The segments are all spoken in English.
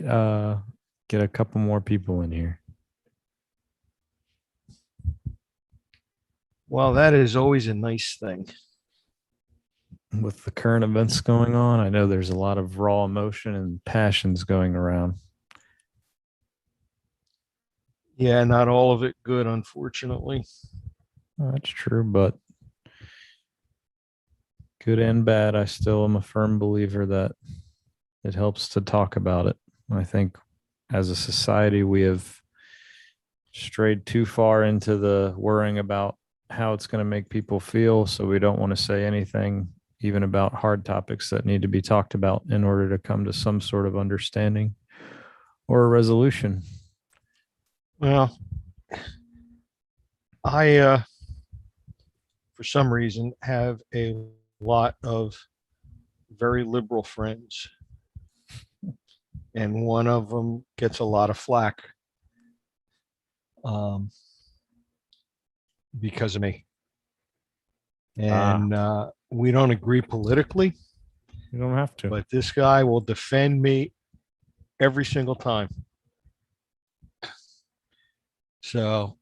uh get a couple more people in here. Well, that is always a nice thing. With the current events going on, I know there's a lot of raw emotion and passions going around. Yeah, not all of it good, unfortunately. That's true, but good and bad, I still am a firm believer that it helps to talk about it. I think as a society, we have strayed too far into the worrying about how it's going to make people feel. So we don't want to say anything, even about hard topics that need to be talked about in order to come to some sort of understanding or a resolution. Well, I, for some reason, have a lot of very liberal friends, and one of them gets a lot of flack um, because of me. Ah, And we don't agree politically, you don't have to. but this guy will defend me every single time. So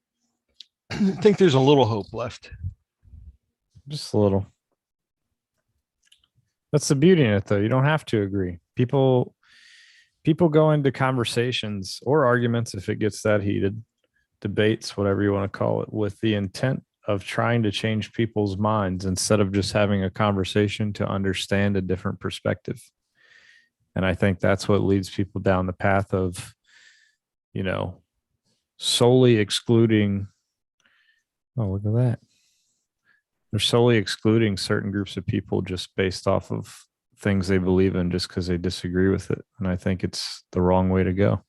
I think there's a little hope left. Just a little. That's the beauty in it, though. You don't have to agree. People go into conversations or arguments if it gets that heated, debates, whatever you want to call it, with the intent of trying to change people's minds instead of just having a conversation to understand a different perspective. And I think that's what leads people down the path of, you know, solely excluding. Oh, look at that. They're solely excluding certain groups of people just based off of things they believe in just because they disagree with it. And I think it's the wrong way to go.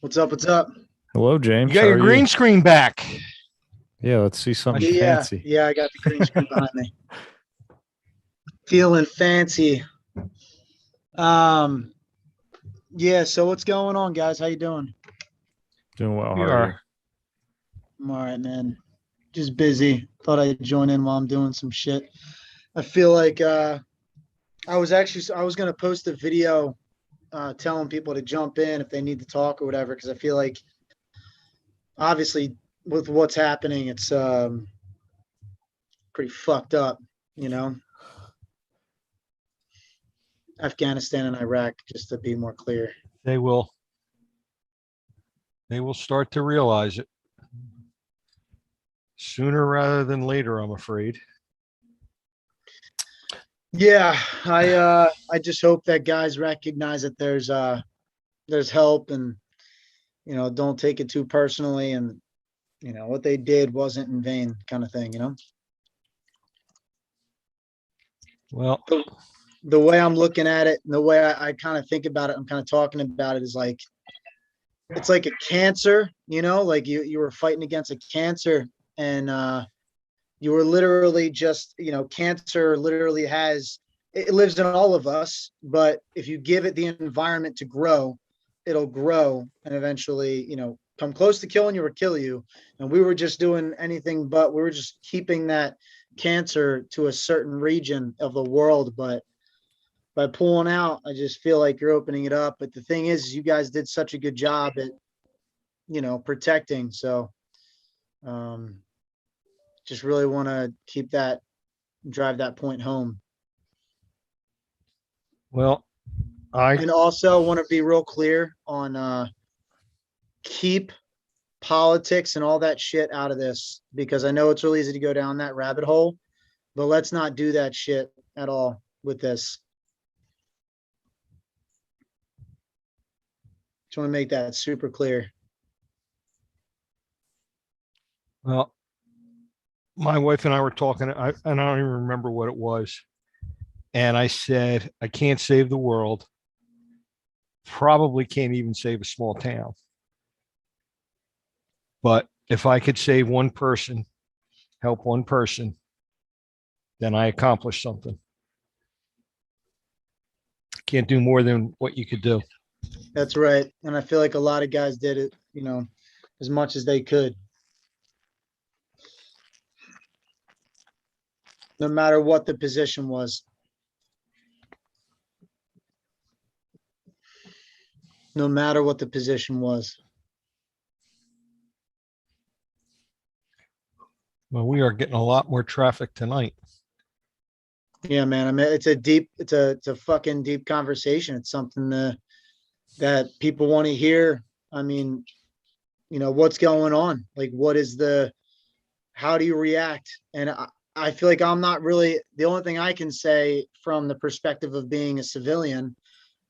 What's up? What's up? Hello, You James. got How your are you? green screen back. Yeah, let's see I something see. Yeah, fancy. yeah, I got the green screen behind me. Feeling fancy. Um, yeah, so what's going on, guys? How you doing? Doing well. How We are you? are. I'm all right, man. Just busy. Thought I'd join in while I'm doing some shit. I feel like I was gonna post a video telling people to jump in if they need to talk or whatever, because I feel like obviously with what's happening, it's pretty fucked up, you know. Afghanistan and Iraq, just to be more clear. They will. They will start to realize it sooner rather than later, I'm afraid. Yeah, I just hope that guys recognize that there's help, and don't take it too personally, and what they did wasn't in vain, kind of thing, Well, the way I'm looking at it and the way I kind of think about it, I'm kind of talking about it is like it's like a cancer, like you were fighting against a cancer, and you were literally just, cancer literally it lives in all of us, but if you give it the environment to grow, it'll grow and eventually, come close to killing you or kill you. And we were just doing anything but we were just keeping that cancer to a certain region of the world. But by pulling out, I just feel like you're opening it up. But the thing is, you guys did such a good job at, protecting. So um, just really want to drive that point home. well, I And also want to be real clear on keep politics and all that shit out of this, because I know it's real easy to go down that rabbit hole, but let's not do that shit at all with this. Just want to make that super clear. well, my wife and I were talking, and I don't even remember what it was. And I said, I can't save the world. Probably can't even save a small town. But if I could save one person, help one person, then I accomplished something. Can't do more than what you could do. That's right. And I feel like a lot of guys did it, as much as they could, no matter what the position was. no matter what the position was. Well, we are getting a lot more traffic tonight. Yeah, man. I mean, it's a fucking deep conversation. It's something that people want to hear. I mean, what's going on? Like, how do you react? And I feel like I'm not really, the only thing I can say from the perspective of being a civilian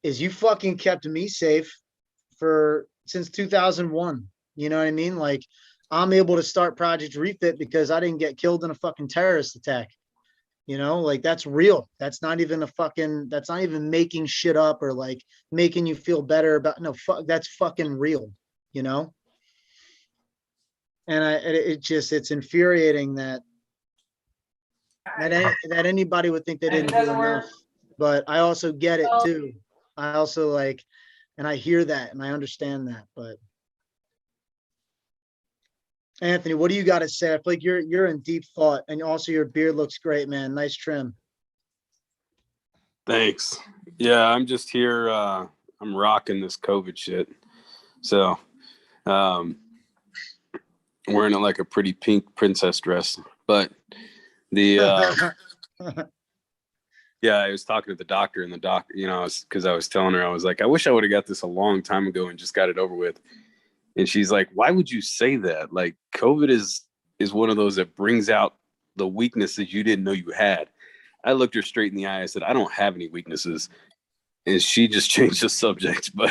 is you fucking kept me safe since 2001. You know what I mean? Like, I'm able to start Project Refit because I didn't get killed in a fucking terrorist attack. Like that's real. That's not even making shit up or like making you feel better about, no, that's fucking real, and it's infuriating that anybody would think they didn't do enough, but I also get it too. I also and I hear that and I understand that, but Anthony, what do you got to say? I feel like you're in deep thought, and also your beard looks great, man. Nice trim. Thanks. Yeah, I'm just here. I'm rocking this COVID shit. So, wearing it like a pretty pink princess dress. But yeah, I was talking to the doctor, and the doctor, because I was telling her, I was like, I wish I would have got this a long time ago and just got it over with. And she's like, why would you say that? Like, COVID is one of those that brings out the weaknesses you didn't know you had. I looked her straight in the eye. I said, I don't have any weaknesses. And she just changed the subject. But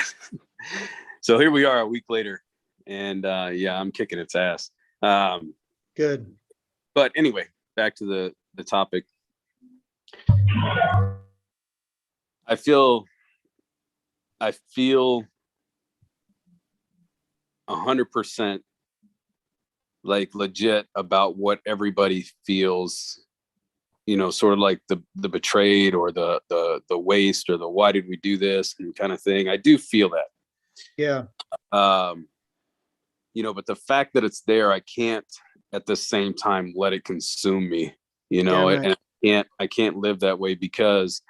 so here we are a week later. And yeah, I'm kicking its ass. Good. But anyway, back to the topic. I feel 100% like legit about what everybody feels, sort of like the betrayed or the waste or the why did we do this and kind of thing. I do feel that. Yeah. But the fact that it's there, I can't at the same time let it consume me, right. And I can't live that way because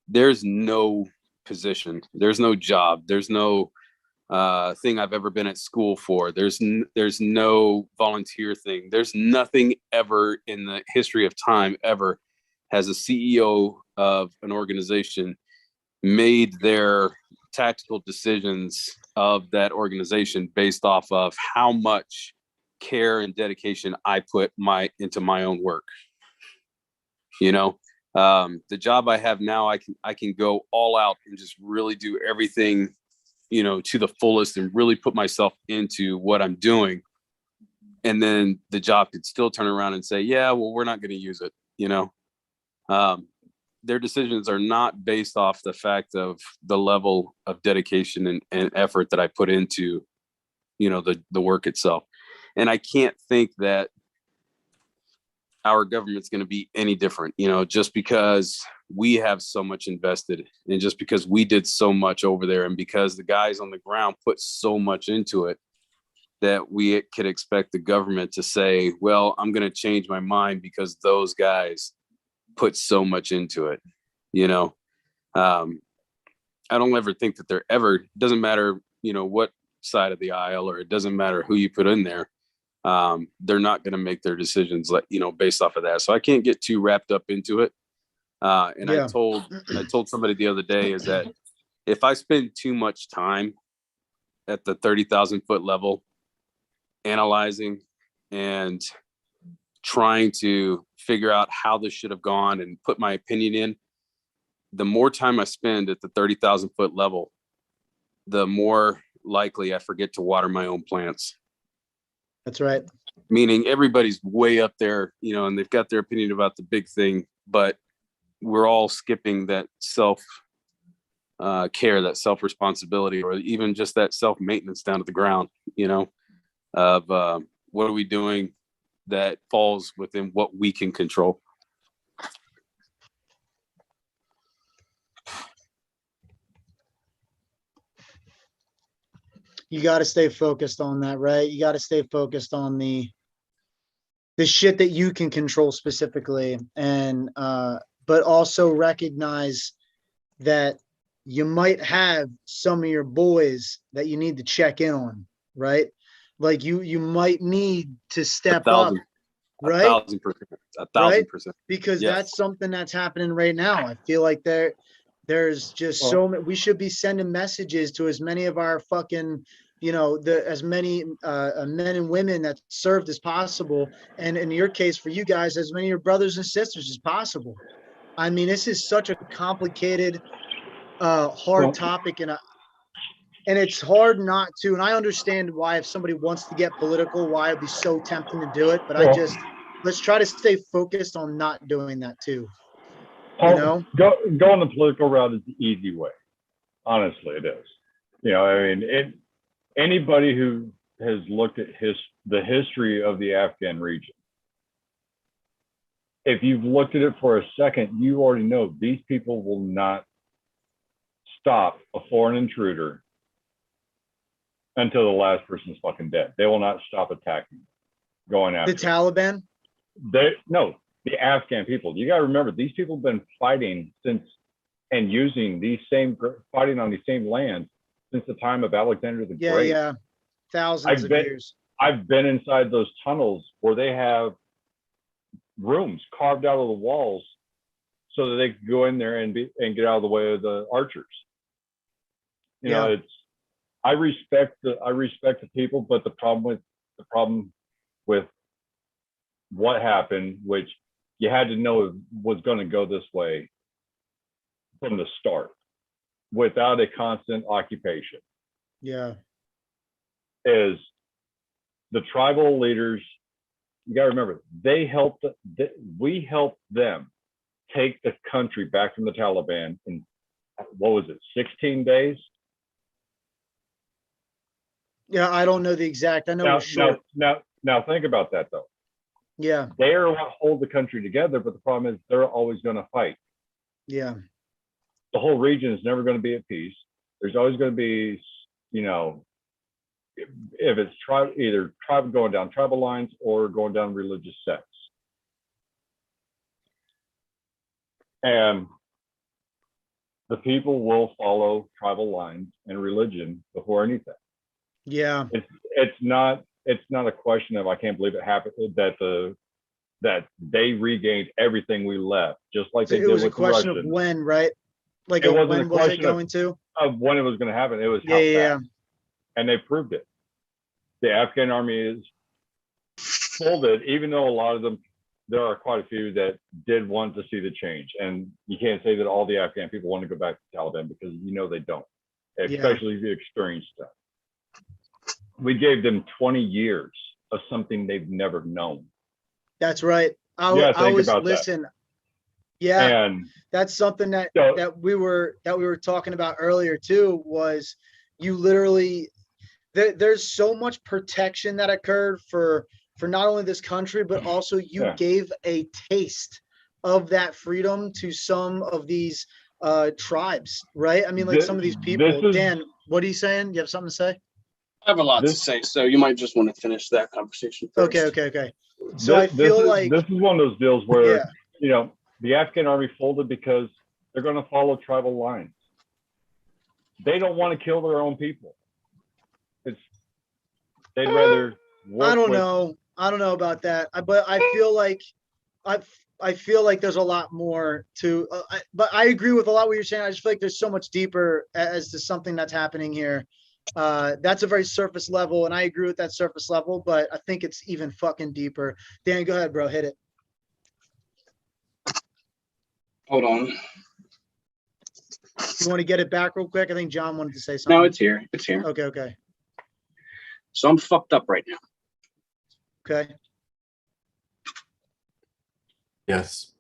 there's no position, there's no job, there's no thing I've ever been at school for. There's no volunteer thing. There's nothing ever in the history of time ever has a CEO of an organization made their tactical decisions of that organization based off of how much care and dedication I put into my own work. The job I have now, I can go all out and just really do everything to the fullest and really put myself into what I'm doing. And then the job could still turn around and say, yeah, well, we're not going to use it. Their decisions are not based off the fact of the level of dedication and effort that I put into, the work itself. And I can't think that our government's going to be any different, just because we have so much invested and just because we did so much over there and because the guys on the ground put so much into it that we could expect the government to say, well, I'm going to change my mind because those guys put so much into it. I don't ever think that they're ever, doesn't matter, what side of the aisle, or it doesn't matter who you put in there. They're not going to make their decisions based off of that. So I can't get too wrapped up into it. And yeah. I told somebody the other day is that if I spend too much time at the 30,000 foot level, analyzing and trying to figure out how this should have gone and put my opinion in, the more time I spend at the 30,000 foot level, the more likely I forget to water my own plants. That's right. Meaning everybody's way up there, and they've got their opinion about the big thing, but we're all skipping that self care, that self responsibility, or even just that self maintenance down to the ground, of what are we doing that falls within what we can control. You got to stay focused on that, right? You got to stay focused on the shit that you can control specifically, and but also recognize that you might have some of your boys that you need to check in on, right? Like you might need to step up, right? 1,000%. 1,000%. Because Yes. that's something that's happening right now. I feel like there's just so many, we should be sending messages to as many of our fucking, as many men and women that served as possible. And in your case, for you guys, as many of your brothers and sisters as possible. I mean, this is such a complicated, hard topic. And it's hard not to, and I understand why, if somebody wants to get political, why it'd be so tempting to do it. But let's try to stay focused on not doing that too. Going the political route is the easy way. Honestly, it is. I mean, anybody who has looked at the history of the Afghan region, if you've looked at it for a second, you already know these people will not stop a foreign intruder until the last person's fucking dead. They will not stop attacking, going after the Taliban. The Afghan people. You got to remember, these people have been fighting since and fighting on these same lands since the time of Alexander the Great. Yeah, thousands of years. I've been inside those tunnels where they have rooms carved out of the walls so that they can go in there and get out of the way of the archers. I respect the people, but the problem with what happened, which you had to know it was going to go this way from the start, without a constant occupation. Yeah, is the tribal leaders. You got to remember, we helped them take the country back from the Taliban in, what was it, 16 days? Yeah, I don't know the exact. I know we're short. Now think about that though. Yeah. They are what hold the country together, but the problem is they're always going to fight. Yeah. The whole region is never going to be at peace. There's always going to be, if it's either tribe going down tribal lines or going down religious sects. And the people will follow tribal lines and religion before anything. Yeah. It's not a question of, I can't believe it happened, that they regained everything we left, just like they did with the Russians. It was a question of when, right? Like, when was it going to? Of when it was going to happen. It was how fast. And they proved it. The Afghan army is folded, even though a lot of them, there are quite a few that did want to see the change. And you can't say that all the Afghan people want to go back to the Taliban, because they don't, especially the experienced stuff. We gave them 20 years of something they've never known. That's right. Listen. Yeah, and that's something that we were talking about earlier too. Was you literally there's so much protection that occurred for not only this country, but also you gave a taste of that freedom to some of these tribes, right? I mean, like some of these people. Dan, what are you saying? You have something to say? I have a lot to say, so you might just want to finish that conversation first. Okay. So I feel like this is one of those deals where the Afghan army folded because they're going to follow tribal lines. They don't want to kill their own people. They'd rather work I don't know about that, but I feel like there's a lot more to. But I agree with a lot what you're saying. I just feel like there's so much deeper as to something that's happening here. That's a very surface level, and I agree with that surface level, but I think it's even fucking deeper. Dan, go ahead, bro. Hit it. Hold on. You want to get it back real quick? I think John wanted to say something. No, it's here. It's here. Okay. So I'm fucked up right now. Okay. Yes.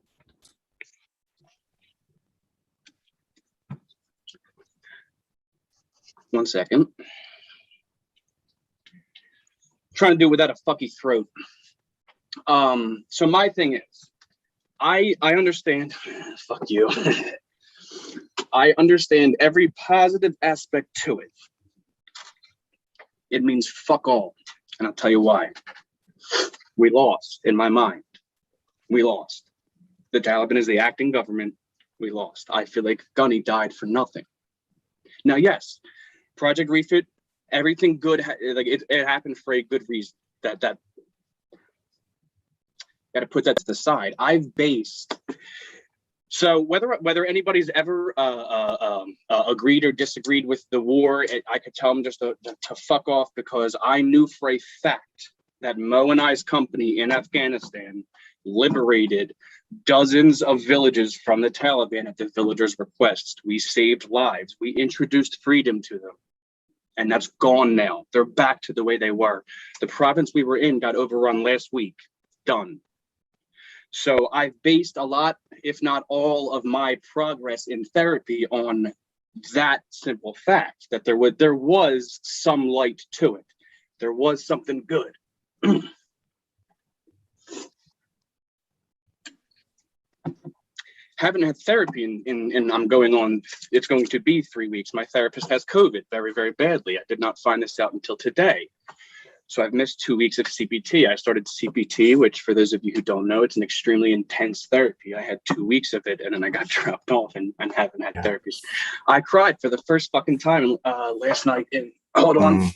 One second. Trying to do it without a fucky throat. So my thing is, I understand. Fuck you. I understand every positive aspect to it. It means fuck all, and I'll tell you why. We lost, in my mind. We lost. The Taliban is the acting government. We lost. I feel like Gunny died for nothing. Now, yes, Project Refit, everything good, like it happened for a good reason. That got to put that to the side. I've based. So whether anybody's ever agreed or disagreed with the war, I could tell them just to fuck off, because I knew for a fact that Mo and I's company in Afghanistan liberated dozens of villages from the Taliban at the villagers' requests. We saved lives. We introduced freedom to them. And that's gone now. They're back to the way they were. The province we were in got overrun last week. Done. So I've based a lot, if not all, of my progress in therapy on that simple fact, that there was some light to it. There was something good. Haven't had therapy in I'm going on, it's going to be 3 weeks. My therapist has COVID very, very badly. I did not find this out until today. So I've missed 2 weeks of CPT. I started CPT, which for those of you who don't know, it's an extremely intense therapy. I had 2 weeks of it and then I got dropped off and haven't had therapies. I cried for the first fucking time last night. Hold on.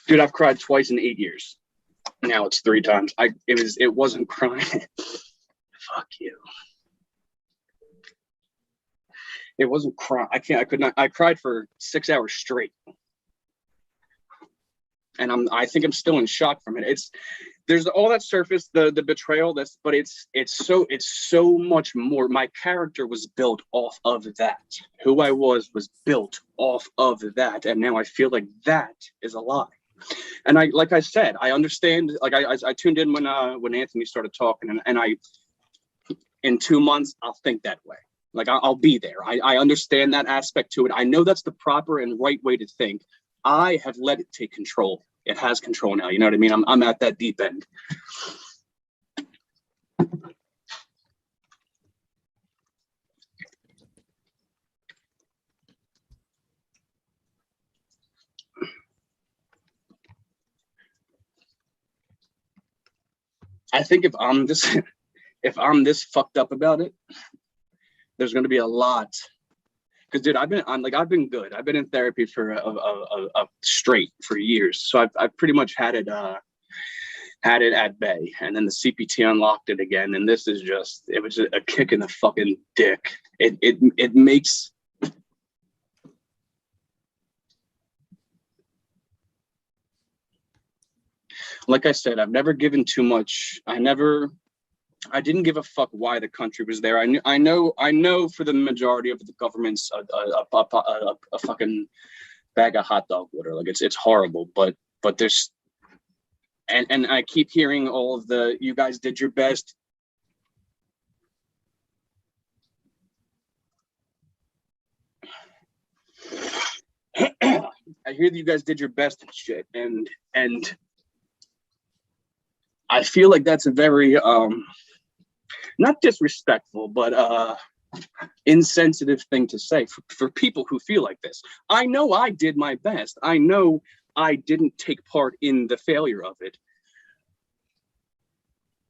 Dude, I've cried twice in 8 years. Now it's 3 times. It wasn't crying. Fuck you. It wasn't crying. I cried for 6 hours straight. And I think I'm still in shock from it. There's all that surface, the betrayal, but it's so much more. My character was built off of that. Who I was built off of that. And now I feel like that is a lie. And like I said, I understand, like I tuned in when Anthony started talking, and in 2 months, I'll think that way. Like I'll be there. I understand that aspect to it. I know that's the proper and right way to think. I have let it take control. It has control now. You know what I mean? I'm at that deep end. I think if I'm this fucked up about it, there's going to be a lot. Because, dude, I've been good. I've been in therapy for a straight for years, so I've pretty much had it at bay. And then the CPT unlocked it again, and this is it was a kick in the fucking dick. It makes. Like I said, I've never given too much. I didn't give a fuck why the country was there. I know for the majority of the governments, a fucking bag of hot dog water. Like it's horrible, but there's, and I keep hearing all of the, you guys did your best. I hear that you guys did your best and shit, and I feel like that's a very not disrespectful, but insensitive thing to say for people who feel like this. I know I did my best. I know I didn't take part in the failure of it,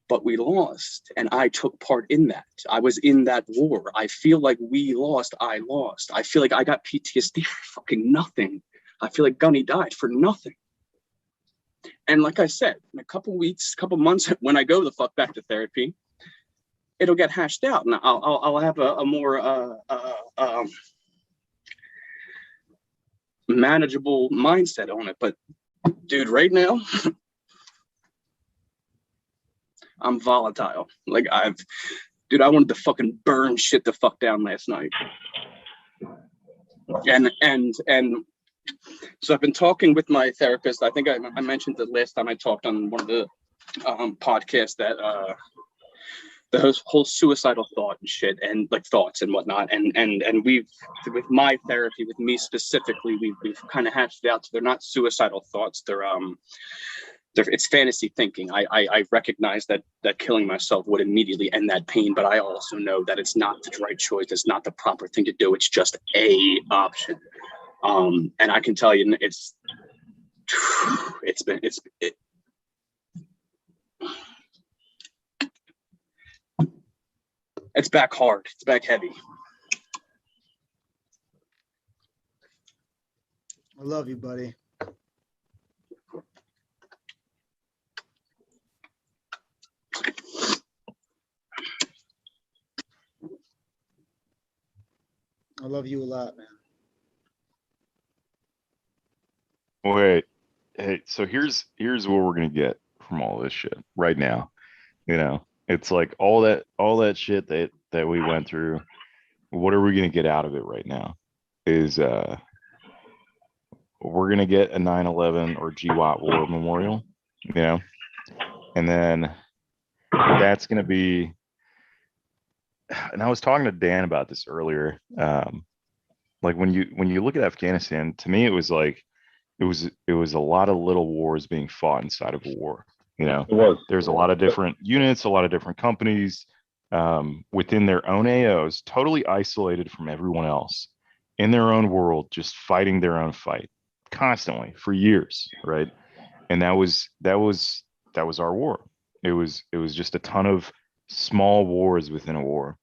but we lost, and I took part in that. I was in that war. I feel like we lost. I lost. I feel like I got PTSD for fucking nothing. I feel like Gunny died for nothing. And like I said, in a couple weeks, couple months, when I go the fuck back to therapy, it'll get hashed out, and I'll have a more manageable mindset on it. But dude, right now, I'm volatile. Like I wanted to fucking burn shit the fuck down last night. And so I've been talking with my therapist. I think I mentioned the last time I talked on one of the podcasts that the whole suicidal thought and shit, and like thoughts and whatnot, and we've, with my therapy, with me specifically, we've kind of hatched it out. So they're not suicidal thoughts. They're it's fantasy thinking. I recognize that killing myself would immediately end that pain, but I also know that it's not the right choice. It's not the proper thing to do. It's just a option. And I can tell you, it's back hard. It's back heavy. I love you, buddy. I love you a lot, man. Wait, hey, so here's what we're gonna get from all this shit right now. You know, it's like all that shit that we went through. What are we gonna get out of it right now? Is we're gonna get a 9/11 or GWAT War Memorial, you know, and then that's gonna be. And I was talking to Dan about this earlier. Like when you look at Afghanistan, to me it was like it was a lot of little wars being fought inside of a war. You know, It was. there's a lot of different units, a lot of different companies within their own AOs, totally isolated from everyone else in their own world, just fighting their own fight constantly for years, right? And that was our war. It was just a ton of small wars within a war,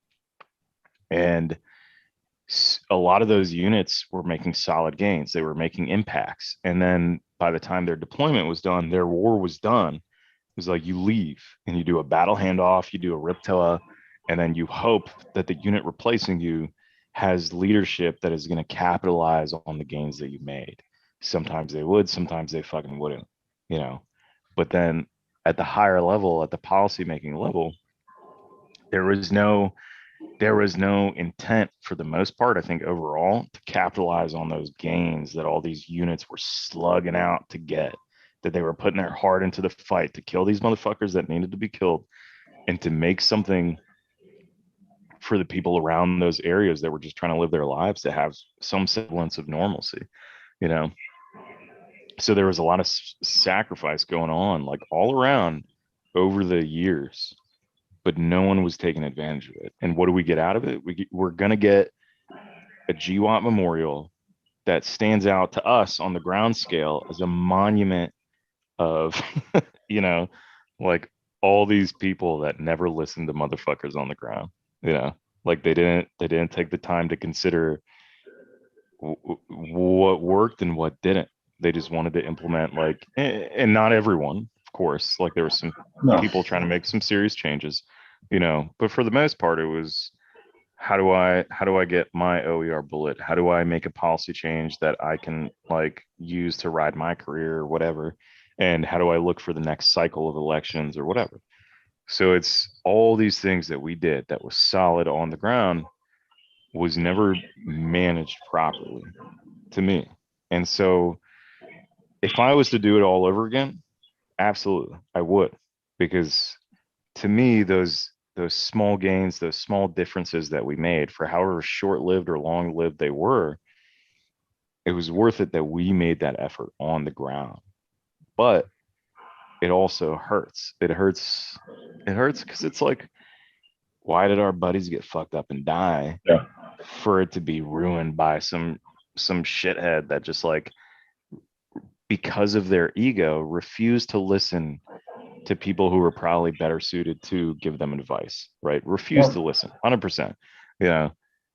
and a lot of those units were making solid gains. They were making impacts, and then by the time their deployment was done, their war was done. It was like you leave and you do a battle handoff, you do a RIPTOA, and then you hope that the unit replacing you has leadership that is going to capitalize on the gains that you made. Sometimes they would, sometimes they fucking wouldn't, you know. But then at the higher level, at the policy making level, there was no intent for the most part, I think overall, to capitalize on those gains that all these units were slugging out to get, that they were putting their heart into the fight to kill these motherfuckers that needed to be killed and to make something for the people around those areas that were just trying to live their lives to have some semblance of normalcy, you know. So there was a lot of sacrifice going on like all around over the years, but no one was taking advantage of it. And what do we get out of it? We're going to get a GWAT memorial that stands out to us on the ground scale as a monument of, you know, like all these people that never listened to motherfuckers on the ground, you know, like they didn't take the time to consider what worked and what didn't. They just wanted to implement like, and not everyone, of course, like there were some people trying to make some serious changes, you know, but for the most part, it was how do I get my OER bullet? How do I make a policy change that I can like use to ride my career or whatever? And how do I look for the next cycle of elections or whatever? So it's all these things that we did that was solid on the ground was never managed properly to me. And so if I was to do it all over again, absolutely, I would, because to me, those small gains, those small differences that we made for however short-lived or long-lived they were, it was worth it that we made that effort on the ground. But it also hurts. It hurts because it's like, why did our buddies get fucked up and die for it to be ruined by some shithead that just like, because of their ego, refused to listen to people who were probably better suited to give them advice, right? Refuse to listen, 100%. You know,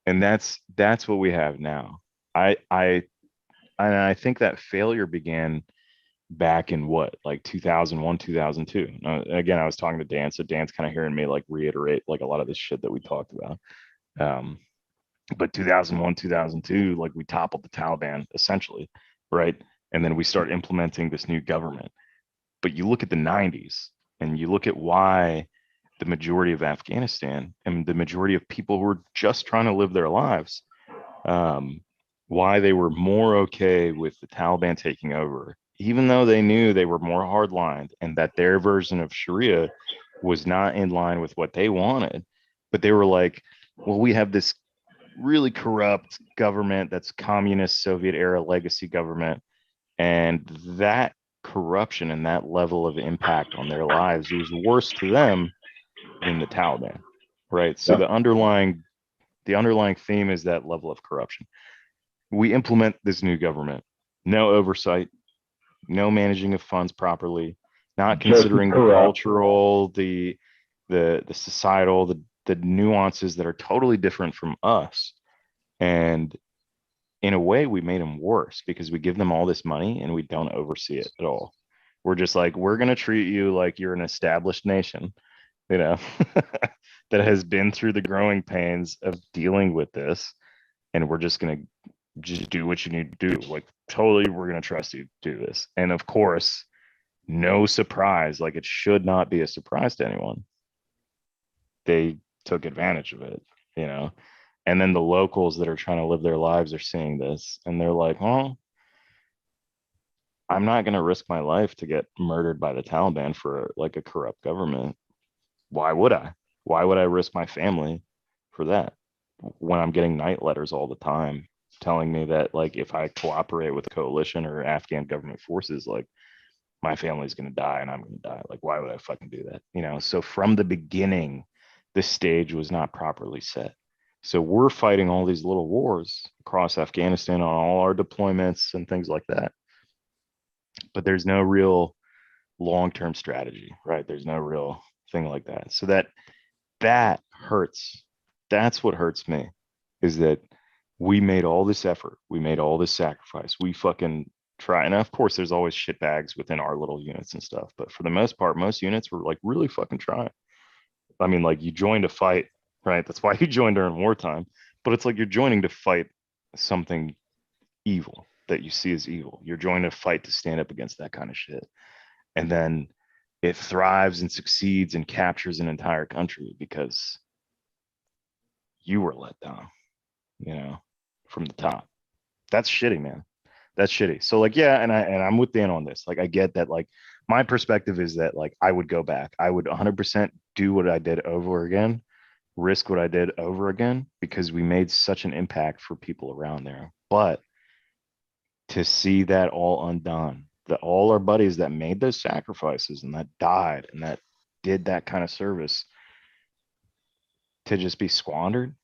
and that's what we have now. I think that failure began back in what, like 2001, 2002. Again, I was talking to Dan, so Dan's kind of hearing me like reiterate like a lot of this shit that we talked about. But 2001, 2002, like we toppled the Taliban essentially, right? And then we start implementing this new government. But you look at the 90s and you look at why the majority of Afghanistan and the majority of people who were just trying to live their lives, why they were more okay with the Taliban taking over, even though they knew they were more hardlined and that their version of Sharia was not in line with what they wanted. But they were like, well, we have this really corrupt government that's communist Soviet era legacy government. And that corruption and that level of impact on their lives was worse to them than the Taliban, right? So the underlying theme is that level of corruption. We implement this new government, no oversight, no managing of funds properly, not considering the cultural, the societal, the nuances that are totally different from us. And in a way, we made them worse because we give them all this money and we don't oversee it at all. We're just like, we're going to treat you like you're an established nation, you know, that has been through the growing pains of dealing with this. And we're just going to just do what you need to do. Like, totally, we're going to trust you to do this. And of course, no surprise, like it should not be a surprise to anyone. They took advantage of it, you know. And then the locals that are trying to live their lives are seeing this and they're like, well, I'm not going to risk my life to get murdered by the Taliban for like a corrupt government. Why would I? Why would I risk my family for that when I'm getting night letters all the time telling me that like if I cooperate with the coalition or Afghan government forces, like my family's going to die and I'm going to die. Like, why would I fucking do that? You know, so from the beginning, the stage was not properly set. So we're fighting all these little wars across Afghanistan on all our deployments and things like that. But there's no real long-term strategy, right? There's no real thing like that. So that hurts. That's what hurts me, is that we made all this effort. We made all this sacrifice. We fucking try. And of course, there's always shit bags within our little units and stuff. But for the most part, most units were like really fucking trying. I mean, like you joined a fight, right? That's why you joined during wartime. But it's like you're joining to fight something evil that you see as evil. You're joining a fight to stand up against that kind of shit. And then it thrives and succeeds and captures an entire country because you were let down, you know, from the top. That's shitty, man. That's shitty. So like, yeah, and I'm with Dan on this. Like, I get that. Like, my perspective is that like I would go back. I would 100% do what I did over again, risk what I did over again, because we made such an impact for people around there. But to see that all undone, that all our buddies that made those sacrifices and that died and that did that kind of service to just be squandered,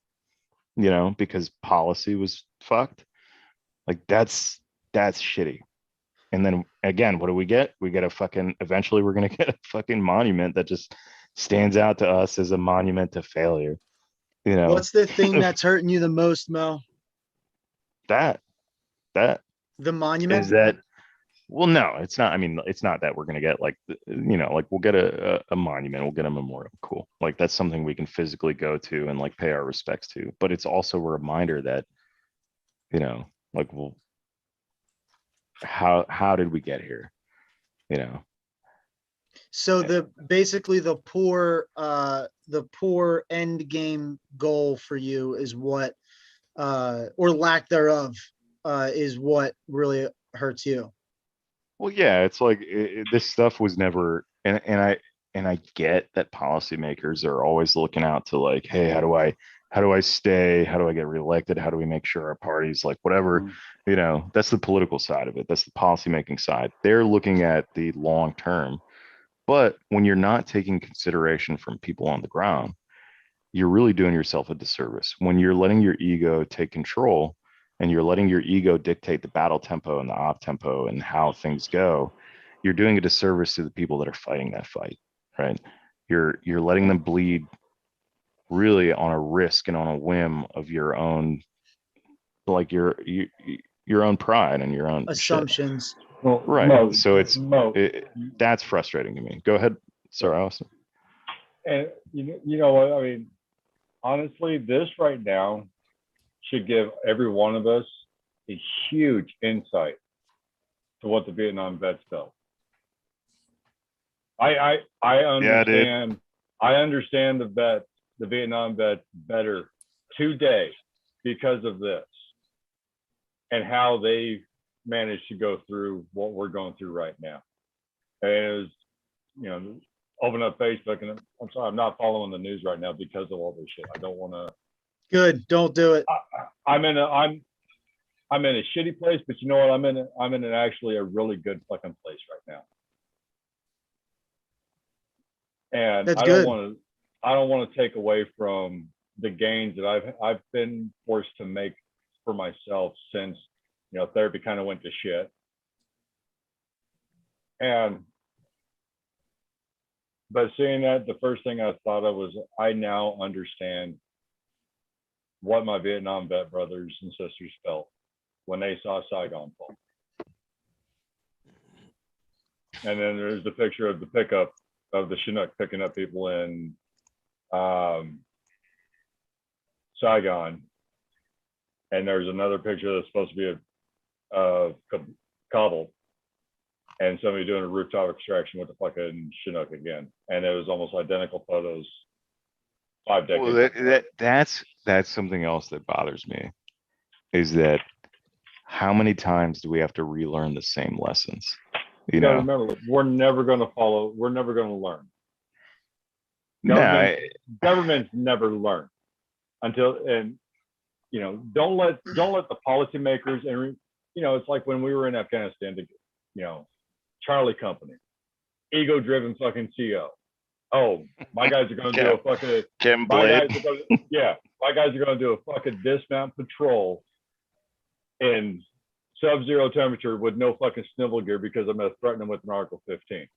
you know, because policy was fucked. Like that's shitty. And then again, what do we get? We get a fucking, eventually we're going to get a fucking monument that just stands out to us as a monument to failure. You know, What's the thing that's hurting you the most, Mo? that The monument? is that, well, no, it's not. I mean, it's not that we're going to get like, you know, like we'll get a monument, we'll get a memorial. Cool. Like that's something we can physically go to and like pay our respects to. But it's also a reminder that, you know, like, well, how did we get here? You know? So basically the poor end game goal for you is what, or lack thereof, is what really hurts you. Well, yeah, it's like this stuff was never, and I get that policymakers are always looking out to like, hey, how do I stay? How do I get reelected? How do we make sure our party's like whatever, you know, that's the political side of it. That's the policymaking side. They're looking at the long term. But when you're not taking consideration from people on the ground, you're really doing yourself a disservice. When you're letting your ego take control and you're letting your ego dictate the battle tempo and the op tempo and how things go, you're doing a disservice to the people that are fighting that fight, right? You're letting them bleed really on a risk and on a whim of your own, like your own pride and your own assumptions. Well, right. Mo, So Mo, that's frustrating to me. Go ahead. Sorry, Austin. and you know what I mean. Honestly, this right now should give every one of us a huge insight to what the Vietnam vets felt. I understand. Yeah, I understand the Vietnam vets better today because of this and how they managed to go through what we're going through right now. And it was, you know, open up Facebook, and I'm sorry, I'm not following the news right now because of all this shit. I don't want to. Good, don't do it. I'm in a shitty place, but you know what? I'm in actually a really good fucking place right now. And That's I good. don't want to take away from the gains that I've been forced to make for myself since, you know, therapy kind of went to shit. But seeing that, the first thing I thought of was, I now understand what my Vietnam vet brothers and sisters felt. when they saw Saigon fall. And then there's the picture of the pickup of the Chinook picking up people in Saigon. And there's another picture that's supposed to be of Kabul, and somebody doing a rooftop extraction with the fucking Chinook again. And it was almost identical photos 5 decades. Well, that's something else that bothers me, is that how many times do we have to relearn the same lessons? You know, remember, we're never going to follow. We're never going to learn. Governments never learn until, and you know, don't let the policymakers, and you know, it's like when we were in Afghanistan, you know, Charlie Company, ego-driven fucking CEO. Oh, my guys are going to do a fucking my guys are going to do a fucking dismount patrol in sub-zero temperature with no fucking snivel gear because I'm going to threaten them with an Article 15.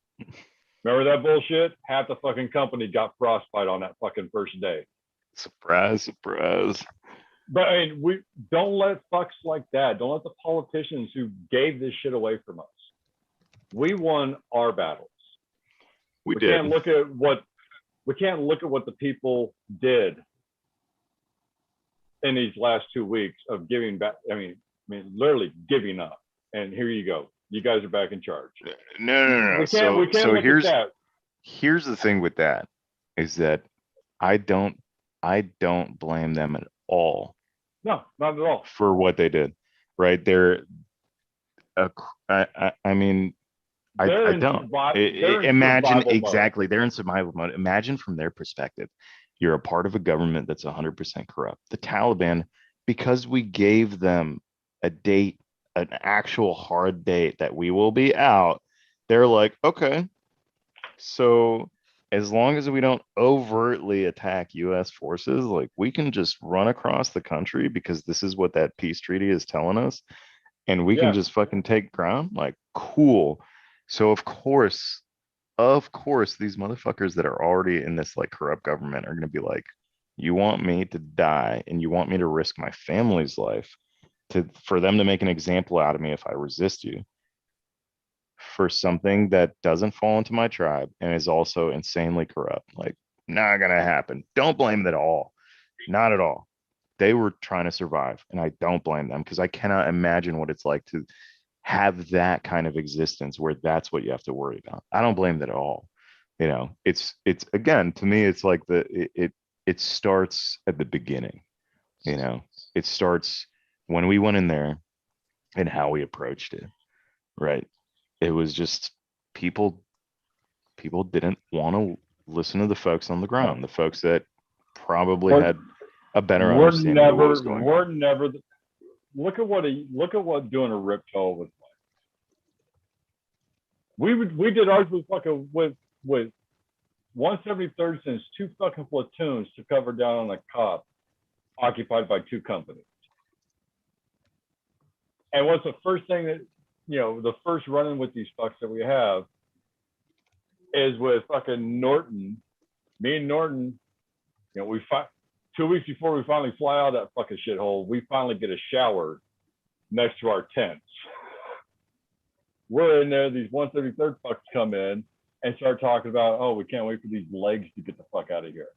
Remember that bullshit? Half the fucking company got frostbite on that fucking first day. Surprise, surprise. But I mean, we don't let fucks like that. Don't let the politicians who gave this shit away from us. We won our battles. We can't look at what the people did in these last 2 weeks of giving back. I mean, literally giving up. And here you go. You guys are back in charge. No. So here's the thing with that, is that I don't blame them at all. No, not at all. For what they did, right? I mean, I don't imagine exactly. They're in survival mode. Imagine from their perspective, you're a part of a government that's 100% corrupt. The Taliban, because we gave them a date, an actual hard date that we will be out, they're like, okay, so as long as we don't overtly attack US forces, like we can just run across the country because this is what that peace treaty is telling us, and we can just fucking take ground. Like, cool. So of course, these motherfuckers that are already in this like corrupt government are going to be like, you want me to die and you want me to risk my family's life for them to make an example out of me if I resist you, for something that doesn't fall into my tribe and is also insanely corrupt. Like, not gonna happen. Don't blame them at all. Not at all. They were trying to survive, and I don't blame them, because I cannot imagine what it's like to have that kind of existence where that's what you have to worry about. I don't blame them at all. You know, it's again, to me, it's like it starts at the beginning. You know, it starts when we went in there and how we approached it, right? It was just people didn't want to listen to the folks on the ground, the folks that probably had a better understanding of what was going on. Look at what doing a rip toll was like. We did ours with 173rd since 2 fucking platoons to cover down on a cop occupied by 2 companies. And what's the first thing that, you know, the first run-in with these fucks that we have is with fucking Norton. Me and Norton, you know, 2 weeks before we finally fly out of that fucking shithole, we finally get a shower next to our tents. We're in there, these 133rd fucks come in and start talking about, oh, we can't wait for these legs to get the fuck out of here.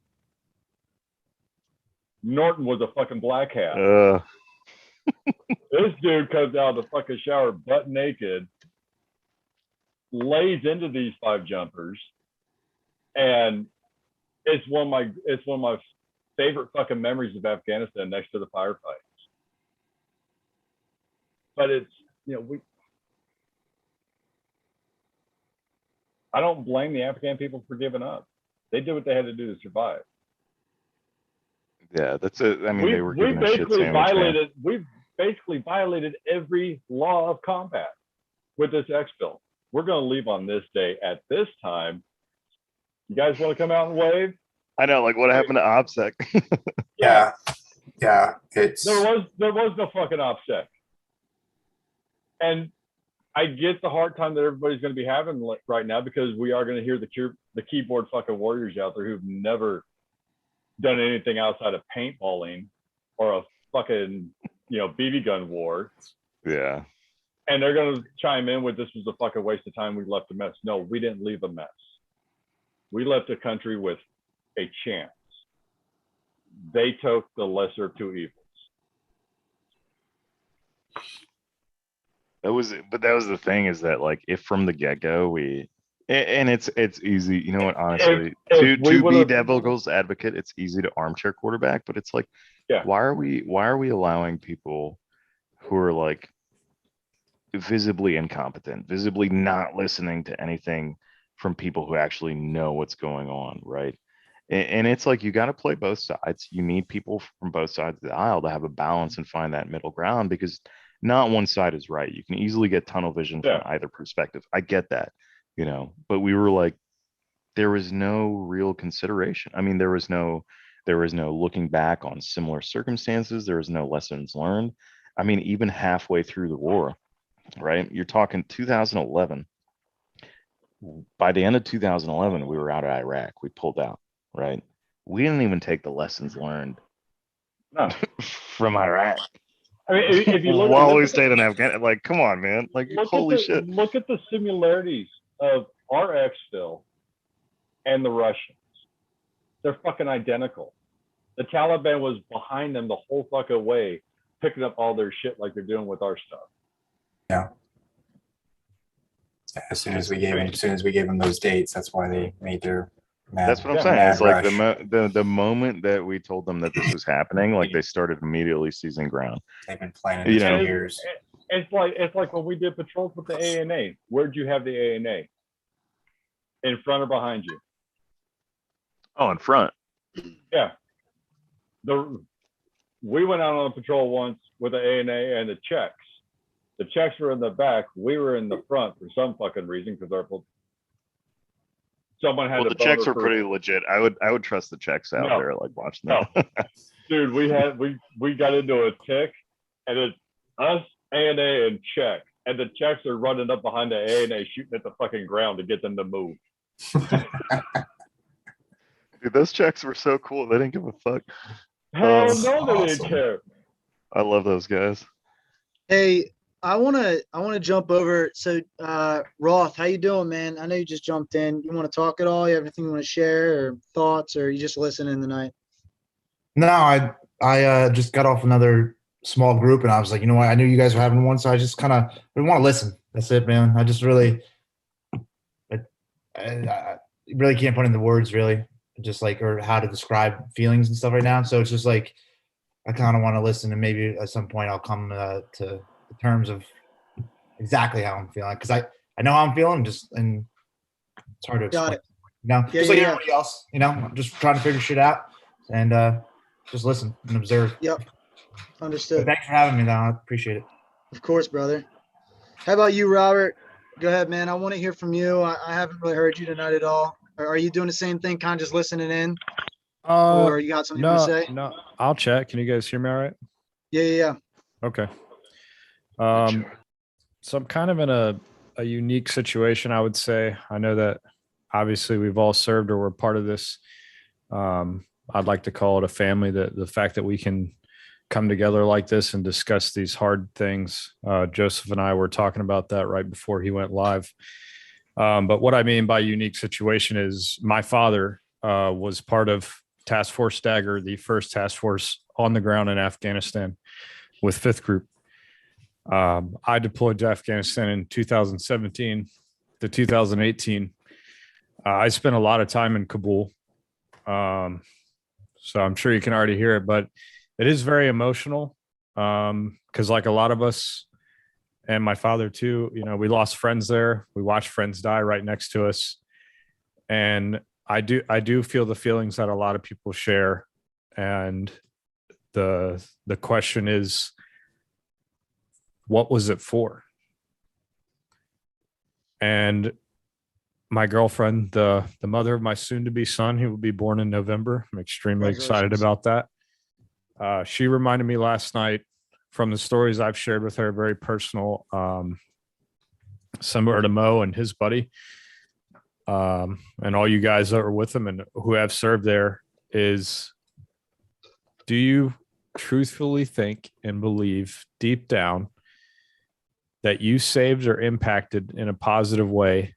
Norton was a fucking black hat. This dude comes out of the fucking shower butt naked, lays into these 5 jumpers, and it's one of my favorite fucking memories of Afghanistan, next to the firefights. But it's, you know, I don't blame the Afghan people for giving up. They did what they had to do to survive. Yeah, that's it. I mean, they were giving a shit sandwich. We've basically violated every law of combat with this exfil. We're going to leave on this day at this time. You guys want to come out and wave? I know, like, what happened to OPSEC? Yeah. It's there was no fucking OPSEC. And I get the hard time that everybody's going to be having right now, because we are going to hear the keyboard fucking warriors out there who've never done anything outside of paintballing or a fucking, you know, BB gun war. Yeah. And they're going to chime in with, this was a fucking waste of time. We left a mess. No, we didn't leave a mess. We left the country with a chance. They took the lesser of two evils. That was the thing, is that like, if from the get-go and it's easy, you know what, honestly, to be devil's advocate, it's easy to armchair quarterback, but it's like, yeah, why are we allowing people who are like visibly incompetent, visibly not listening to anything from people who actually know what's going on, right? And it's like, you got to play both sides. You need people from both sides of the aisle to have a balance and find that middle ground, because not one side is right. You can easily get tunnel vision from either perspective. I get that, but we were like, there was no real consideration. I mean, there was no looking back on similar circumstances. There was no lessons learned. I mean, even halfway through the war, right? You're talking 2011. By the end of 2011, we were out of Iraq. We pulled out, right? We didn't even take the lessons learned from Iraq. I mean, if you look, while we stayed in Afghanistan, like, come on, man, like, holy shit. Look at the similarities of our exfil and the Russians. They're fucking identical. The Taliban was behind them the whole fucking way, picking up all their shit like they're doing with our stuff. Yeah. As soon as we gave them those dates, that's why they made their mad. That's what I'm saying. It's like the moment that we told them that this was happening, like, they started immediately seizing ground. They've been planning it for years. It's like when we did patrols with the ANA. Where'd you have the ANA? In front or behind you? Oh, in front. Yeah. We went out on a patrol once with the ANA and the Czechs. The Czechs were in the back. We were in the front for some fucking reason, because someone had. Well, the Czechs were pretty legit. I would trust the Czechs out there, like, watching them. Dude, we got into a tick, and it's us, ANA, and Czech, and the Czechs are running up behind the ANA, shooting at the fucking ground to get them to move. Dude, those Czechs were so cool. They didn't give a fuck. Hell no, they didn't care. I love those guys. Hey, I wanna jump over. So Roth, how you doing, man? I know you just jumped in. You want to talk at all? You have anything you want to share, or thoughts, or you just listening tonight? No, I just got off another small group, and I was like, you know what? I knew you guys were having one, so I just kind of want to listen. That's it, man. I just really, I really can't put into words, really, just like, or how to describe feelings and stuff right now. So it's just like, I kind of want to listen, and maybe at some point I'll come to the terms of exactly how I'm feeling, because I know how I'm feeling, and it's hard to explain. Just like everybody else, I'm just trying to figure shit out, and just listen and observe. Yep, understood. But thanks for having me, though. I appreciate it. Of course, brother. How about you, Robert? Go ahead, man. I want to hear from you. I haven't really heard you tonight at all. Are you doing the same thing, kind of just listening in? Or you got something you want to say? No, I'll chat. Can you guys hear me all right? Yeah. Okay. So I'm kind of in a unique situation, I would say. I know that obviously we've all served, or we're part of this. I'd like to call it a family. That the fact that we can come together like this and discuss these hard things. Joseph and I were talking about that right before he went live. But what I mean by unique situation is my father was part of Task Force Stagger, the first task force on the ground in Afghanistan with 5th Group. I deployed to Afghanistan in 2017 to 2018. I spent a lot of time in Kabul. So I'm sure you can already hear it, but it is very emotional. Because like a lot of us, and my father too, we lost friends there. We watched friends die right next to us. And I do feel the feelings that a lot of people share. And the question is, what was it for? And my girlfriend, the mother of my soon-to-be son, who will be born in November, I'm extremely excited about that. She reminded me last night, from the stories I've shared with her, very personal, similar to Mo and his buddy, and all you guys that were with him and who have served there, is, do you truthfully think and believe deep down that you saved or impacted in a positive way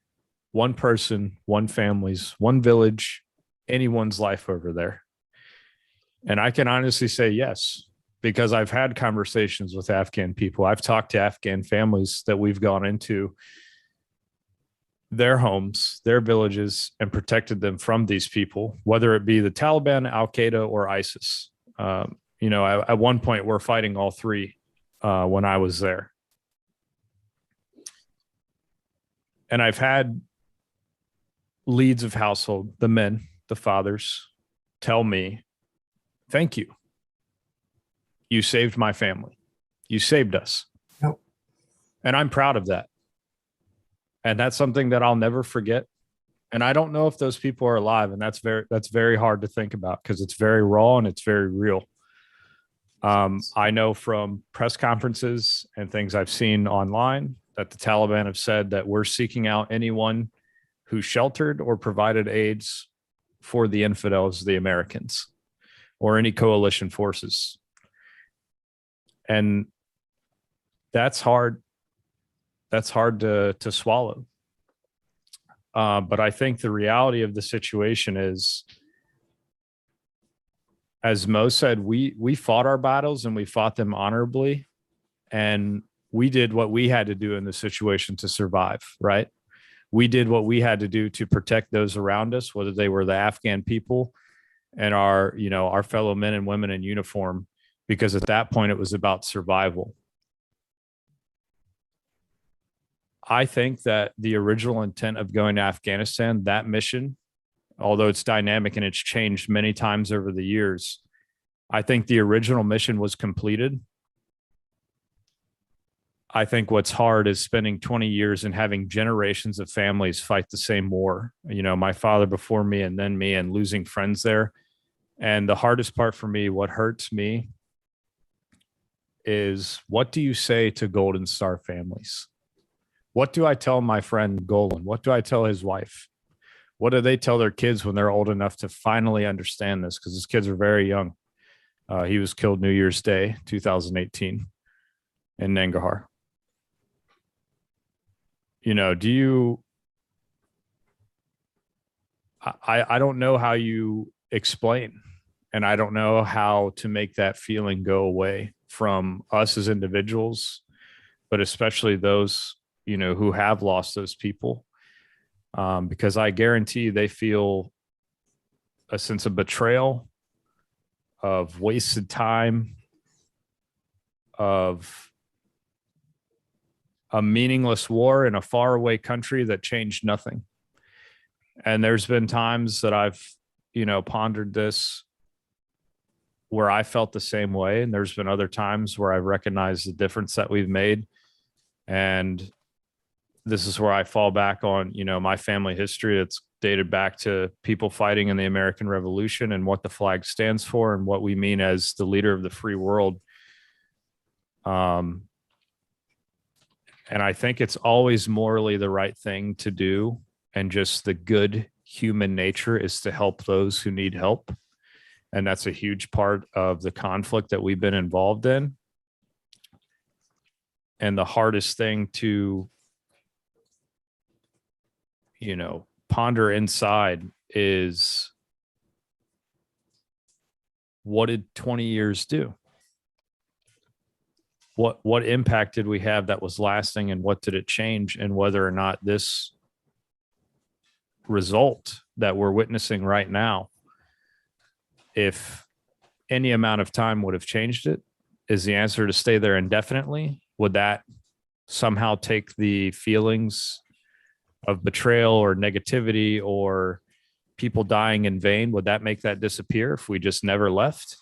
one person, one family's, one village, anyone's life over there? And I can honestly say yes, because I've had conversations with Afghan people. I've talked to Afghan families that we've gone into their homes, their villages, and protected them from these people, whether it be the Taliban, Al Qaeda, or ISIS. At one point, we're fighting all three when I was there. And I've had leads of household, the men, the fathers, tell me, thank you. You saved my family. You saved us. Yep. And I'm proud of that. And that's something that I'll never forget. And I don't know if those people are alive. And that's very hard to think about because it's very raw and it's very real. I know from press conferences and things I've seen online that the Taliban have said that we're seeking out anyone who sheltered or provided aids for the infidels, the Americans, or any coalition forces. And that's hard. That's hard to swallow. But I think the reality of the situation is, as Mo said, we fought our battles and we fought them honorably. And we did what we had to do in the situation to survive, right? We did what we had to do to protect those around us, whether they were the Afghan people and our fellow men and women in uniform, because at that point it was about survival. I think that the original intent of going to Afghanistan, that mission, although it's dynamic and it's changed many times over the years, I think the original mission was completed. I think what's hard is spending 20 years and having generations of families fight the same war. My father before me and then me, and losing friends there. And the hardest part for me, what hurts me, is what do you say to Golden Star families? What do I tell my friend Golan? What do I tell his wife? What do they tell their kids when they're old enough to finally understand this? Because his kids are very young. He was killed New Year's Day, 2018 in Nangarhar. I don't know how you explain, and I don't know how to make that feeling go away from us as individuals, but especially those, who have lost those people, because I guarantee they feel a sense of betrayal, of wasted time, of a meaningless war in a faraway country that changed nothing. And there's been times that I've, pondered this where I felt the same way. And there's been other times where I've recognized the difference that we've made. And this is where I fall back on, my family history. It's dated back to people fighting in the American Revolution and what the flag stands for and what we mean as the leader of the free world. And I think it's always morally the right thing to do. And just the good human nature is to help those who need help. And that's a huge part of the conflict that we've been involved in. And the hardest thing to, ponder inside is, what did 20 years do? What impact did we have that was lasting, and what did it change? And whether or not this result that we're witnessing right now, if any amount of time would have changed it, is the answer to stay there indefinitely? Would that somehow take the feelings of betrayal or negativity or people dying in vain? Would that make that disappear if we just never left?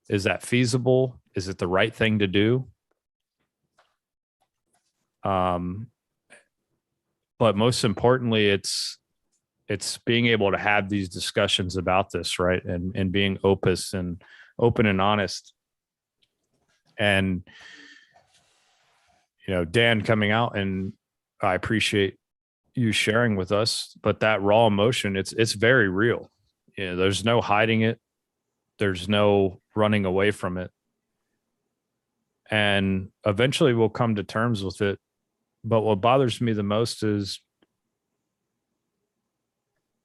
Is that feasible? Is it the right thing to do? But most importantly, it's being able to have these discussions about this, right? And being open and honest. And, Dan coming out, and I appreciate you sharing with us, but that raw emotion, it's very real. There's no hiding it. There's no running away from it. and eventually we'll come to terms with it. But what bothers me the most is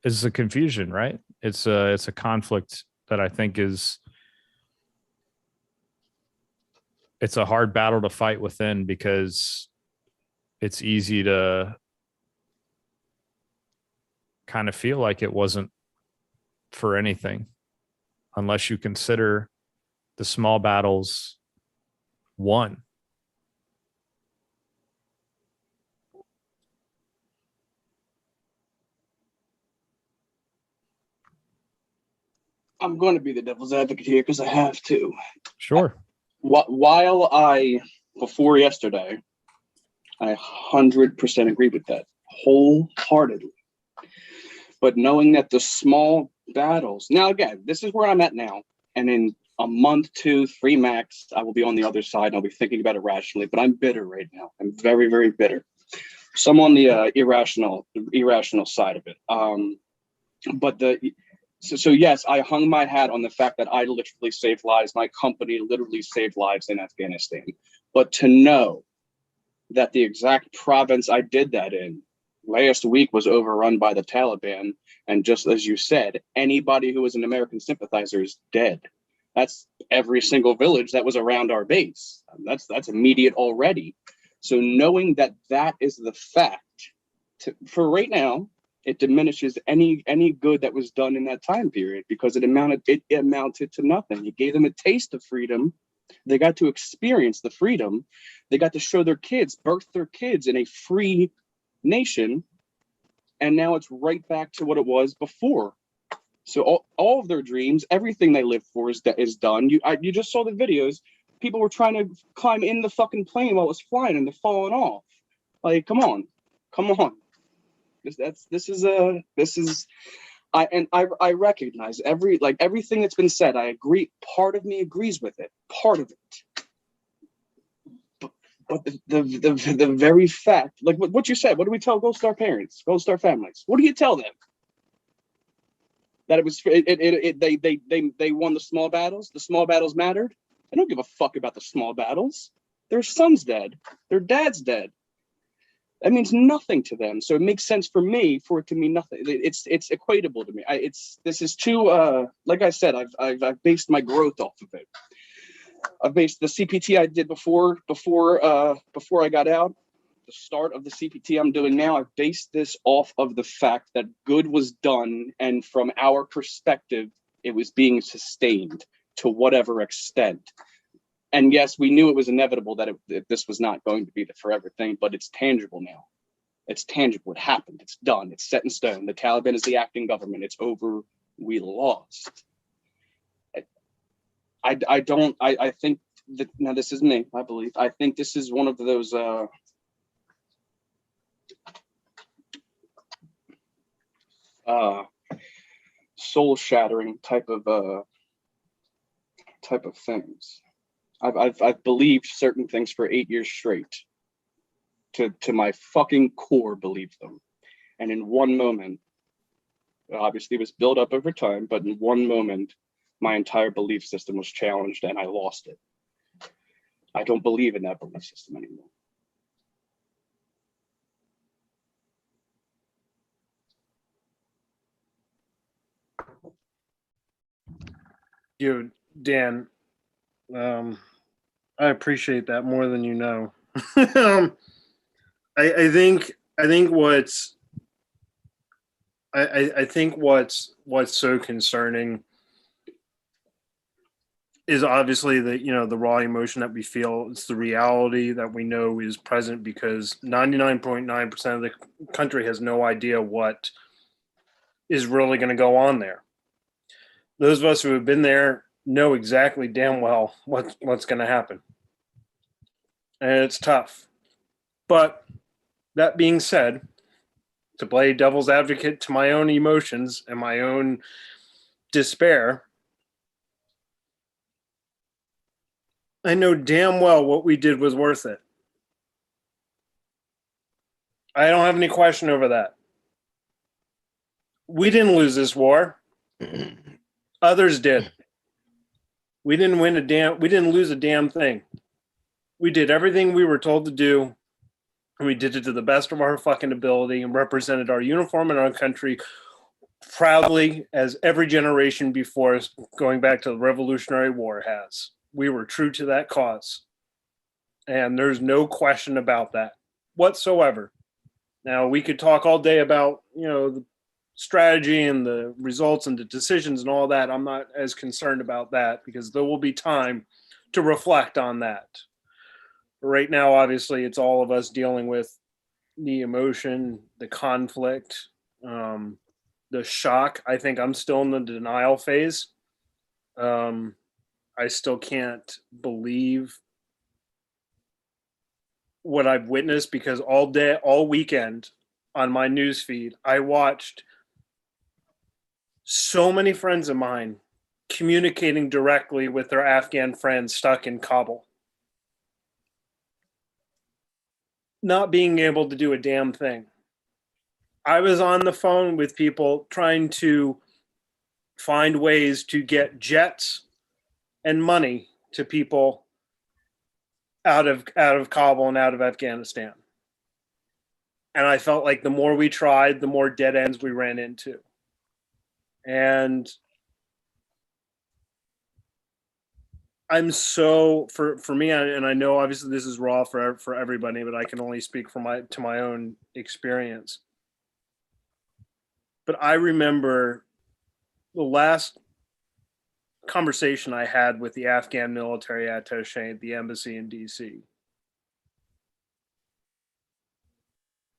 the confusion, right? It's a conflict that I think it's a hard battle to fight within, because it's easy to kind of feel like it wasn't for anything unless you consider the small battles won. I'm going to be the devil's advocate here because I have to. Sure. Before yesterday, I 100% agree with that wholeheartedly. But knowing that the small battles, now again, this is where I'm at now. And in a month, 2, 3 max, I will be on the other side and I'll be thinking about it rationally. But I'm bitter right now. I'm very, very bitter. So I'm on the irrational side of it. So yes, I hung my hat on the fact that I literally saved lives. My company literally saved lives in Afghanistan. But to know that the exact province I did that in last week was overrun by the Taliban, and just as you said, anybody who was an American sympathizer is dead. That's every single village that was around our base. That's immediate already. So knowing that that is the fact, for right now, it diminishes any good that was done in that time period, because it amounted to nothing. It gave them a taste of freedom. They got to experience the freedom. They got to show their kids, birth their kids in a free nation. And now it's right back to what it was before. So all of their dreams, everything they lived for is done. You just saw the videos. People were trying to climb in the fucking plane while it was flying and they're falling off. Like, come on. I recognize everything that's been said. I agree. Part of me agrees with it. Part of it. But the very fact, like what you said, what do we tell Gold Star parents, Gold Star families? What do you tell them? That it was they won the small battles. The small battles mattered. They don't give a fuck about the small battles. Their son's dead. Their dad's dead. That means nothing to them. So it makes sense for me for it to mean nothing. It's equatable to me. This is too like I said, I've based my growth off of it. I've based the CPT I did before I got out. The start of the CPT I'm doing now, I've based this off of the fact that good was done, and from our perspective, it was being sustained to whatever extent. And yes, we knew it was inevitable that this was not going to be the forever thing, but it's tangible now. It's tangible. It happened. It's done. It's set in stone. The Taliban is the acting government. It's over. We lost. I think that, now this is me, I believe. I think this is one of those soul-shattering type of things. I've believed certain things for 8 years straight. To my fucking core, believed them. And in one moment, obviously it was built up over time, but in one moment, my entire belief system was challenged and I lost it. I don't believe in that belief system anymore. You, Dan, I appreciate that more than you know. I think what's so concerning is obviously the raw emotion that we feel. It's the reality that we know is present, because 99.9% of the country has no idea what is really going to go on there. Those of us who have been there know exactly damn well what's going to happen. And it's tough. But that being said, to play devil's advocate to my own emotions and my own despair, I know damn well what we did was worth it. I don't have any question over that. We didn't lose this war. Others did. We didn't lose a damn thing. We did everything we were told to do, and we did it to the best of our fucking ability and represented our uniform and our country proudly as every generation before us, going back to the Revolutionary War, has. We were true to that cause. And there's no question about that whatsoever. Now, we could talk all day about, the strategy and the results and the decisions and all that. I'm not as concerned about that because there will be time to reflect on that. But right now, obviously, it's all of us dealing with the emotion, the conflict, the shock. I think I'm still in the denial phase. I still can't believe what I've witnessed because all weekend on my news feed, I watched so many friends of mine communicating directly with their Afghan friends stuck in Kabul, not being able to do a damn thing. I was on the phone with people trying to find ways to get jets and money to people out of Kabul and out of Afghanistan. And I felt like the more we tried, the more dead ends we ran into. And I'm so for me, and I know obviously this is raw for everybody, but I can only speak to my own experience. But I remember the last conversation I had with the Afghan military attaché at the embassy in DC.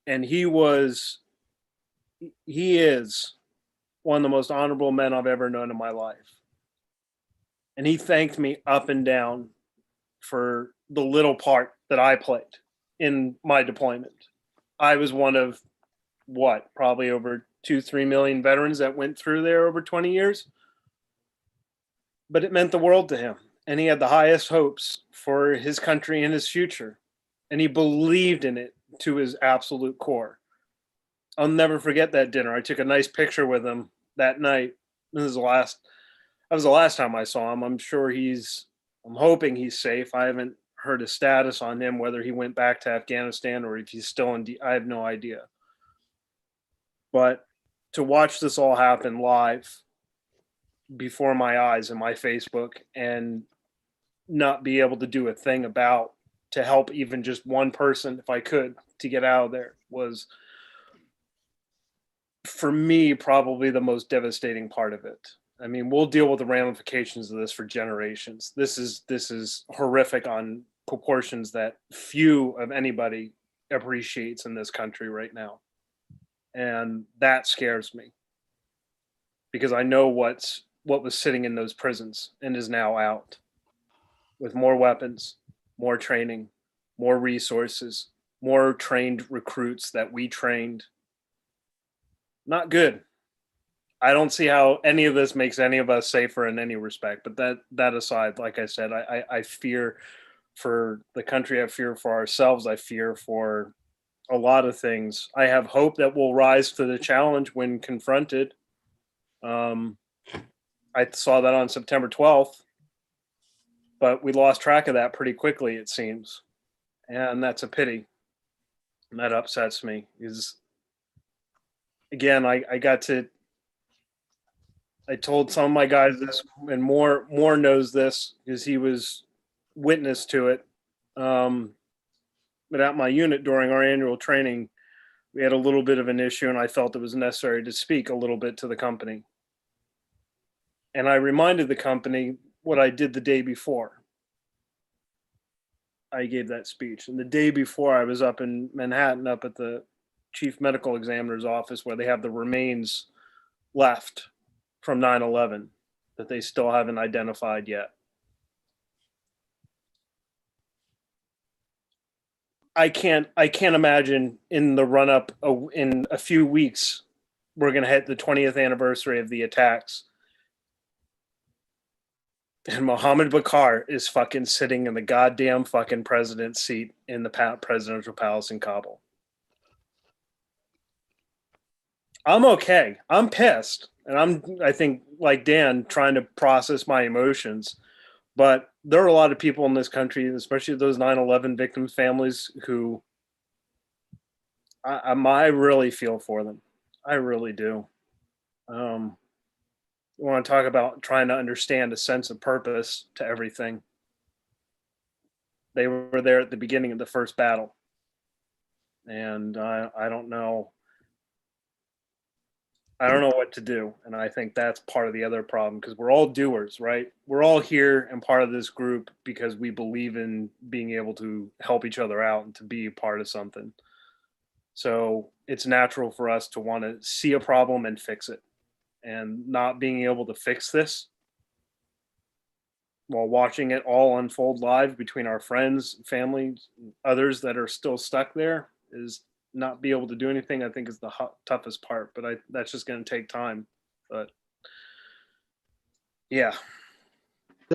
And he is one of the most honorable men I've ever known in my life. And he thanked me up and down for the little part that I played in my deployment. I was one of probably over 2-3 million veterans that went through there over 20 years. But it meant the world to him. And he had the highest hopes for his country and his future. And he believed in it to his absolute core. I'll never forget that dinner. I took a nice picture with him that night. That was the last time I saw him. I'm hoping he's safe. I haven't heard a status on him, whether he went back to Afghanistan or if he's still I have no idea. But to watch this all happen live before my eyes in my Facebook and not be able to do a thing about to help even just one person, if I could, to get out of there was, for me, probably the most devastating part of it. I mean, we'll deal with the ramifications of this for generations. This is horrific on proportions that few of anybody appreciates in this country right now. And that scares me because I know what was sitting in those prisons and is now out with more weapons, more training, more resources, more trained recruits that we trained. Not good. I don't see how any of this makes any of us safer in any respect. But that aside, like I said, I fear for the country. I fear for ourselves. I fear for a lot of things. I have hope that we'll rise to the challenge when confronted. I saw that on September 12th, but we lost track of that pretty quickly, it seems. And that's a pity. And that upsets me. Again, I told some of my guys this, and Moore knows this because he was witness to it. But at my unit during our annual training, we had a little bit of an issue, and I felt it was necessary to speak a little bit to the company. And I reminded the company what I did the day before I gave that speech. And the day before, I was up in Manhattan, up at the chief medical examiner's office where they have the remains left from 9/11 that they still haven't identified yet. I can't imagine in the run up in a few weeks, we're going to hit the 20th anniversary of the attacks. And Mohammed Bakr is fucking sitting in the goddamn fucking president's seat in the presidential palace in Kabul. I'm okay. I'm pissed. And I think, like Dan, trying to process my emotions. But there are a lot of people in this country, especially those 9/11 victims' families, who I really feel for them. I really do. You want to talk about trying to understand a sense of purpose to everything. They were there at the beginning of the first battle. And I don't know. I don't know what to do. And I think that's part of the other problem, because we're all doers, right? We're all here and part of this group because we believe in being able to help each other out and to be a part of something. So it's natural for us to want to see a problem and fix it. And not being able to fix this while watching it all unfold live between our friends, families, others that are still stuck there, is not be able to do anything, I think, is the toughest part. But that's just going to take time. But yeah.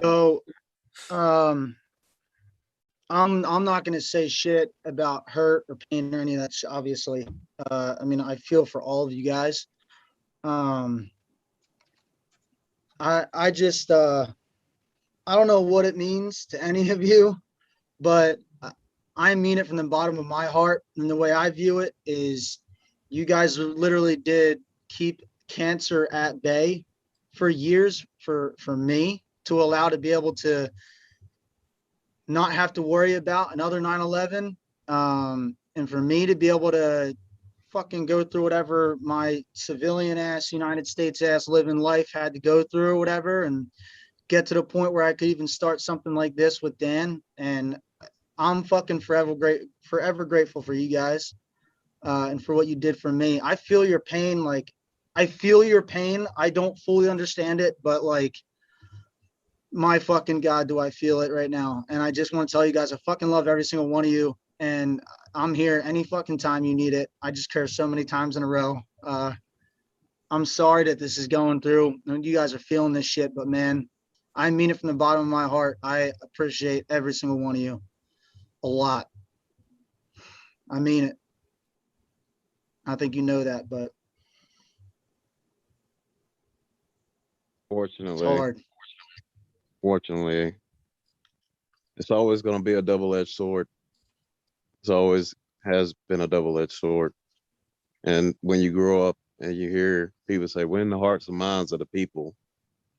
So, I'm not gonna say shit about hurt or pain or any of that. Obviously, I mean, I feel for all of you guys. I just I don't know what it means to any of you, but I mean it from the bottom of my heart. And the way I view it is, you guys literally did keep cancer at bay for years for me to allow to be able to not have to worry about another 9/11. And for me to be able to fucking go through whatever my civilian ass United States ass living life had to go through or whatever, and get to the point where I could even start something like this with Dan. And I'm fucking forever grateful for you guys, and for what you did for me. I feel your pain. Like, I feel your pain. I don't fully understand it, but like, my fucking God, do I feel it right now. And I just want to tell you guys, I fucking love every single one of you. And I'm here any fucking time you need it. I just care so many times in a row. I'm sorry that this is going through and you guys are feeling this shit, but man, I mean it from the bottom of my heart. I appreciate every single one of you a lot. I mean it. I think you know that, but it's hard. Fortunately, it's always going to be a double-edged sword. It's always has been a double-edged sword. And when you grow up and you hear people say, win the hearts and minds of the people,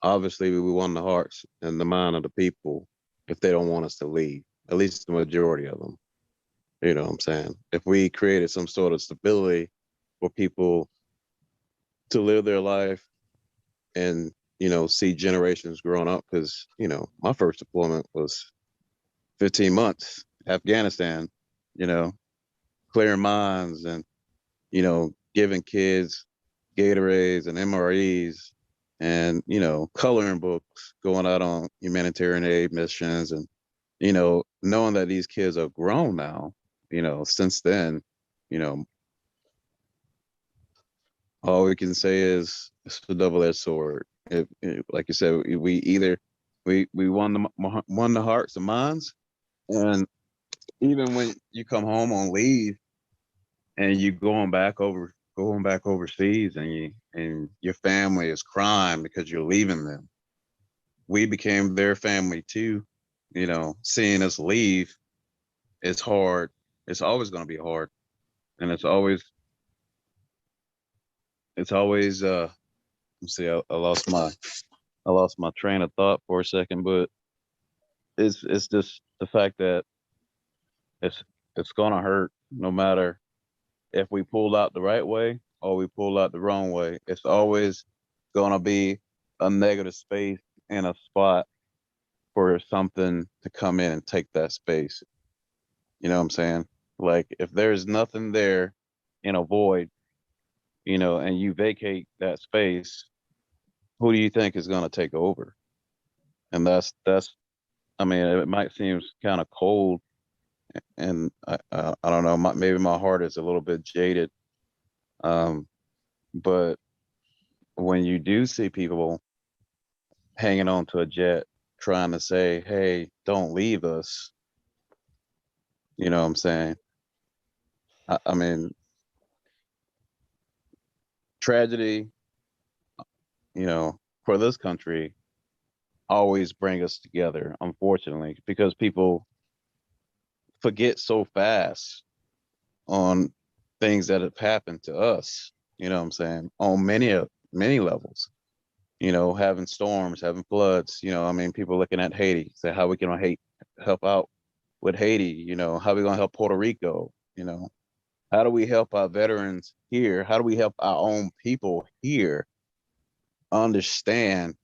obviously we won the hearts and the mind of the people if they don't want us to leave, at least the majority of them. You know what I'm saying? If we created some sort of stability for people to live their life and, you know, see generations growing up, because, you know, my first deployment was 15 months, Afghanistan, you know, clearing mines and, you know, giving kids Gatorades and MREs and, you know, coloring books, going out on humanitarian aid missions and, you know, knowing that these kids are grown now, you know, since then, you know, all we can say is it's a double-edged sword. Like you said, we either we won the hearts and minds, and even when you come home on leave and you going back overseas and your family is crying because you're leaving them, we became their family too. You know, seeing us leave is hard. It's always going to be hard, and it's always let's see, I lost my train of thought for a second, but it's just the fact that it's it's gonna hurt no matter if we pulled out the right way or we pulled out the wrong way. It's always gonna be a negative space in a spot for something to come in and take that space. You know what I'm saying? Like, if there's nothing there in a void, you know, and you vacate that space, who do you think is gonna take over? And that's I mean, it might seem kind of cold, and I don't know, maybe my heart is a little bit jaded, but when you do see people hanging on to a jet, trying to say, "Hey, don't leave us," you know what I'm saying? I mean, tragedy, you know, for this country always bring us together, unfortunately, because people forget so fast on things that have happened to us, you know what I'm saying, on many levels. You know, having storms, having floods, you know, I mean, people looking at Haiti, say how we can help out with Haiti, you know, how we gonna help Puerto Rico, you know, how do we help our veterans here? How do we help our own people here understand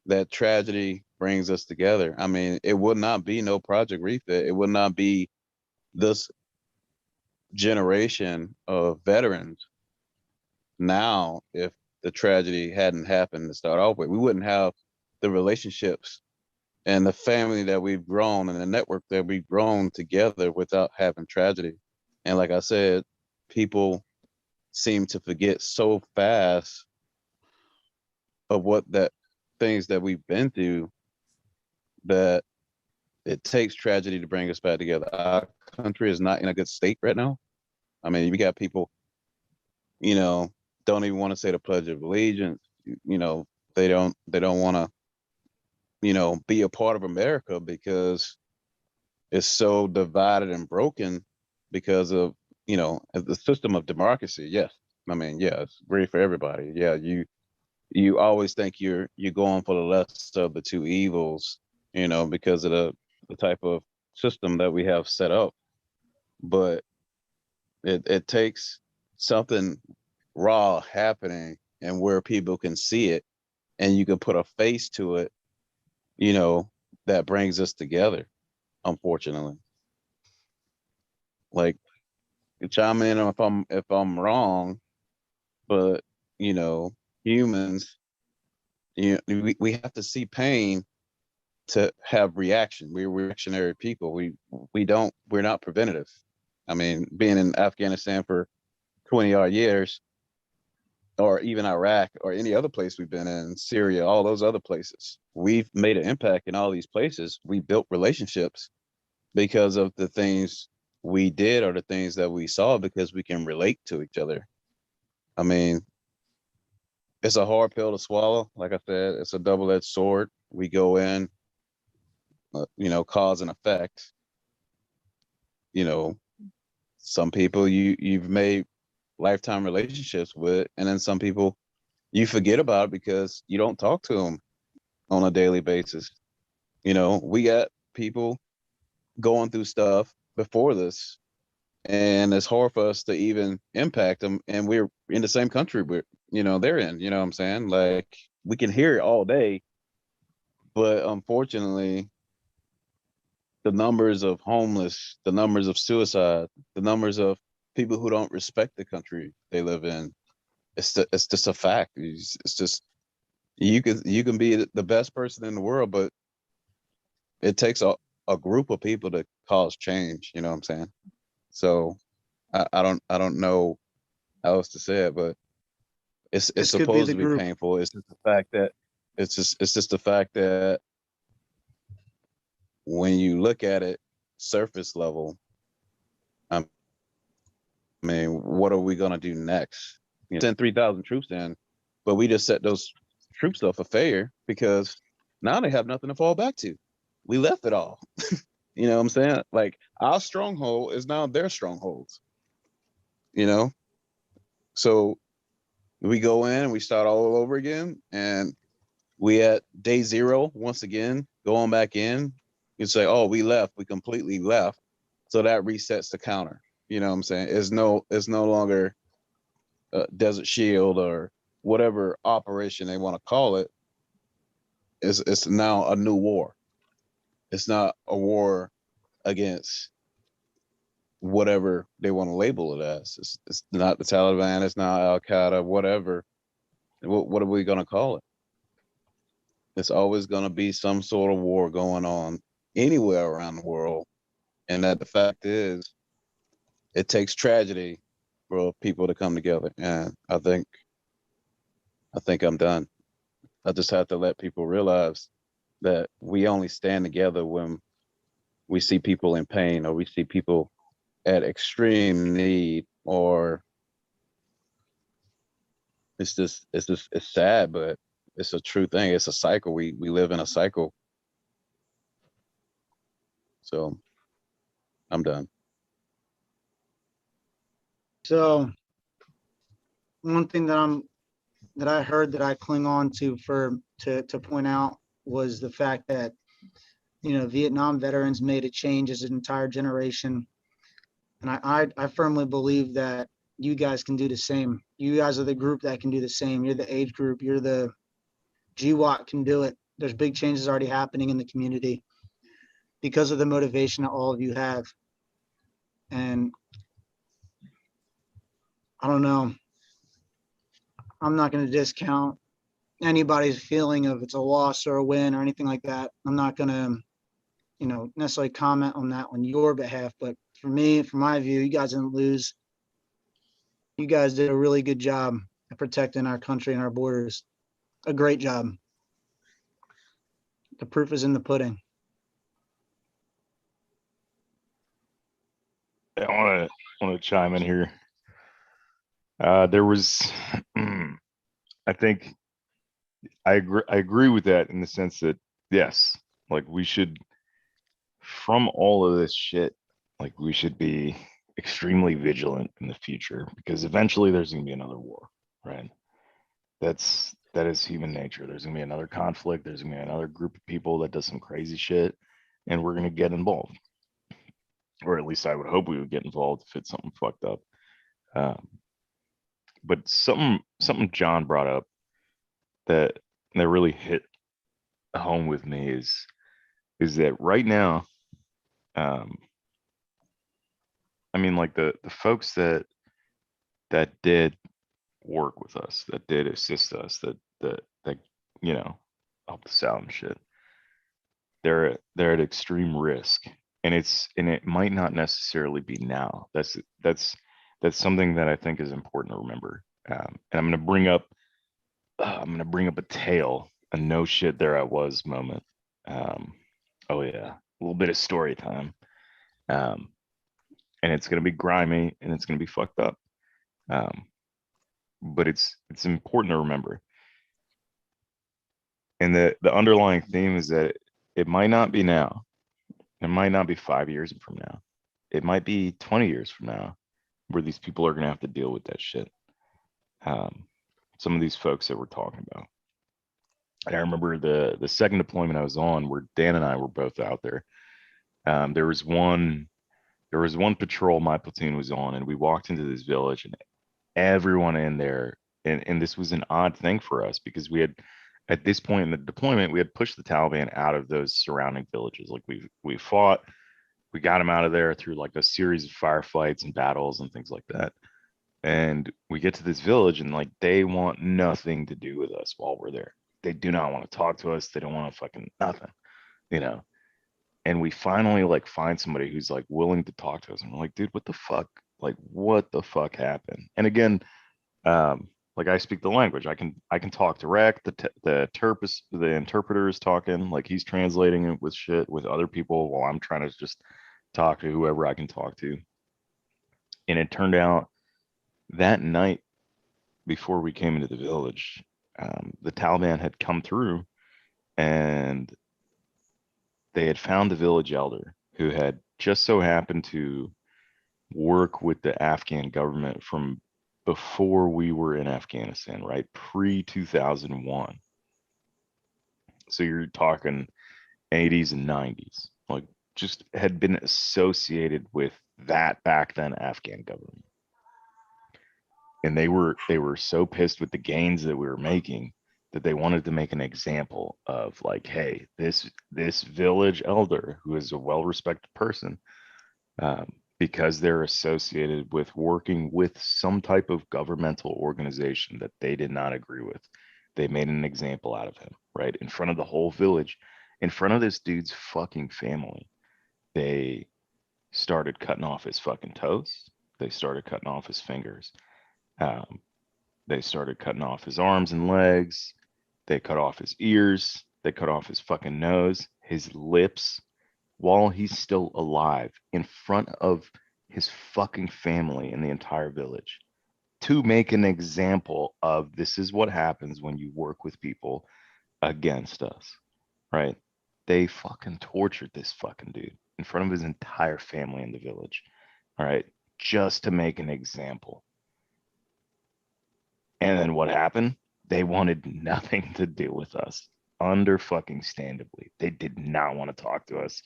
that tragedy brings us together? I mean, it would not be no Project Refit. It would not be this generation of veterans now if the tragedy hadn't happened to start off with. We wouldn't have the relationships and the family that we've grown and the network that we've grown together without having tragedy. And like I said, people seem to forget so fast of what that things that we've been through that it takes tragedy to bring us back together. Our country is not in a good state right now. I mean, we got people, you know, don't even want to say the Pledge of Allegiance. You know, they don't want to, you know, be a part of America because it's so divided and broken because of, you know, the system of democracy. Yes. I mean, yeah, it's great for everybody. Yeah, you always think you're going for the lesser of the two evils, you know, because of the type of system that we have set up. But it takes something raw happening and where people can see it and you can put a face to it, you know, that brings us together, unfortunately. Like, chime in if I'm wrong, but you know, humans, you know, we have to see pain to have reaction. We're reactionary people. We're not preventative. I mean, being in Afghanistan for 20 odd years, or even Iraq or any other place we've been in, Syria, all those other places, we've made an impact in all these places. We built relationships because of the things we did or the things that we saw because we can relate to each other. I mean, it's a hard pill to swallow. Like I said, it's a double-edged sword. We go in, you know, cause and effect. You know, some people you've made lifetime relationships with, and then some people you forget about because you don't talk to them on a daily basis. You know, we got people going through stuff before this, and it's hard for us to even impact them. And we're in the same country, you know, they're in. You know what I'm saying? Like, we can hear it all day, but unfortunately, the numbers of homeless, the numbers of suicide, the numbers of people who don't respect the country they live in, it's just a fact. It's just you can be the best person in the world, but it takes a group of people to cause change. You know what I'm saying? So I don't know how else to say it, but it's This could be supposed the to be group. painful. It's just the fact that it's just the fact that when you look at it surface level, I mean, what are we gonna do next? You know, send 3,000 troops in, but we just set those troops up for failure because now they have nothing to fall back to. We left it all. You know what I'm saying? Like, our stronghold is now their strongholds. You know, so we go in and we start all over again, and we at day zero once again, going back in. You say, "Oh, we left. We completely left." So that resets the counter. You know what I'm saying? It's no longer Desert Shield or whatever operation they want to call it. It's now a new war. It's not a war against whatever they want to label it as. It's not the Taliban. It's not Al Qaeda. Whatever. What are we going to call it? It's always going to be some sort of war going on anywhere around the world. And that the fact is, it takes tragedy for people to come together. And I think I'm done. I just have to let people realize that we only stand together when we see people in pain or we see people at extreme need, or it's sad, but it's a true thing. It's a cycle. We live in a cycle. So I'm done. So one thing that I heard that I cling on to to point out was the fact that, you know, Vietnam veterans made a change as an entire generation. And I firmly believe that you guys can do the same. You guys are the group that can do the same. You're the age group. You're the GWAT can do it. There's big changes already happening in the community because of the motivation that all of you have. And I don't know. I'm not going to discount anybody's feeling of it's a loss or a win or anything like that. I'm not going to, you know, necessarily comment on that on your behalf, but for me, from my view, you guys didn't lose. You guys did a really good job at protecting our country and our borders. A great job. The proof is in the pudding. I want to chime in here. There was, I think, I agree with that in the sense that yes, like we should, from all of this shit, like we should be extremely vigilant in the future because eventually there's gonna be another war, right? That is human nature. There's gonna be another conflict. There's gonna be another group of people that does some crazy shit, and we're gonna get involved, or at least I would hope we would get involved if it's something fucked up. But something John brought up that really hit home with me is that right now, I mean, like the folks that did work with us, that did assist us, that you know helped us out and shit, they're at extreme risk, and it might not necessarily be now. That's something that I think is important to remember. And I'm gonna bring up a tale, a no shit there I was moment. Oh yeah, a little bit of story time. And it's gonna be grimy and it's gonna be fucked up. But it's important to remember. And the underlying theme is that it might not be now. It might not be 5 years from now. It might be 20 years from now where these people are gonna have to deal with that shit. Some of these folks that we're talking about. And I remember the second deployment I was on where Dan and I were both out there. There was one patrol my platoon was on, and we walked into this village and everyone in there, and this was an odd thing for us because we had, at this point in the deployment, we had pushed the Taliban out of those surrounding villages. Like we fought, we got them out of there through like a series of firefights and battles and things like that. And we get to this village and like they want nothing to do with us while we're there. They do not want to talk to us. They don't want to fucking nothing, you know. And we finally like find somebody who's like willing to talk to us, and we're like, dude, what the fuck? Like, what the fuck happened? And again, like I speak the language. I can talk direct. The interpreter is talking, like he's translating it with shit with other people while I'm trying to just talk to whoever I can talk to. And it turned out that night before we came into the village, the Taliban had come through and they had found the village elder who had just so happened to work with the Afghan government from before we were in Afghanistan, right? Pre-2001. So you're talking 80s and 90s, like just had been associated with that back then Afghan government. And they were so pissed with the gains that we were making that they wanted to make an example of like, hey, this village elder who is a well-respected person, because they're associated with working with some type of governmental organization that they did not agree with, they made an example out of him, right? In front of the whole village, in front of this dude's fucking family. They started cutting off his fucking toes. They started cutting off his fingers. They started cutting off his arms and legs. They cut off his ears. They cut off his fucking nose, his lips, while he's still alive in front of his fucking family and the entire village. to make an example of this is what happens when you work with people against us, right? They fucking tortured this fucking dude in front of his entire family in the village, all right, just to make an example. And then what happened? They wanted nothing to do with us, under fucking standably. They did not want to talk to us.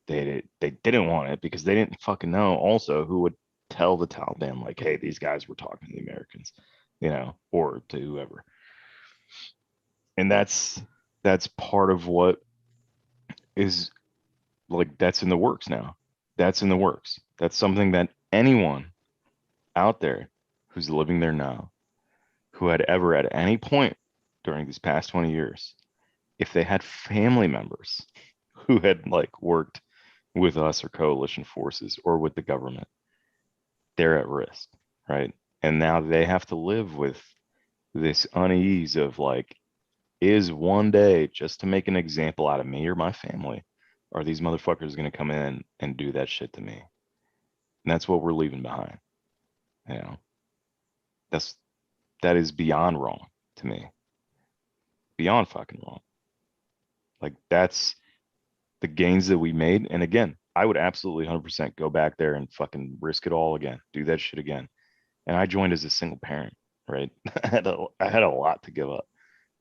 They didn't want it because they didn't fucking know also who would tell the Taliban, like, hey, these guys were talking to the Americans, you know, or to whoever. And that's part of what is like, that's in the works now. That's in the works. That's something that anyone out there who's living there now, who had ever at any point during these past 20 years, if they had family members who had like worked with us or coalition forces or with the government, they're at risk, right? And now they have to live with this unease of like, is one day just to make an example out of me or my family, are these motherfuckers going to come in and do that shit to me? And that's what we're leaving behind. You know, that is beyond wrong to me. Beyond fucking wrong. Like, that's the gains that we made. And again, I would absolutely 100% go back there and fucking risk it all again, do that shit again. And I joined as a single parent, right? I had a lot to give up,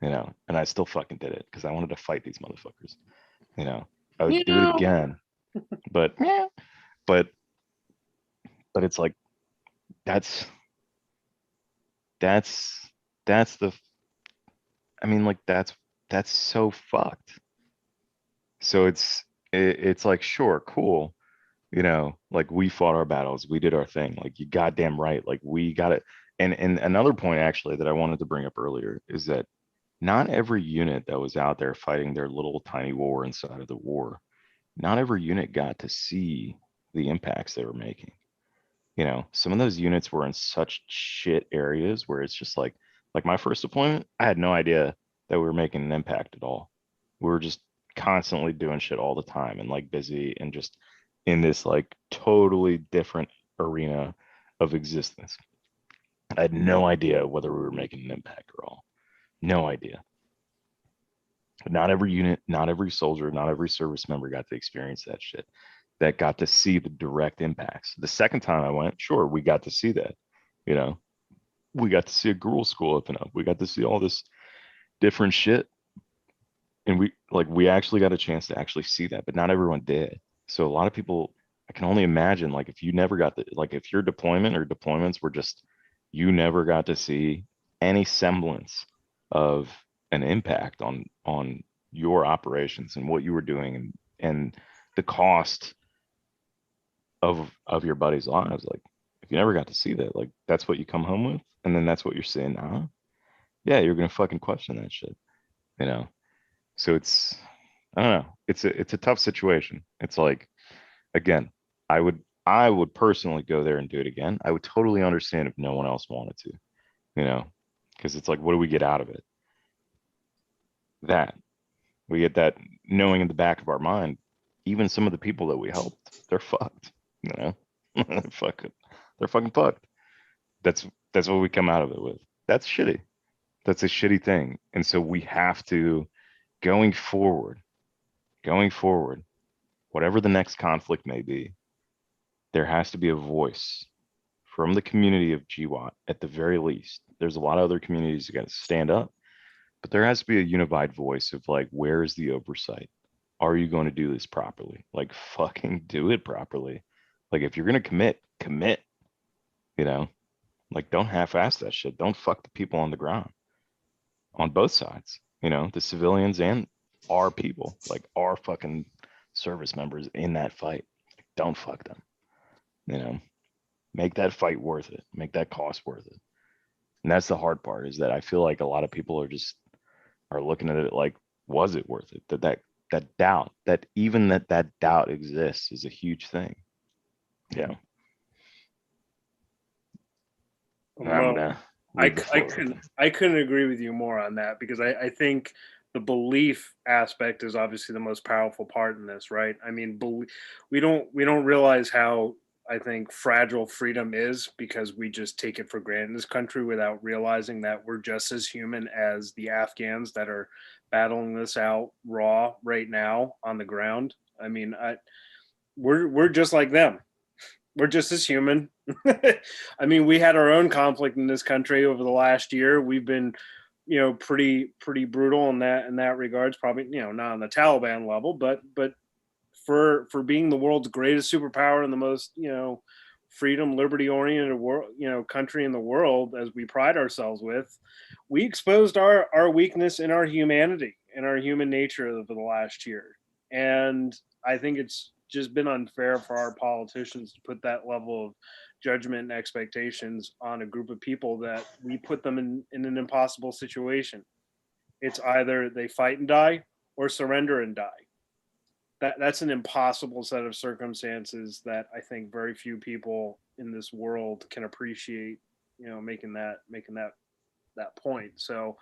you know, and I still fucking did it because I wanted to fight these motherfuckers. You know, I would do it again, but it's like, that's the, I mean, like, that's so fucked. So it's like, sure, cool, you know, like, we fought our battles, we did our thing, like, you goddamn right, like, we got it. And another point actually that I wanted to bring up earlier is that not every unit that was out there fighting their little tiny war inside of the war, not every unit got to see the impacts they were making. You know, some of those units were in such shit areas where it's just like my first deployment, I had no idea that we were making an impact at all. We were just constantly doing shit all the time and like busy and just in this like totally different arena of existence. I had no idea whether we were making an impact at all. No idea. But not every unit, not every soldier, not every service member got to experience that shit, that got to see the direct impacts. The second time I went, sure, we got to see that. You know, we got to see a girls' school open up. We got to see all this different shit. And we actually got a chance to actually see that, but not everyone did. So a lot of people, I can only imagine, like, if you never got the, like, if your deployment or deployments were just, you never got to see any semblance of an impact on your operations and what you were doing and the cost of your buddies' lives. Like, if you never got to see that, like, that's what you come home with, and then that's what you're seeing now. Yeah, you're gonna fucking question that shit, you know. So it's, I don't know. It's a tough situation. It's like, again, I would personally go there and do it again. I would totally understand if no one else wanted to, you know, because it's like, what do we get out of it? That we get that knowing in the back of our mind, even some of the people that we helped, they're fucked, you know. They're fucking fucked. That's what we come out of it with. That's shitty. That's a shitty thing. And so we have to, going forward, whatever the next conflict may be, there has to be a voice from the community of GWAT at the very least. There's a lot of other communities that got to stand up, but there has to be a unified voice of like, where is the oversight? Are you going to do this properly? Like, fucking do it properly. Like, if you're going to commit, you know, like, don't half-ass that shit. Don't fuck the people on the ground on both sides, you know, the civilians and our people, like our fucking service members in that fight. Don't fuck them, you know. Make that fight worth it. Make that cost worth it. And that's the hard part, is that I feel like a lot of people are looking at it like, was it worth it? That doubt, that even that doubt exists is a huge thing. Yeah. Well, I couldn't agree with you more on that, because I think the belief aspect is obviously the most powerful part in this, right? I mean, we don't realize how I think fragile freedom is, because we just take it for granted in this country without realizing that we're just as human as the Afghans that are battling this out raw right now on the ground. I mean, we're just like them. We're just as human. I mean, we had our own conflict in this country over the last year. We've been, pretty brutal in that regards. Probably, not on the Taliban level, but for being the world's greatest superpower and the most, freedom, liberty oriented world, country in the world, as we pride ourselves with, we exposed our weakness in our humanity and our human nature over the last year. And I think it's just been unfair for our politicians to put that level of judgment and expectations on a group of people that we put them in an impossible situation. It's either they fight and die or surrender and die. That's an impossible set of circumstances that I think very few people in this world can appreciate, making that point. So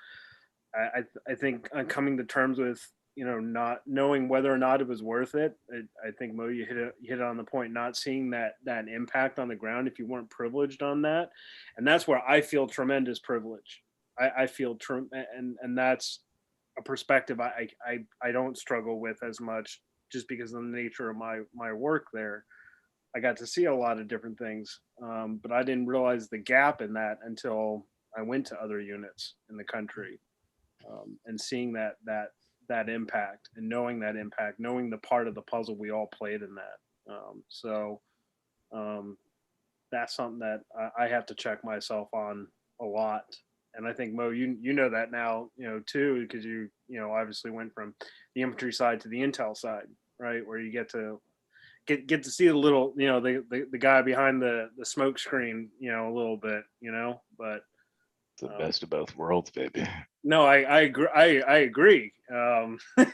I think coming to terms with, not knowing whether or not it was worth it. I think, Mo, you hit it on the point, not seeing that impact on the ground if you weren't privileged on that. And that's where I feel tremendous privilege. I feel and that's a perspective I don't struggle with as much, just because of the nature of my work there. I got to see a lot of different things, but I didn't realize the gap in that until I went to other units in the country, and seeing that impact and knowing that impact, knowing the part of the puzzle we all played in that. That's something that I have to check myself on a lot. And I think, Mo, you know that now, too, because you obviously went from the infantry side to the intel side, right? Where you get to see the little, the guy behind the smoke screen, a little bit, but it's the best of both worlds, baby. No, I agree. I agree. That's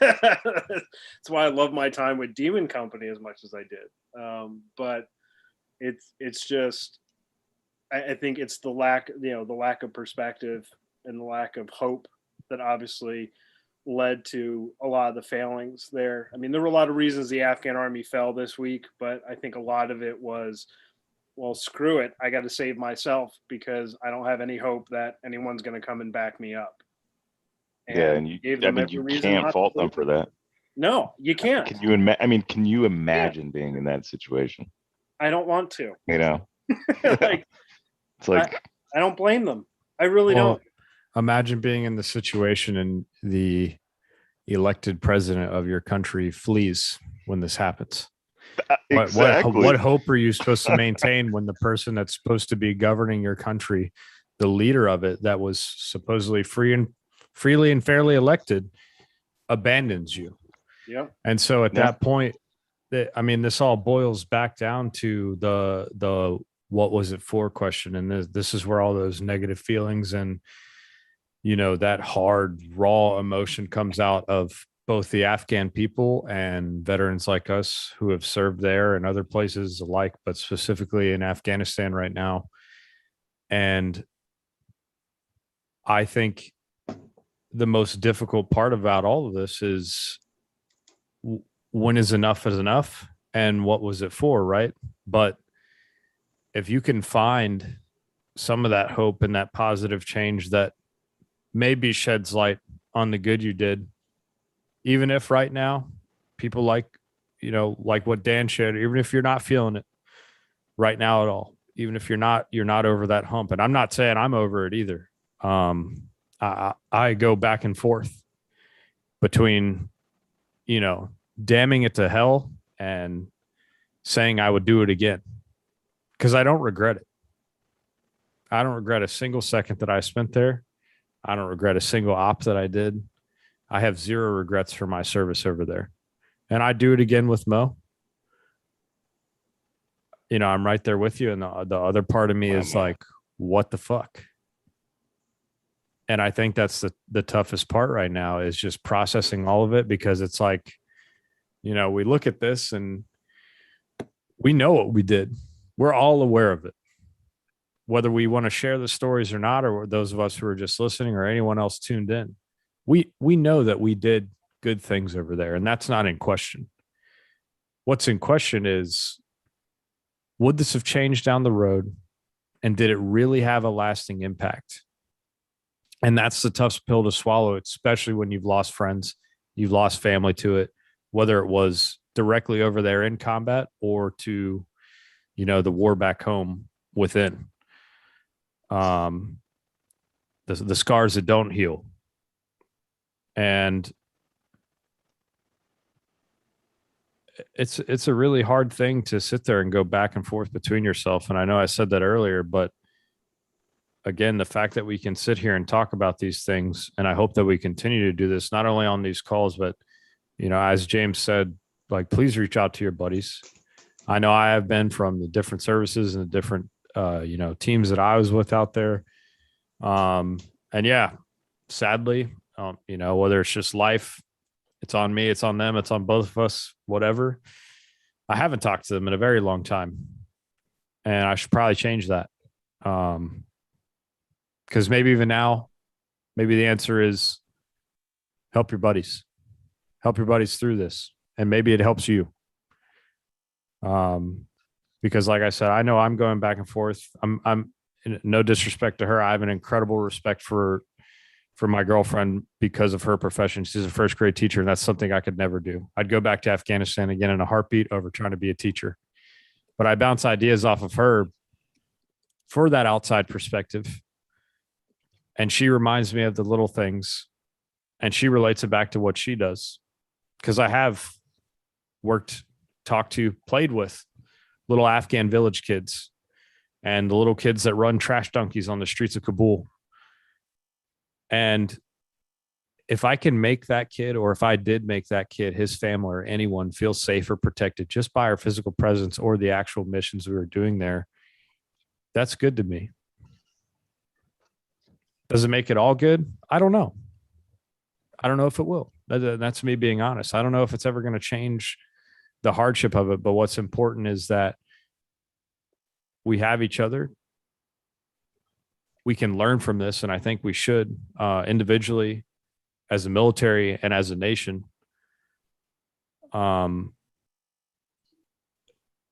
why I love my time with Demon Company as much as I did. But it's just, I think it's the lack of perspective and the lack of hope that obviously led to a lot of the failings there. I mean, there were a lot of reasons the Afghan army fell this week, but I think a lot of it was, well, screw it. I got to save myself because I don't have any hope that anyone's going to come and back me up. And you can't fault them for that. No, you can't. Can you imagine being in that situation? I don't want to. It's like I don't blame them. I really don't. Imagine being in the situation and the elected president of your country flees when this happens. Exactly. What hope are you supposed to maintain when the person that's supposed to be governing your country, the leader of it, that was supposedly freely and fairly elected, abandons you? Yeah. And so at that point, this all boils back down to the what was it for question. And this is where all those negative feelings and, that hard, raw emotion comes out of both the Afghan people and veterans like us who have served there and other places alike, but specifically in Afghanistan right now. And I think the most difficult part about all of this is when is enough and what was it for, right? But if you can find some of that hope and that positive change that maybe sheds light on the good you did, even if right now people like what Dan shared, even if you're not feeling it right now at all, even if you're not over that hump. And I'm not saying I'm over it either. I go back and forth between, damning it to hell and saying I would do it again, because I don't regret it. I don't regret a single second that I spent there. I don't regret a single op that I did. I have zero regrets for my service over there. And I do it again with Mo. I'm right there with you. And the other part of me is like, what the fuck? And I think that's the toughest part right now, is just processing all of it, because it's like, we look at this and we know what we did. We're all aware of it. Whether we want to share the stories or not, or those of us who are just listening or anyone else tuned in, we know that we did good things over there, and that's not in question. What's in question is would this have changed down the road? And did it really have a lasting impact? And that's the tough pill to swallow, especially when you've lost friends, you've lost family to it, whether it was directly over there in combat or to, the war back home within. The scars that don't heal. And it's a really hard thing to sit there and go back and forth between yourself. And I know I said that earlier, but again, the fact that we can sit here and talk about these things, and I hope that we continue to do this, not only on these calls, but, as James said, like, please reach out to your buddies. I know I have been from the different services and the different, teams that I was with out there. And yeah, sadly, whether it's just life, it's on me, it's on them, it's on both of us, whatever. I haven't talked to them in a very long time, and I should probably change that. Because maybe even now, maybe the answer is help your buddies through this, and maybe it helps you. Because like I said, I know I'm going back and forth. I'm no disrespect to her. I have an incredible respect for my girlfriend because of her profession. She's a first grade teacher, and that's something I could never do. I'd go back to Afghanistan again in a heartbeat over trying to be a teacher. But I bounce ideas off of her for that outside perspective. And she reminds me of the little things, and she relates it back to what she does. Because I have worked, talked to, played with little Afghan village kids and the little kids that run trash donkeys on the streets of Kabul. And if I can make that kid, or if I did make that kid, his family, or anyone feel safe or protected just by our physical presence or the actual missions we were doing there, that's good to me. Does it make it all good? I don't know. I don't know if it will. That's me being honest. I don't know if it's ever going to change the hardship of it, but what's important is that we have each other. We can learn from this, and I think we should, individually, as a military, and as a nation. And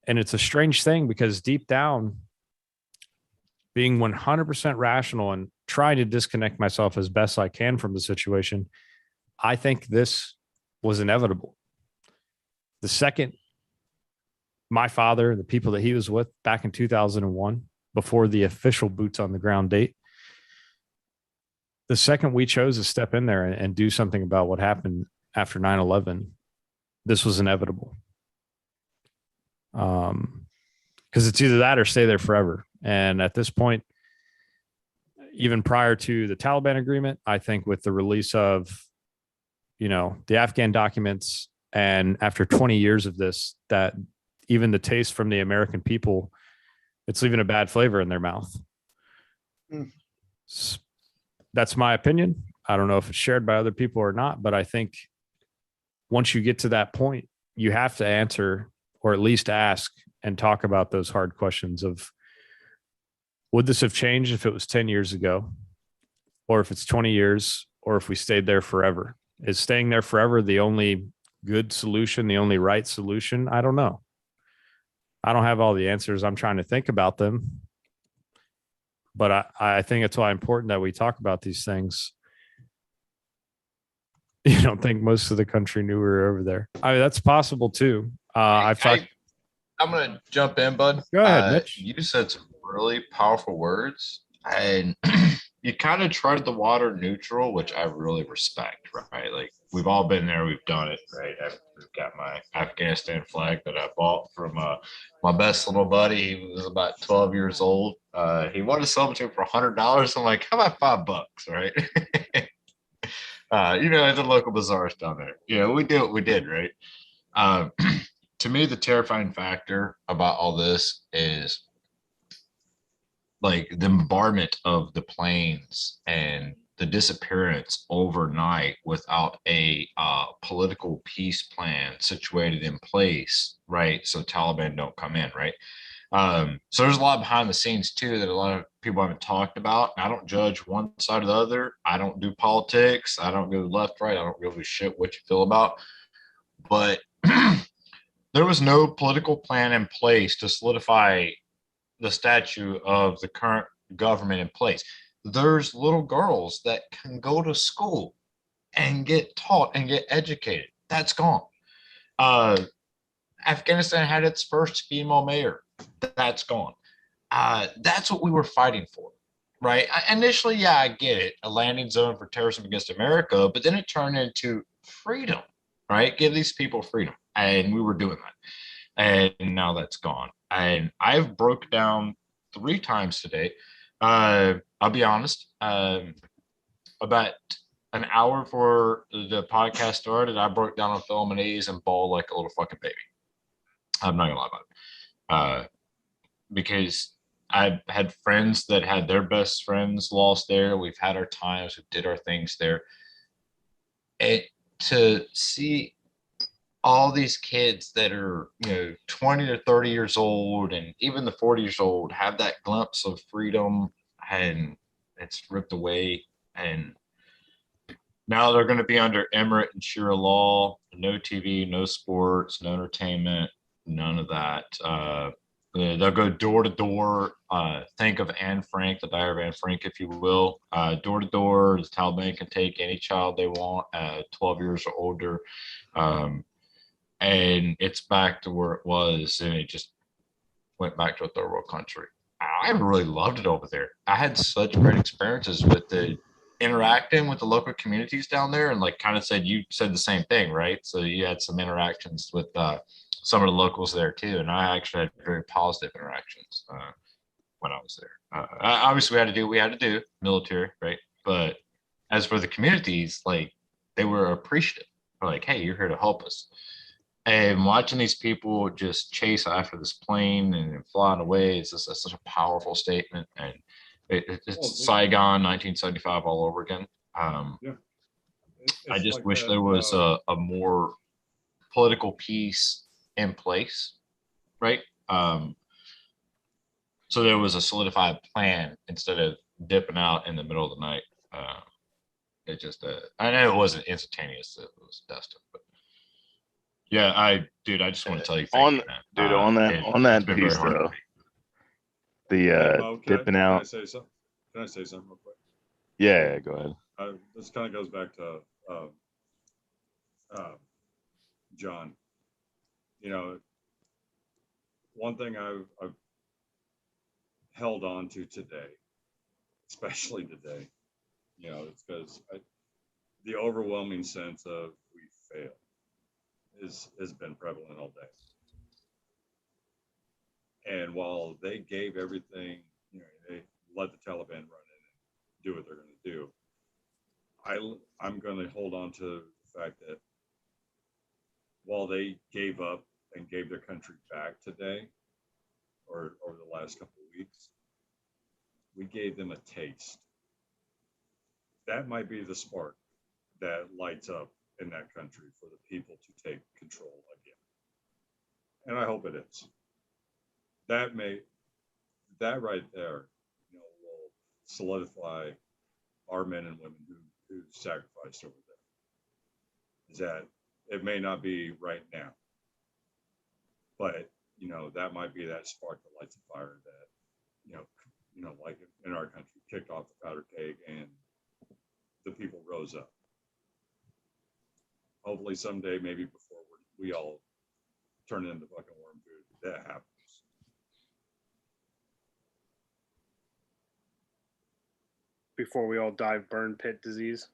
it's a strange thing, because deep down, being 100% rational and trying to disconnect myself as best I can from the situation, I think this was inevitable. The second my father, the people that he was with back in 2001, before the official boots on the ground date, the second we chose to step in there and do something about what happened after 9/11, this was inevitable. Because it's either that or stay there forever. And at this point, even prior to the Taliban agreement, I think with the release of, the Afghan documents, and after 20 years of this, that even the taste from the American people, it's leaving a bad flavor in their mouth. That's my opinion. I don't know if it's shared by other people or not, but I think once you get to that point, you have to answer, or at least ask and talk about those hard questions of, would this have changed if it was 10 years ago, or if it's 20 years, or if we stayed there forever? Is staying there forever the only good solution, the only right solution? I don't know. I don't have all the answers. I'm trying to think about them. But I think it's why important that we talk about these things. You don't think most of the country knew we were over there? I mean, that's possible too. I'm going to jump in, bud. Go ahead, Mitch. You said some really powerful words, and you kind of tread the water neutral, which I really respect, right? Like, we've all been there, we've done it, right? I've got my Afghanistan flag that I bought from my best little buddy. He was about 12 years old. He wanted to sell them to me for $100. I'm like, how about $5, right? At the local bazaars down there. We did what we did, right? To me, the terrifying factor about all this is like the bombardment of the planes and the disappearance overnight without a political peace plan situated in place, right? So Taliban don't come in, right? So there's a lot behind the scenes too that a lot of people haven't talked about. I don't judge one side or the other. I don't do politics. I don't go left, right. I don't give a shit what you feel about. But there was no political plan in place to solidify the statue of the current government in place. There's little girls that can go to school and get taught and get educated. That's gone. Afghanistan had its first female mayor. That's gone. That's what we were fighting for, right? Initially, yeah, I get it. A landing zone for terrorism against America, but then it turned into freedom, right? Give these people freedom. And we were doing that. And now that's gone. And I've broke down 3 times today. I'll be honest. About an hour before the podcast started, I broke down on film and A's and bawled like a little fucking baby. I'm not gonna lie about it. Because I had friends that had their best friends lost there. We've had our times, we did our things there. And to see all these kids that are, 20 to 30 years old and even the 40 years old have that glimpse of freedom, and it's ripped away. And now they're going to be under emirate and Sharia law, no TV, no sports, no entertainment, none of that. They'll go door to door. Think of Anne Frank, the Diary of Anne Frank, if you will. Door to door, the Taliban can take any child they want, 12 years or older. And it's back to where it was, and it just went back to a third world country. I really loved it over there. I had such great experiences with the interacting with the local communities down there, and like kind of said, you said the same thing, right? So you had some interactions with some of the locals there too, and I actually had very positive interactions when I was there. Obviously, we had to do military, right? But as for the communities, like they were appreciative. They're like, hey, you're here to help us. And watching these people just chase after this plane and flying away is just such a powerful statement. And it's Saigon 1975 all over again. I just wish there was a more political peace in place, right? So there was a solidified plan instead of dipping out in the middle of the night. It just, I know it wasn't instantaneous, it was destined, but yeah, I just want to tell you, on that piece though, the dipping out. Can I say something real quick? Yeah, go ahead. This kind of goes back to John. One thing I've held on to today, especially today, it's because the overwhelming sense of we failed has been prevalent all day. And while they gave everything, they let the Taliban run in and do what they're going to do, I'm going to hold on to the fact that while they gave up and gave their country back today, or over the last couple of weeks, we gave them a taste. That might be the spark that lights up in that country for the people to take control again. And I hope it is. That right there, will solidify our men and women who sacrificed over there. Is that it may not be right now, but that might be that spark that lights a fire that, like in our country, kicked off the powder keg and the people rose up. Hopefully someday, maybe before we all turn into fucking worm food, that happens. Before we all die of burn pit disease.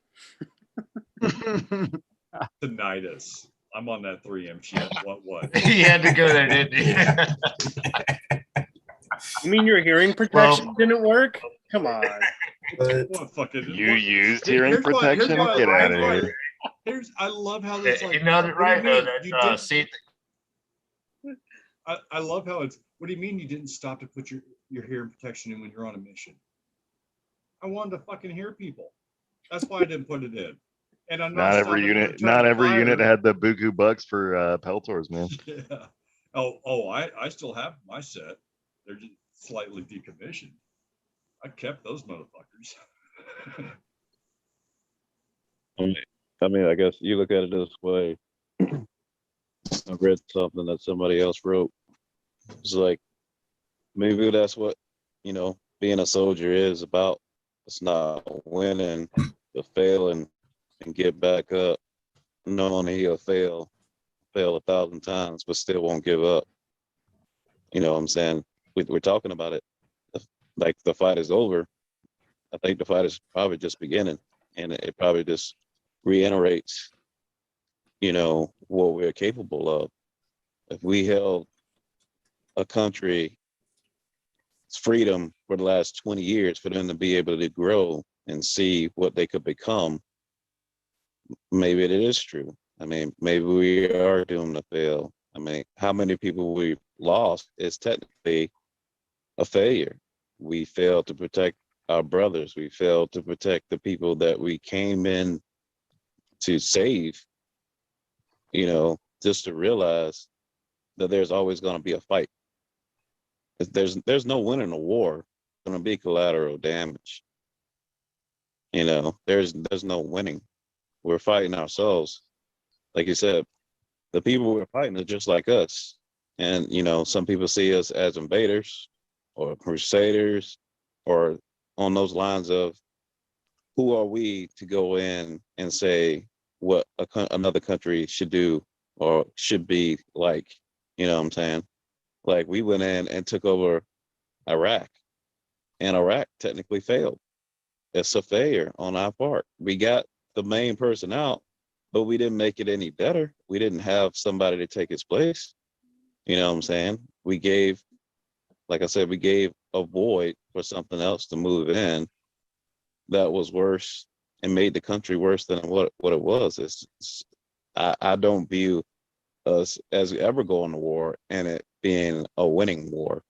Tinnitus. I'm on that 3M shit. What? You had to go there, didn't you? You mean your hearing protection didn't work? Come on. You used hearing protection? Get out of here. I love how it's like. You know it right though. I love how it's. What do you mean you didn't stop to put your hearing protection in when you're on a mission? I wanted to fucking hear people. That's why I didn't put it in. And I'm not every unit. Not every unit had the buku bucks for Peltors, man. Yeah. Oh, I still have my set. They're just slightly decommissioned. I kept those motherfuckers. I mean, I guess you look at it this way. I read something that somebody else wrote. It's like maybe that's what, being a soldier is about. It's not winning, but failing and get back up, knowing he'll fail 1,000 times, but still won't give up. You know what I'm saying? We're talking about it like the fight is over. I think the fight is probably just beginning, and it probably just reiterates, what we're capable of. If we held a country's freedom for the last 20 years for them to be able to grow and see what they could become, maybe it is true. I mean, maybe we are doomed to fail. I mean, how many people we've lost is technically a failure. We failed to protect our brothers. We failed to protect the people that we came in to save, just to realize that there's always going to be a fight. There's no winning a war. It's going to be collateral damage. There's no winning. We're fighting ourselves. Like you said, the people we're fighting are just like us. And, some people see us as invaders or crusaders or on those lines of who are we to go in and say what another country should do or should be like, you know what I'm saying? Like we went in and took over Iraq, and Iraq technically failed. It's a failure on our part. We got the main person out, but we didn't make it any better. We didn't have somebody to take his place. You know what I'm saying? Like I said, we gave a void for something else to move in that was worse and made the country worse than what it was. I don't view us as ever going to war and it being a winning war,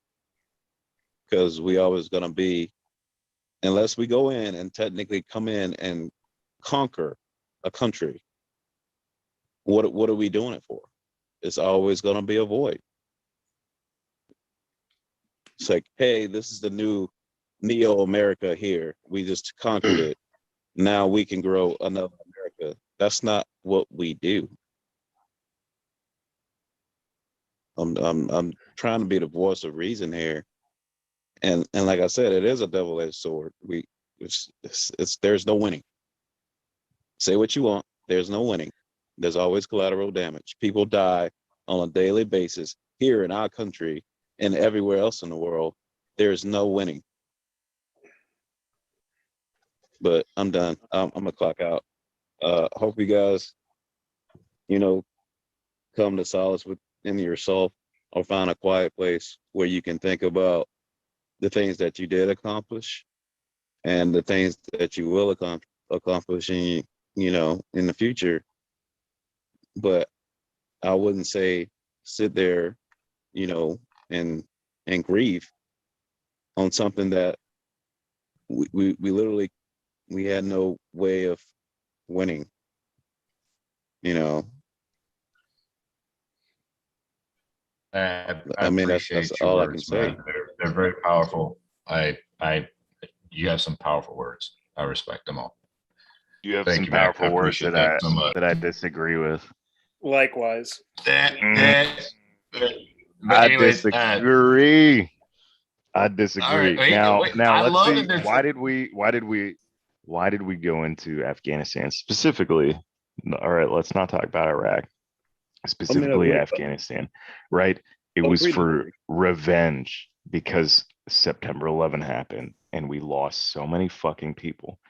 because we always going to be, unless we go in and technically come in and conquer a country, what are we doing it for? It's always going to be a void. It's like, hey, this is the new Neo America here. We just conquered it. Now we can grow another America. That's not what we do. I'm trying to be the voice of reason here, and like I said, it is a double-edged sword. There's no winning. Say what you want. There's no winning. There's always collateral damage. People die on a daily basis here in our country and everywhere else in the world. There's no winning. But I'm done. I'm gonna clock out. Hope you guys, come to solace within yourself or find a quiet place where you can think about the things that you did accomplish and the things that you will accomplish in the future. But I wouldn't say sit there, and grieve on something that we literally we had no way of winning. I mean, appreciate that's your all I words, can say. man. They're very powerful. You have some powerful words. I respect them all. You have Thank some you, Mac. I powerful words appreciate that that so much. I disagree with. Likewise. But I anyways, disagree. I disagree. Wait, now I let's love see. that there's Why did we go into Afghanistan specifically? All right, let's not talk about Iraq. Specifically Afghanistan, right? It was for revenge because September 11 happened and we lost so many fucking people.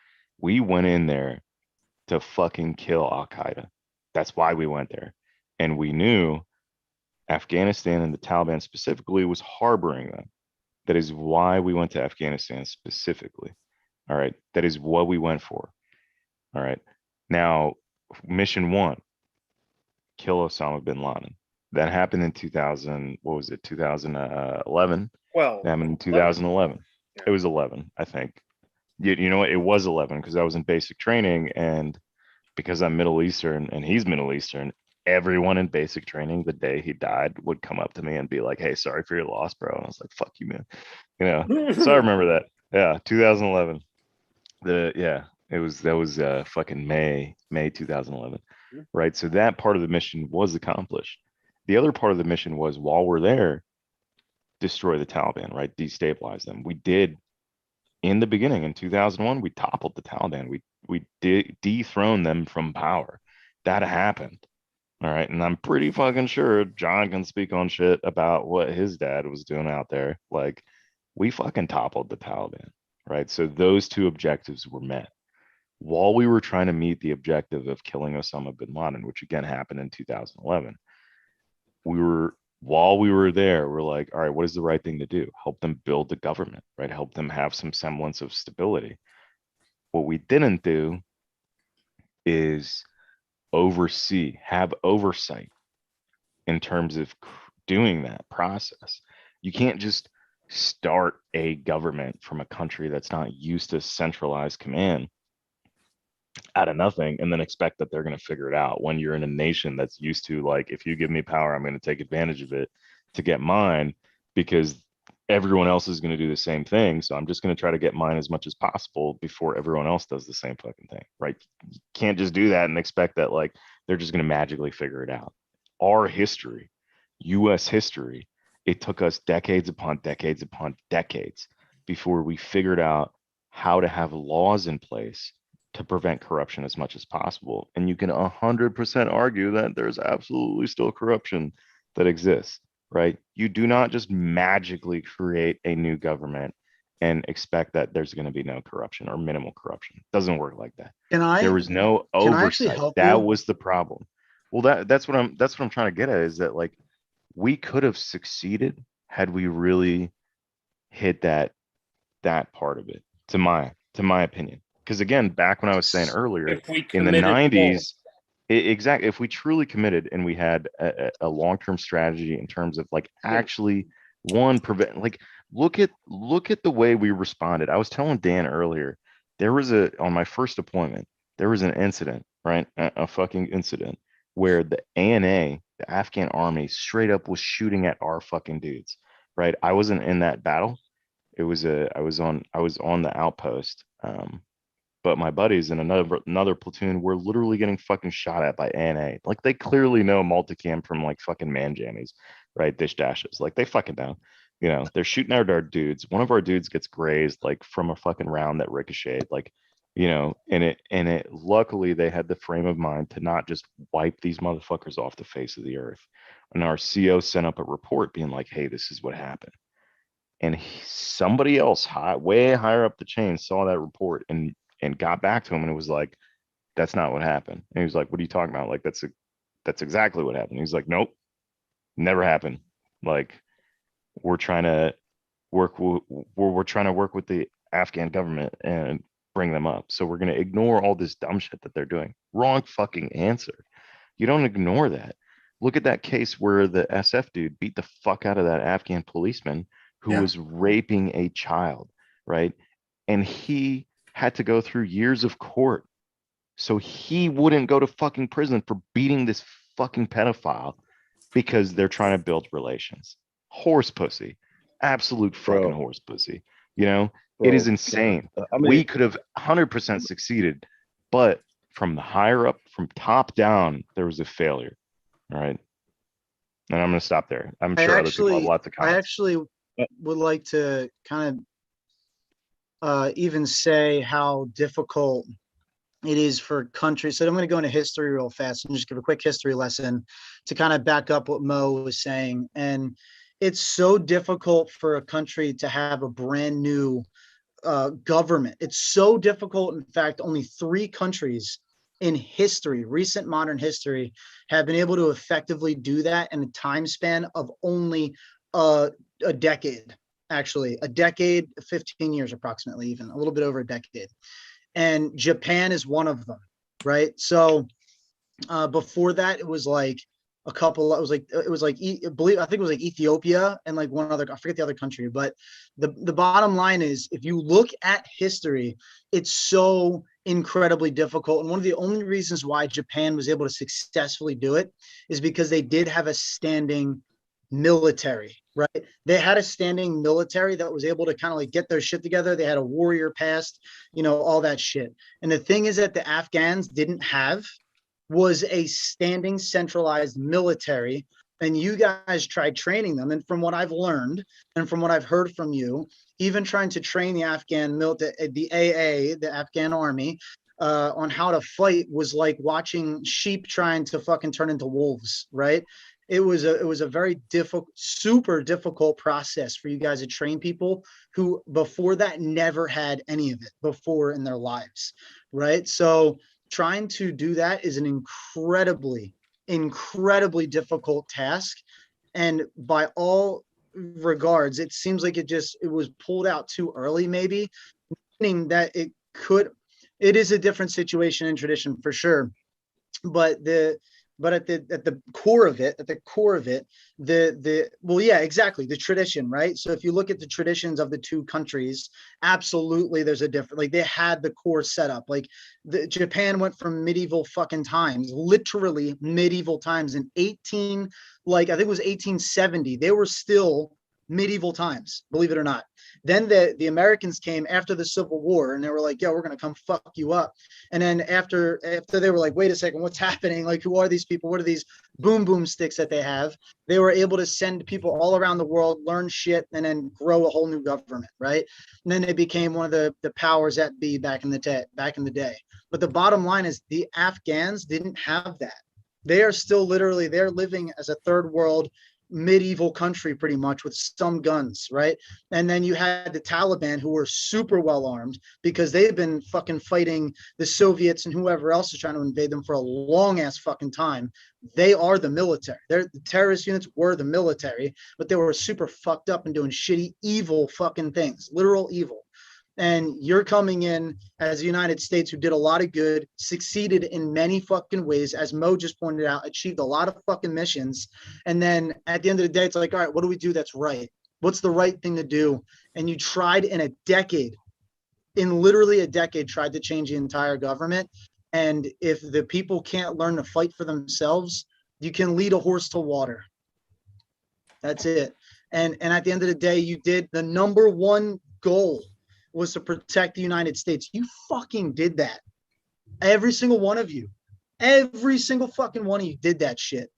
We went in there to fucking kill Al Qaeda. That's why we went there. And we knew Afghanistan and the Taliban specifically was harboring them. That is why we went to Afghanistan specifically. All right. That is what we went for. All right. Now, mission 1, kill Osama bin Laden. That happened in 2000. What was it? 2011. Well, that happened in 2011. Yeah. It was 11, I think. You know what? It was 11 because I was in basic training, and because I'm Middle Eastern and he's Middle Eastern, everyone in basic training the day he died would come up to me and be like, "Hey, sorry for your loss, bro." And I was like, "Fuck you, man." So I remember that. Yeah, 2011. That was fucking May 2011. Right. So that part of the mission was accomplished. The other part of the mission was, while we're there, destroy the Taliban, right? Destabilize them. We did in the beginning in 2001. We toppled the Taliban. We dethroned them from power. That happened. All right. And I'm pretty fucking sure John can speak on shit about what his dad was doing out there. Like, we fucking toppled the Taliban, right? So those two objectives were met. While we were trying to meet the objective of killing Osama bin Laden, which again happened in 2011, while we were there, we're like, all right, what is the right thing to do? Help them build the government, right? Help them have some semblance of stability. What we didn't do is have oversight in terms of doing that process. You can't just start a government from a country that's not used to centralized command out of nothing and then expect that they're going to figure it out when you're in a nation that's used to, like, if you give me power, I'm going to take advantage of it to get mine, because everyone else is going to do the same thing. So I'm just going to try to get mine as much as possible before everyone else does the same fucking thing, right? You can't just do that and expect that, like, they're just going to magically figure it out. Our history, US history, it took us decades upon decades upon decades before we figured out how to have laws in place to prevent corruption as much as possible. And you can 100% argue that there's absolutely still corruption that exists, right? You do not just magically create a new government and expect that there's going to be no corruption or minimal corruption. It doesn't work like that. There was no oversight. That was the problem. Well, that's what I'm trying to get at, is that, like, we could have succeeded had we really hit that part of it, to my opinion. Because again, back when I was saying earlier, in the 90s, exactly, if we truly committed and we had a long-term strategy in terms of, like, actually prevent, like, look at the way we responded. I was telling Dan earlier, there was on my first appointment, there was an incident, right? A fucking incident where the ANA, the Afghan army, straight up was shooting at our fucking dudes, right? I wasn't in that battle. I was on the outpost. But my buddies in another platoon were literally getting fucking shot at by ANA. Like, they clearly know multicam from, like, fucking man jammies, right? Dish dashes. Like, they fucking know. You know, they're shooting at our dudes. One of our dudes gets grazed, like, from a fucking round that ricocheted. Like, you know, and it luckily they had the frame of mind to not just wipe these motherfuckers off the face of the earth. And our CO sent up a report being like, hey, this is what happened. And somebody else way higher up the chain saw that report and got back to him, and it was like, that's not what happened. And he was like, what are you talking about? Like, that's exactly what happened. He's like, nope, never happened. Like, we're trying to work with the Afghan government and bring them up. So we're going to ignore all this dumb shit that they're doing. Wrong fucking answer. You don't ignore that. Look at that case where the SF dude beat the fuck out of that Afghan policeman who was raping a child, right? And he had to go through years of court so he wouldn't go to fucking prison for beating this fucking pedophile, because they're trying to build relations. Horse pussy. Absolute fucking horse pussy. You know, it is insane. I mean, we could have 100% succeeded, but from the higher up, from top down, there was a failure. All right. And I'm going to stop there. I'm sure other people have lots of comments. I actually would like to kind of even say how difficult it is for countries. So I'm going to go into history real fast and just give a quick history lesson to kind of back up what Mo was saying. And it's so difficult for a country to have a brand new government. It's so difficult. In fact, only 3 countries in history, recent modern history, have been able to effectively do that in a time span of only a decade. Actually, a decade, 15 years approximately, even a little bit over a decade. And Japan is one of them, right? So before that, it was like a couple. I think it was like Ethiopia and like one other. I forget the other country, but the bottom line is, if you look at history, it's so incredibly difficult. And one of the only reasons why Japan was able to successfully do it is because they did have a standing military, right? They had a standing military that was able to kind of like get their shit together. They had a warrior past, you know, all that shit. And the thing is that the Afghans didn't have was a standing centralized military and you guys tried training them. And from what I've learned and from what I've heard from you, even trying to train the Afghan military, the AA, the Afghan army, on how to fight was like watching sheep trying to fucking turn into wolves, right? It was a very difficult, super difficult process for you guys to train people who before that never had any of it before in their lives, right? So trying to do that is an incredibly difficult task. And by all regards, it seems like it was pulled out too early, maybe, meaning that it is a different situation in tradition for sure. But at the core of it, well, yeah, exactly, the tradition, right? So if you look at the traditions of the two countries, absolutely there's a different, like they had the core setup. Like Japan went from medieval fucking times, literally medieval times in I think it was 1870. They were still medieval times, believe it or not. Then the Americans came after the Civil War and they were like, yo, we're going to come fuck you up. And then after they were like, wait a second, what's happening? Like, who are these people? What are these boom sticks that they have? They were able to send people all around the world, learn shit, and then grow a whole new government, right? And then they became one of the powers that be back in the day. But the bottom line is the Afghans didn't have that. They are still literally, they're living as a third world medieval country pretty much with some guns, right? And then you had the Taliban, who were super well armed because they've been fucking fighting the Soviets and whoever else is trying to invade them for a long ass fucking time. They are the military. The terrorist units were the military, but they were super fucked up and doing shitty, evil fucking things, literal evil. And you're coming in as the United States, who did a lot of good, succeeded in many fucking ways, as Mo just pointed out, achieved a lot of fucking missions. And then at the end of the day, it's like, all right, what do we do that's right? What's the right thing to do? And you tried in literally a decade, tried to change the entire government. And if the people can't learn to fight for themselves, you can lead a horse to water. That's it. And at the end of the day, you did the number one goal was to protect the United States. You fucking did that. Every single one of you. Every single fucking one of you did that shit.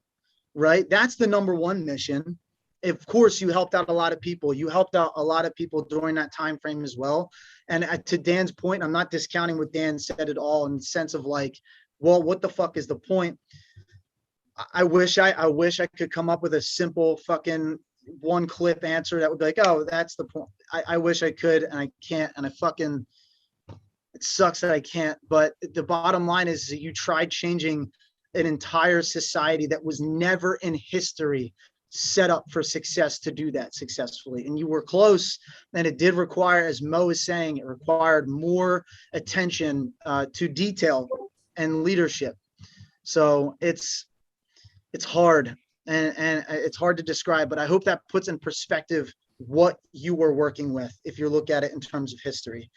Right? That's the number one mission. Of course, you helped out a lot of people. You helped out a lot of people during that time frame as well. And to Dan's point, I'm not discounting what Dan said at all in the sense of like, well, what the fuck is the point? I wish I could come up with a simple fucking one clip answer that would be like, oh, that's the point. I wish I could, and I can't, and it sucks that I can't. But the bottom line is that you tried changing an entire society that was never in history set up for success to do that successfully. And you were close, and it did require, as Mo is saying, it required more attention to detail and leadership. So it's hard. And it's hard to describe, but I hope that puts in perspective what you were working with if you look at it in terms of history.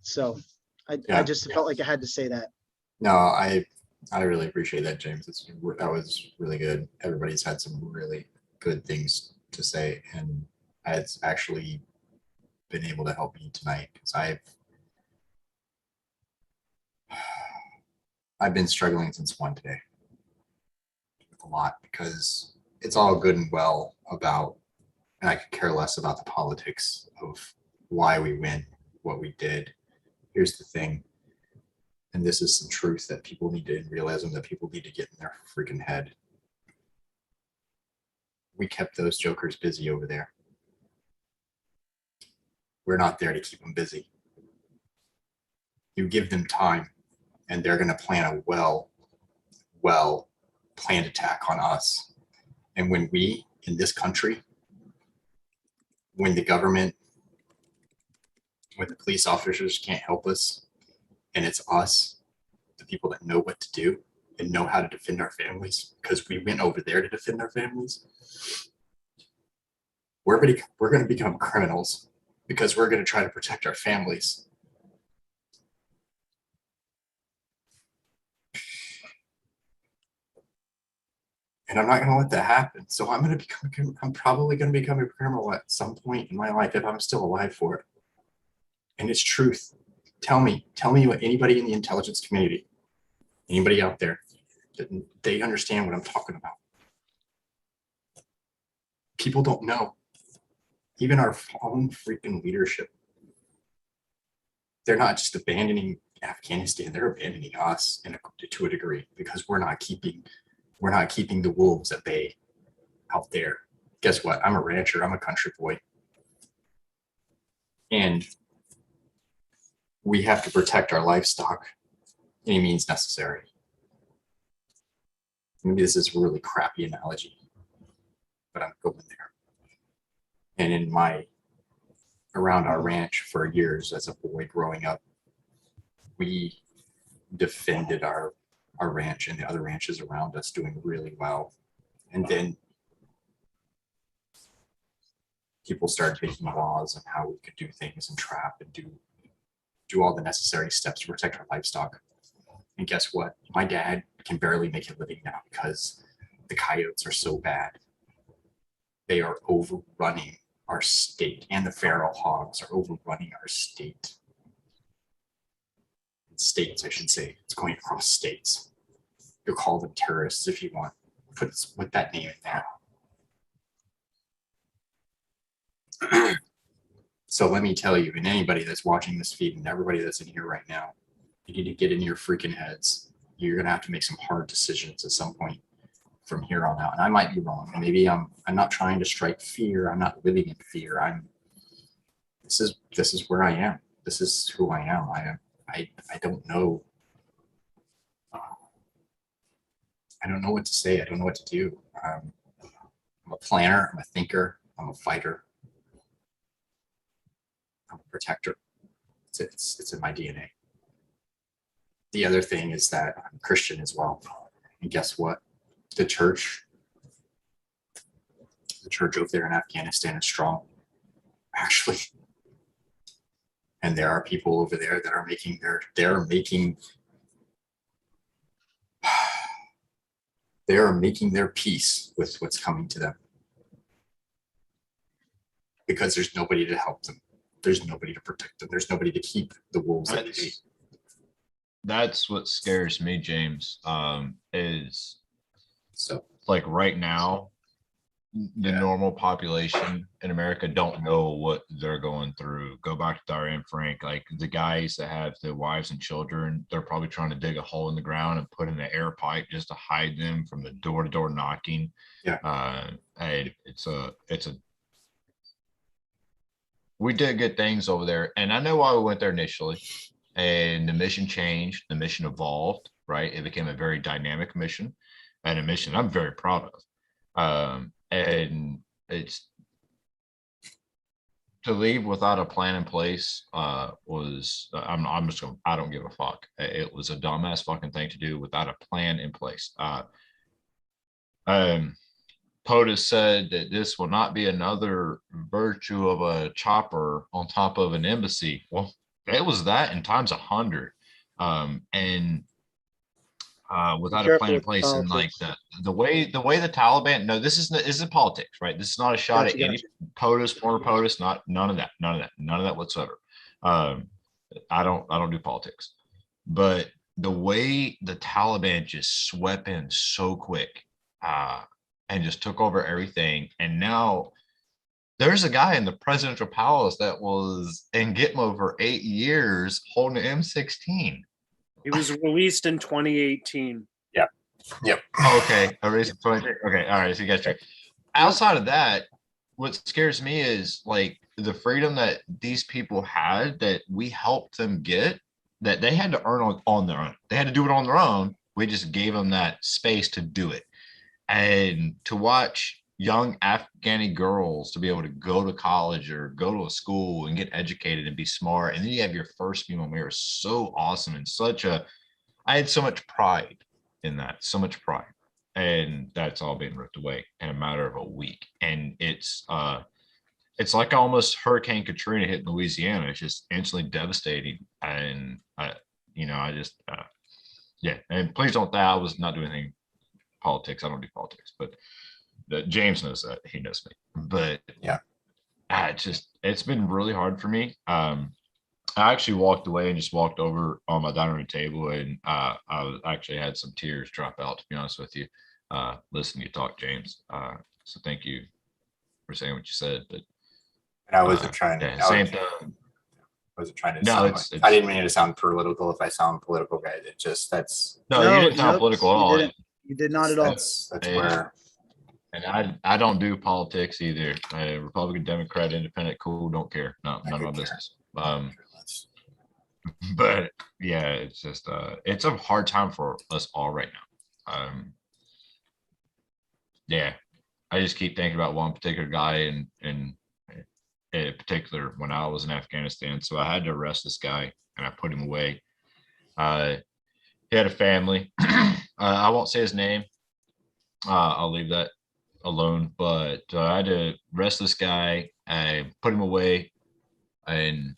So I just felt like I had to say that. No, I really appreciate that, James. That was really good. Everybody's had some really good things to say, and it's actually been able to help me tonight because I've been struggling since one today with a lot, because it's all good and well about, and I could care less about the politics of why we win what we did. Here's the thing, and this is some truth that people need to realize, and that people need to get in their freaking head. We kept those jokers busy over there. We're not there to keep them busy. You give them time, and they're going to plan a well planned attack on us. And when we, in this country, when the government, when the police officers can't help us, and it's us, the people that know what to do and know how to defend our families, because we went over there to defend our families, we're going to become criminals because we're going to try to protect our families. And I'm not going to let that happen. So I'm probably going to become a criminal at some point in my life if I'm still alive for it. And it's truth. Tell me what anybody in the intelligence community, anybody out there, that they understand what I'm talking about. people don't know. Even our own freaking leadership, they're not just abandoning Afghanistan, they're abandoning us to a degree, because we're not keeping the wolves at bay out there. Guess what? I'm a rancher, I'm a country boy. And we have to protect our livestock any means necessary. Maybe this is a really crappy analogy, but I'm going there. And around our ranch for years as a boy growing up, we defended our ranch and the other ranches around us doing really well. And then people started making laws on how we could do things and trap and do all the necessary steps to protect our livestock. And guess what? My dad can barely make a living now because the coyotes are so bad. They are overrunning our state, and the feral hogs are overrunning our state. States, I should say. It's going across states. You'll call them terrorists if you want. Put that name in there. So let me tell you, and anybody that's watching this feed and everybody that's in here right now, you need to get in your freaking heads. You're gonna have to make some hard decisions at some point from here on out. And I might be wrong. And maybe I'm not trying to strike fear. I'm not living in fear. This is where I am. This is who I am. I don't know. I don't know what to say. I don't know what to do. I'm a planner. I'm a thinker. I'm a fighter. I'm a protector. It's in my DNA. The other thing is that I'm Christian as well. And guess what? The church over there in Afghanistan is strong, actually. And there are people over there that are making their peace with what's coming to them, because there's nobody to help them. There's nobody to protect them. There's nobody to keep the wolves at bay. That's what scares me, James, is so like right now, the normal population in America don't know what they're going through. Go back to Diane Frank, like the guys that have the wives and children, they're probably trying to dig a hole in the ground and put in an air pipe just to hide them from the door-to-door knocking. Yeah. And we did good things over there. And I know why we went there initially. And the mission changed, the mission evolved, right? It became a very dynamic mission, and a mission I'm very proud of. And it's to leave without a plan in place was I'm just going, I don't give a fuck. It was a dumbass fucking thing to do without a plan in place. POTUS said that this will not be another virtue of a chopper on top of an embassy. Well, it was that in times 100. And without a plan in place, and like the way the Taliban, no, this isn't politics, right? This is not a shot at any POTUS, former POTUS, none of that whatsoever. I don't do politics, but the way the Taliban just swept in so quick and just took over everything, and now there's a guy in the presidential palace that was in Gitmo for 8 years holding an M16. He was released in 2018. Yeah. Yep. Okay. Okay. All right. So you guys, outside of that, what scares me is like the freedom that these people had that we helped them get, that they had to earn on their own. They had to do it on their own. We just gave them that space to do it. And to watch young Afghani girls to be able to go to college or go to a school and get educated and be smart. And then you have your first female mayor, so awesome. And I had so much pride in that, so much pride. And that's all being ripped away in a matter of a week. And it's like almost Hurricane Katrina hit Louisiana. It's just instantly devastating. And yeah. And please don't think I was not doing anything politics. I don't do politics, but James knows that. He knows me. But yeah, it's been really hard for me. I actually walked away and just walked over on my dining room table, and I actually had some tears drop out, to be honest with you, listening to you talk, James. So thank you for saying what you said, but And I wasn't trying to. yeah, same thing. I wasn't trying to No, sound. it's- I didn't mean it to sound political. If I sound political, guys, it just that's No, you didn't sound political at all. You did not at all. that's Hey, where. And I don't do politics either. Republican, Democrat, Independent, cool, don't care. No, none of my business. But yeah, it's just it's a hard time for us all right now. Yeah, I just keep thinking about one particular guy in particular when I was in Afghanistan. So I had to arrest this guy and I put him away. He had a family. I won't say his name. I'll leave that alone. But I had to arrest this guy. I put him away, and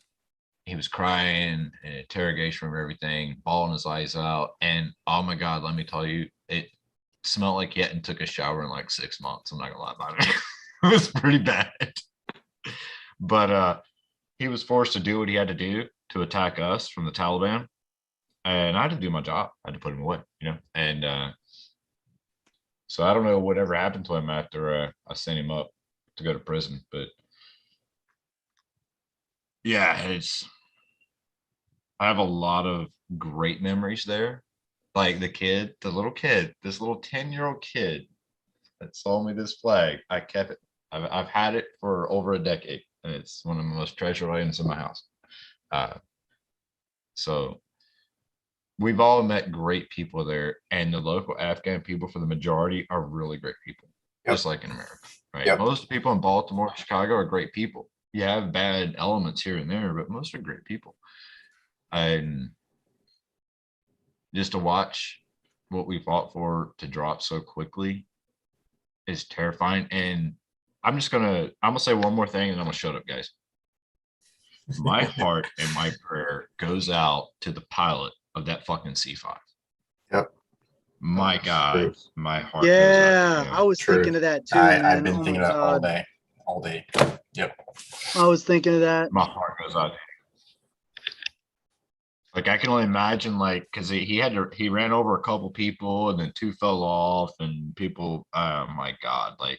he was crying and interrogation room, everything, bawling his eyes out. And oh my God, let me tell you, it smelled like he hadn't took a shower in like 6 months. I'm not gonna lie about it. It was pretty bad. But he was forced to do what he had to do to attack us from the Taliban. And I had to do my job. I had to put him away, you know. And so I don't know whatever happened to him after I sent him up to go to prison. But yeah, I have a lot of great memories there. Like the little kid, this little 10-year-old kid that sold me this flag. I kept it. I've had it for over a decade, and it's one of the most treasured items in my house. So we've all met great people there, and the local Afghan people, for the majority, are really great people, just like in America, right? Yep. Most people in Baltimore, Chicago are great people. You have bad elements here and there, but most are great people. And just to watch what we fought for to drop so quickly is terrifying. And I'm gonna say one more thing, and I'm gonna shut up, guys. My heart and my prayer goes out to the pilot of that fucking C5. Yep. My God, True. my heart. Yeah, goes out to I was True. thinking of that too, man. I've been Oh thinking my about God. all day. Yep. I was thinking of that. my heart goes out. Like I can only imagine, like, because he ran over a couple people and then 2 fell off, and people. Oh my God, like.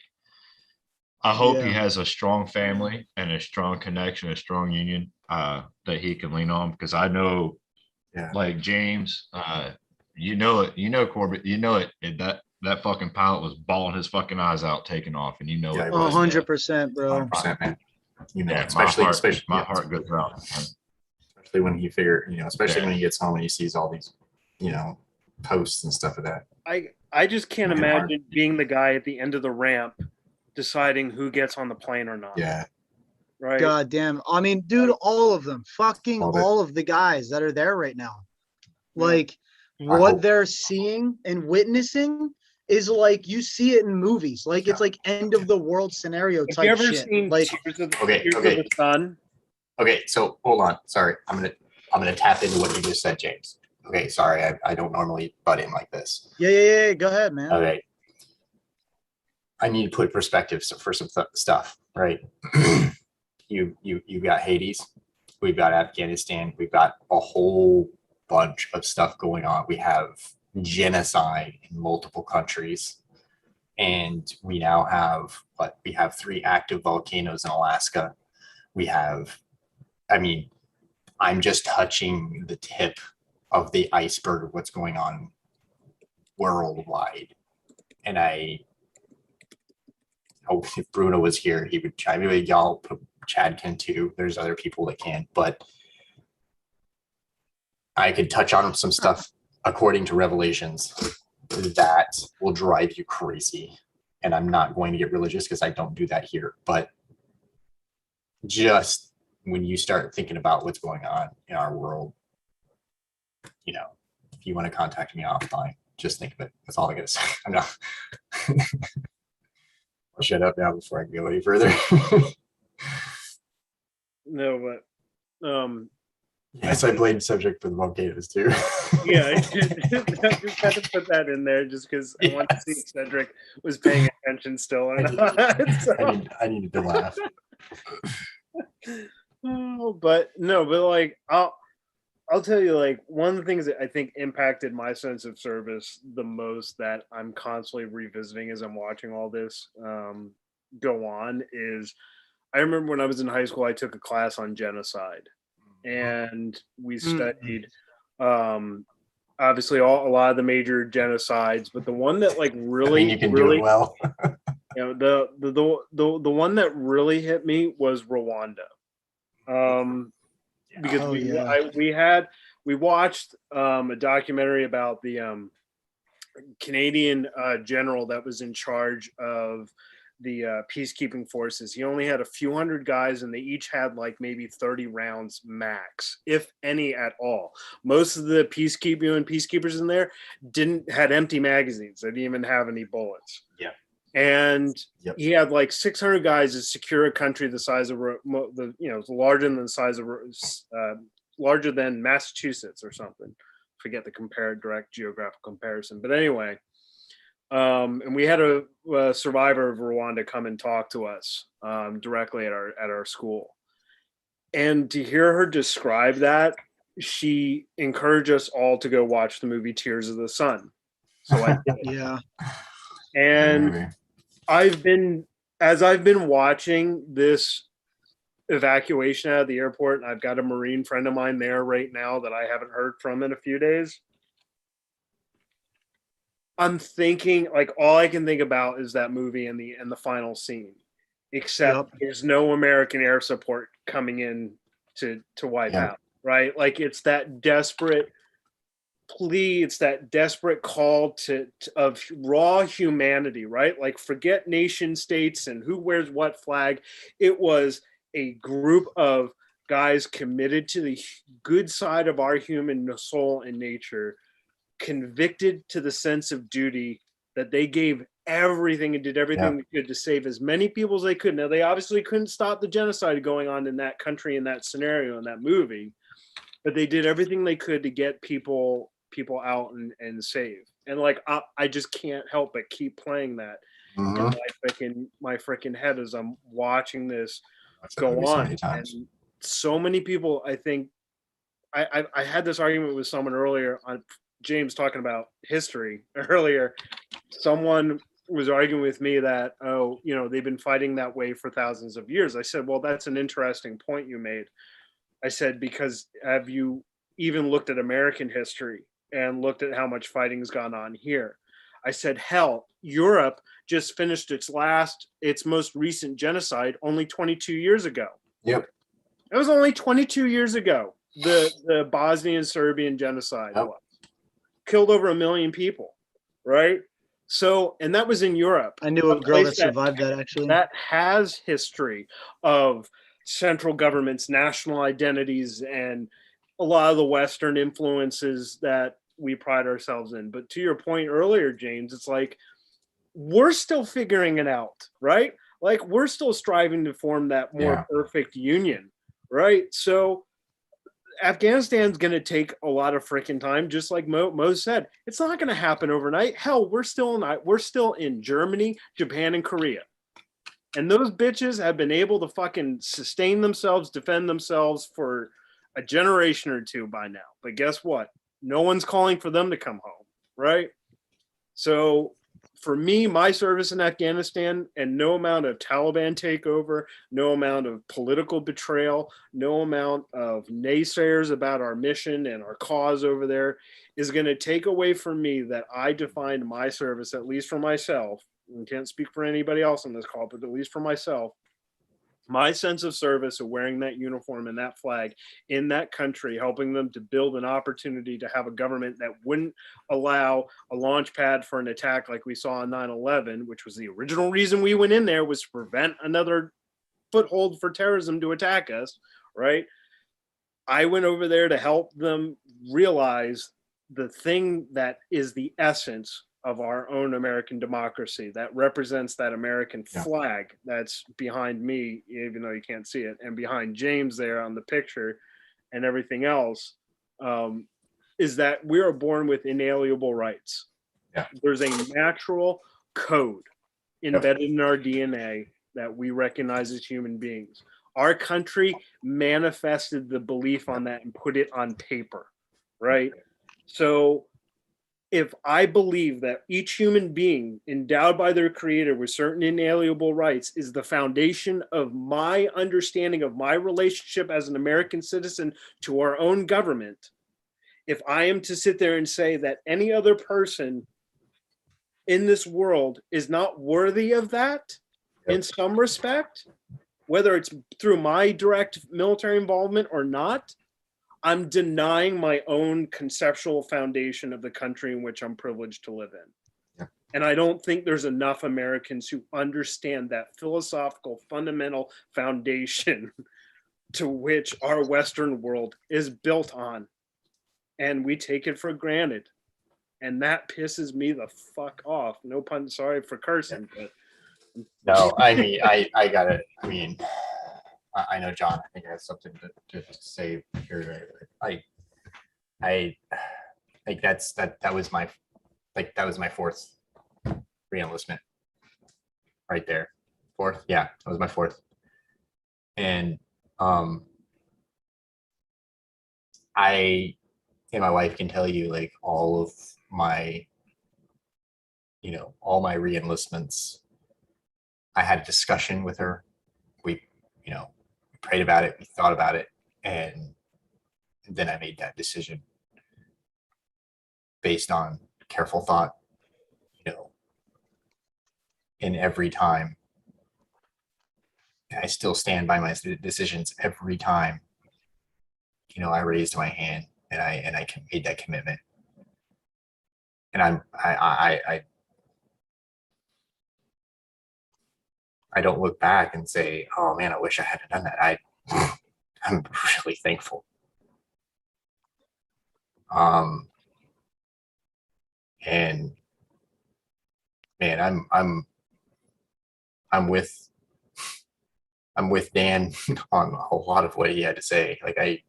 I hope he Yeah. has a strong family and a strong connection, a strong union that he can lean on, because I know, Yeah. like James, you know it, Corbett, you know it. That fucking pilot was bawling his fucking eyes out, taking off, and you know Yeah, it. he was. 100%, bro. 100%, man. You know, Yeah, especially my yeah, heart goes out. especially when he especially when he gets home and he sees all these, posts and stuff of that. I just can't Yeah. imagine being the guy at the end of the ramp deciding who gets on the plane or not. Yeah. Right. God damn. I mean, dude, all of them, fucking Love it. all of the guys that are there right now. Yeah. Like what they're seeing and witnessing is like you see it in movies. Like it's like end of the world scenario Have you type ever shit. seen Like Tears of Okay, Tears okay. of the Sun? Okay, so hold on. Sorry, I'm gonna tap into what you just said, James. Okay, sorry, I don't normally butt in like this. yeah. Go ahead, man. Okay, I need to put perspective for some stuff, right? you got Hades, we've got Afghanistan, we've got a whole bunch of stuff going on. We have genocide in multiple countries, and we now have we have 3 active volcanoes in Alaska. We have, I'm just touching the tip of the iceberg of what's going on worldwide. And I hope if Bruno was here, he would chime in. Y'all, Chad can too. There's other people that can, but I could touch on some stuff according to Revelations that will drive you crazy. And I'm not going to get religious because I don't do that here. But just when you start thinking about what's going on in our world, if you want to contact me offline, just think of it. That's all I gotta say. I'm not. I'll shut up now before I go any further. No, but Yes, I blame subject for the volcanoes too. yeah, I just had to put that in there just because I wanted to see if Cedric was paying attention still or not. I needed to laugh. Oh, but like I'll tell you, like, one of the things that I think impacted my sense of service the most that I'm constantly revisiting as I'm watching all this go on is I remember when I was in high school, I took a class on genocide, and we studied obviously a lot of the major genocides, but the one that like really, you can really, do it well. you know, the one that really hit me was Rwanda. Because we watched a documentary about the Canadian general that was in charge of the peacekeeping forces. He only had a few hundred guys, and they each had like maybe 30 rounds max, if any at all. Most of the peacekeepers in there had empty magazines. They didn't even have any bullets. Yeah. And he had like 600 guys to secure a country the size of larger than the size of larger than Massachusetts or something. Forget the direct geographical comparison, but anyway. And we had a survivor of Rwanda come and talk to us directly at our school, and to hear her describe that, she encouraged us all to go watch the movie Tears of the Sun. So I did. Yeah. And I've been watching this evacuation out of the airport, and I've got a Marine friend of mine there right now that I haven't heard from in a few days. I'm thinking, like, all I can think about is that movie and the final scene, except there's no American air support coming in to wipe out, right? Like, it's that desperate plea, it's that desperate call of raw humanity, right? Like, forget nation states and who wears what flag. It was a group of guys committed to the good side of our human soul and nature, convicted to the sense of duty, that they gave everything and did everything they could to save as many people as they could. Now, they obviously couldn't stop the genocide going on in that country, in that scenario, in that movie, but they did everything they could to get people out and save. And like, I just can't help but keep playing that in my freaking head as I'm watching this go on. And so many people, I think, I had this argument with someone earlier on James talking about history earlier. Someone was arguing with me that, they've been fighting that way for thousands of years. I said, well, that's an interesting point you made. I said, because have you even looked at American history and looked at how much fighting's gone on here? I said, hell, Europe just finished its most recent genocide only 22 years ago. Yep. It was only 22 years ago. The Bosnian Serbian genocide killed over 1 million people, right? So, and that was in Europe. I knew a girl that survived that, actually. That has history of central governments, national identities, and a lot of the Western influences that we pride ourselves in. But to your point earlier, James, it's like, we're still figuring it out, right? Like, we're still striving to form that more perfect union, right? So Afghanistan's going to take a lot of freaking time, just like Mo said. It's not going to happen overnight. Hell, we're still in Germany, Japan, and Korea. And those bitches have been able to fucking sustain themselves, defend themselves for a generation or two by now. But guess what? No one's calling for them to come home, right? So for me, my service in Afghanistan, and no amount of Taliban takeover, no amount of political betrayal, no amount of naysayers about our mission and our cause over there is going to take away from me that I defined my service, at least for myself. I can't speak for anybody else on this call, but at least for myself, my sense of service of wearing that uniform and that flag in that country, helping them to build an opportunity to have a government that wouldn't allow a launch pad for an attack like we saw on 9/11, which was the original reason we went in there, was to prevent another foothold for terrorism to attack us, right? I went over there to help them realize the thing that is the essence of our own American democracy, that represents that American flag that's behind me, even though you can't see it, and behind James there on the picture and everything else, is that we are born with inalienable rights. There's a natural code embedded in our DNA that we recognize as human beings. Our country manifested the belief on that and put it on paper, right? So if I believe that each human being endowed by their creator with certain inalienable rights is the foundation of my understanding of my relationship as an American citizen to our own government, if I am to sit there and say that any other person in this world is not worthy of that in some respect, whether it's through my direct military involvement or not, I'm denying my own conceptual foundation of the country in which I'm privileged to live in. Yeah. And I don't think there's enough Americans who understand that philosophical fundamental foundation to which our Western world is built on. And we take it for granted. And that pisses me the fuck off. No pun, sorry for cursing, but No, I mean, I got it. I mean, I know John, I think I have something to say here. I like that was my fourth re-enlistment right there. Fourth, yeah, that was my fourth. And I and my wife can tell you, like, all of my, all my re-enlistments, I had a discussion with her. We prayed about it, we thought about it, and then I made that decision based on careful thought, and every time. I still stand by my decisions every time, I raised my hand and I made that commitment. And I don't look back and say, oh man, I wish I hadn't done that. I'm really thankful. And man, I'm with Dan on a lot of what he had to say. Like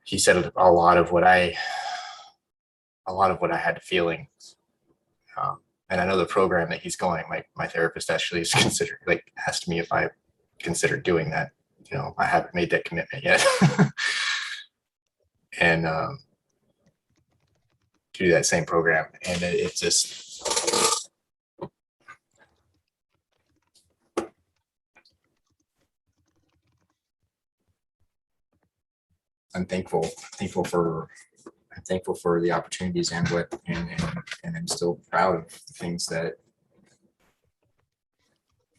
he said a lot of what I had feelings. And I know the program that he's going, my therapist actually is asked me if I considered doing that. I haven't made that commitment yet. And to do that same program. And it's just, I'm thankful for the opportunities and I'm still proud of the things that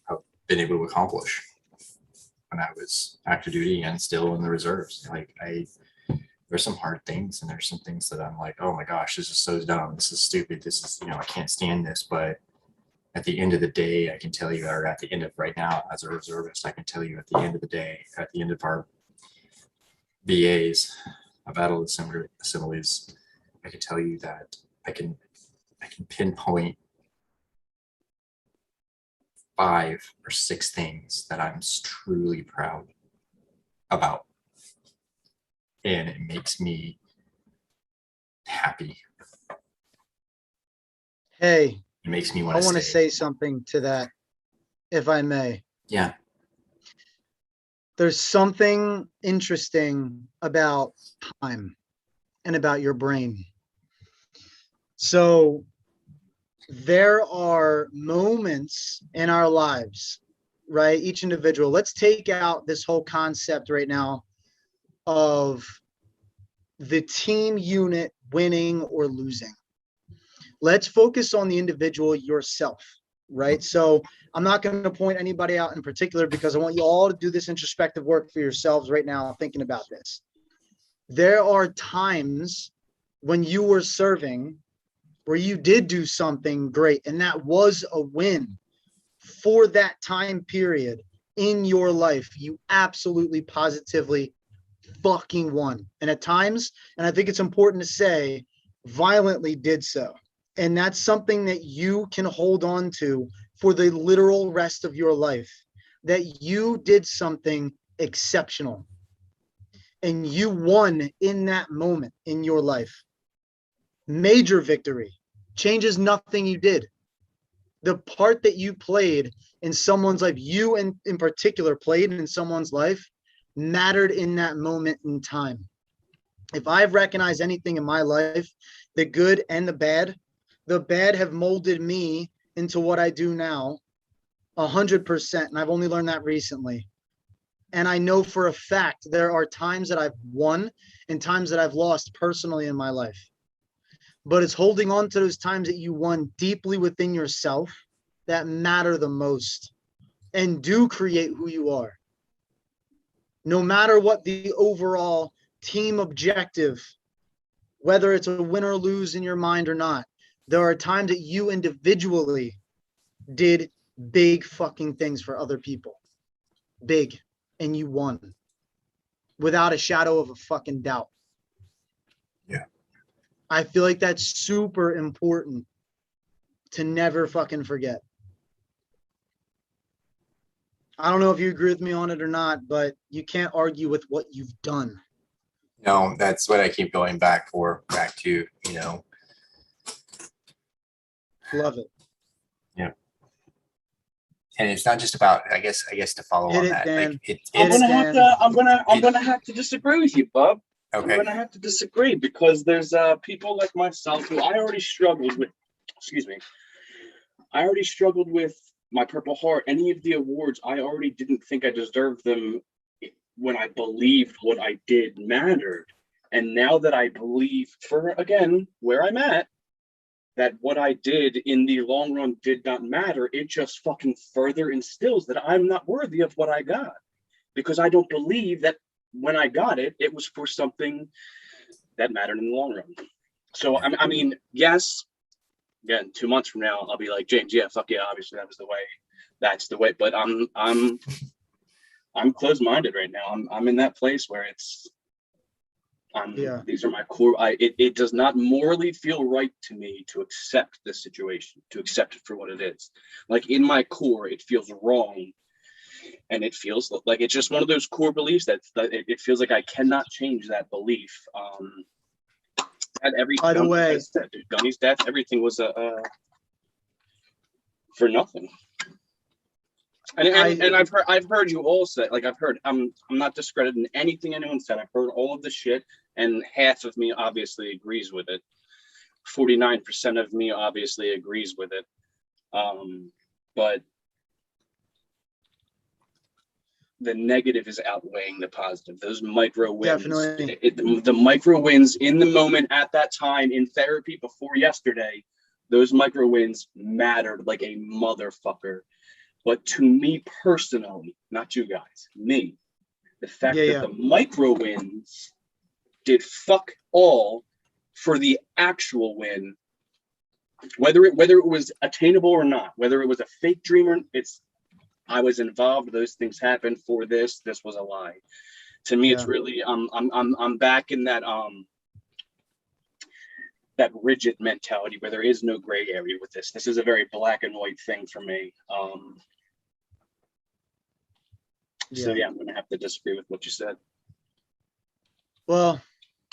I've been able to accomplish when I was active duty and still in the reserves. There's some hard things, and there's some things that I'm like, oh my gosh, this is so dumb. This is stupid. This is, I can't stand this. But at the end of the day, I can tell you, or at the end of right now as a reservist, I can tell you at the end of the day, at the end of our BAs, a battle assemblies, I can tell you that I can pinpoint 5 or 6 things that I'm truly proud about. And it makes me happy. Hey, it makes me I want to say something to that, if I may. Yeah. There's something interesting about time and about your brain. So there are moments in our lives, right? Each individual. Let's take out this whole concept right now of the team unit winning or losing. Let's focus on the individual yourself, right? So I'm not going to point anybody out in particular because I want you all to do this introspective work for yourselves right now, thinking about this. There are times when you were serving where you did do something great, and that was a win for that time period in your life. You absolutely positively fucking won. And at times, and I think it's important to say, violently did so. And that's something that you can hold on to for the literal rest of your life, that you did something exceptional and you won in that moment in your life. Major victory, changes nothing you did. The part that you played in someone's life, you in particular played in someone's life, mattered in that moment in time. If I've recognized anything in my life, the good and the bad have molded me into what I do now 100%. And I've only learned that recently. And I know for a fact there are times that I've won and times that I've lost personally in my life. But it's holding on to those times that you won deeply within yourself that matter the most and do create who you are. No matter what the overall team objective, whether it's a win or lose in your mind or not, there are times that you individually did big fucking things for other people. Big. And you won. Without a shadow of a fucking doubt. Yeah. I feel like that's super important to never fucking forget. I don't know if you agree with me on it or not, but you can't argue with what you've done. No, that's what I keep going back to, you know. Love it. Yeah. And it's not just about, I guess to follow on that. Dan. Like I'm gonna have to disagree with you, Bob. Okay. I'm gonna have to disagree because there's people like myself who I already struggled with. Excuse me. I already struggled with my Purple Heart. Any of the awards, I already didn't think I deserved them when I believed what I did mattered. And now that I believe, for again, where I'm at, that what I did in the long run did not matter, it just fucking further instills that I'm not worthy of what I got. Because I don't believe that when I got it, it was for something that mattered in the long run. So, I mean, yes, again, 2 months from now, I'll be like, James, yeah, fuck yeah, obviously that was the way. That's the way. But I'm closed-minded right now. I'm in that place where it's, these are my core. It does not morally feel right to me to accept this situation, to accept it for what it is. Like in my core, it feels wrong. And it feels like it's just one of those core beliefs that it feels like I cannot change that belief. At every By the way, Gunny's death, everything was for nothing. And I've heard you all say, like, I'm not discrediting anything anyone said. I've heard all of the shit, and half of me obviously agrees with it. 49% of me obviously agrees with it. But the negative is outweighing the positive. Those micro wins, the micro wins in the moment at that time in therapy before yesterday, those micro wins mattered like a motherfucker. But to me personally, not you guys, me, the fact that the micro wins did fuck all for the actual win, whether it was attainable or not, whether it was a fake dream or I was involved. Those things happened for this. This was a lie. To me, it's really I'm back in that that rigid mentality where there is no gray area with this. This is a very black and white thing for me. So yeah, I'm gonna have to disagree with what you said. Well,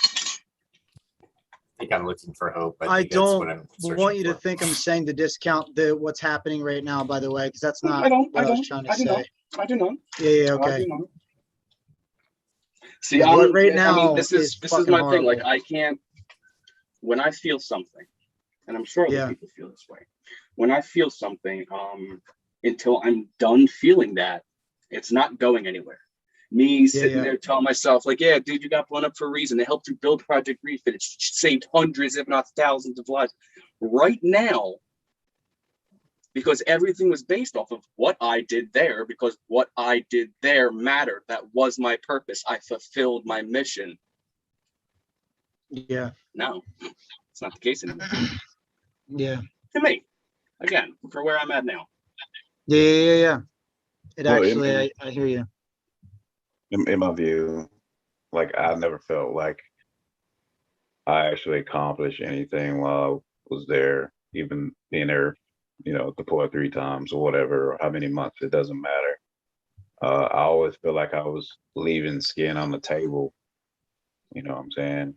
I think I'm looking for hope. I don't want you to think I'm saying to discount what's happening right now, by the way, because that's not what I was trying to say. I do not. Yeah, okay. See, right now, I mean, this is my thing. Like, I can't, when I feel something, and I'm sure other people feel this way. When I feel something, until I'm done feeling that, it's not going anywhere. Me sitting there telling myself, like, yeah, dude, you got blown up for a reason. They helped you build Project Refit. It saved hundreds, if not thousands of lives. Right now, because everything was based off of what I did there, because what I did there mattered. That was my purpose. I fulfilled my mission. Yeah. No, it's not the case anymore. Yeah. To me, again, for where I'm at now. Yeah. It actually, I hear you. In my view, like, I never felt like I actually accomplished anything while I was there, even being there, deployed 3 times or whatever, or how many months, it doesn't matter. I always feel like I was leaving skin on the table. You know what I'm saying?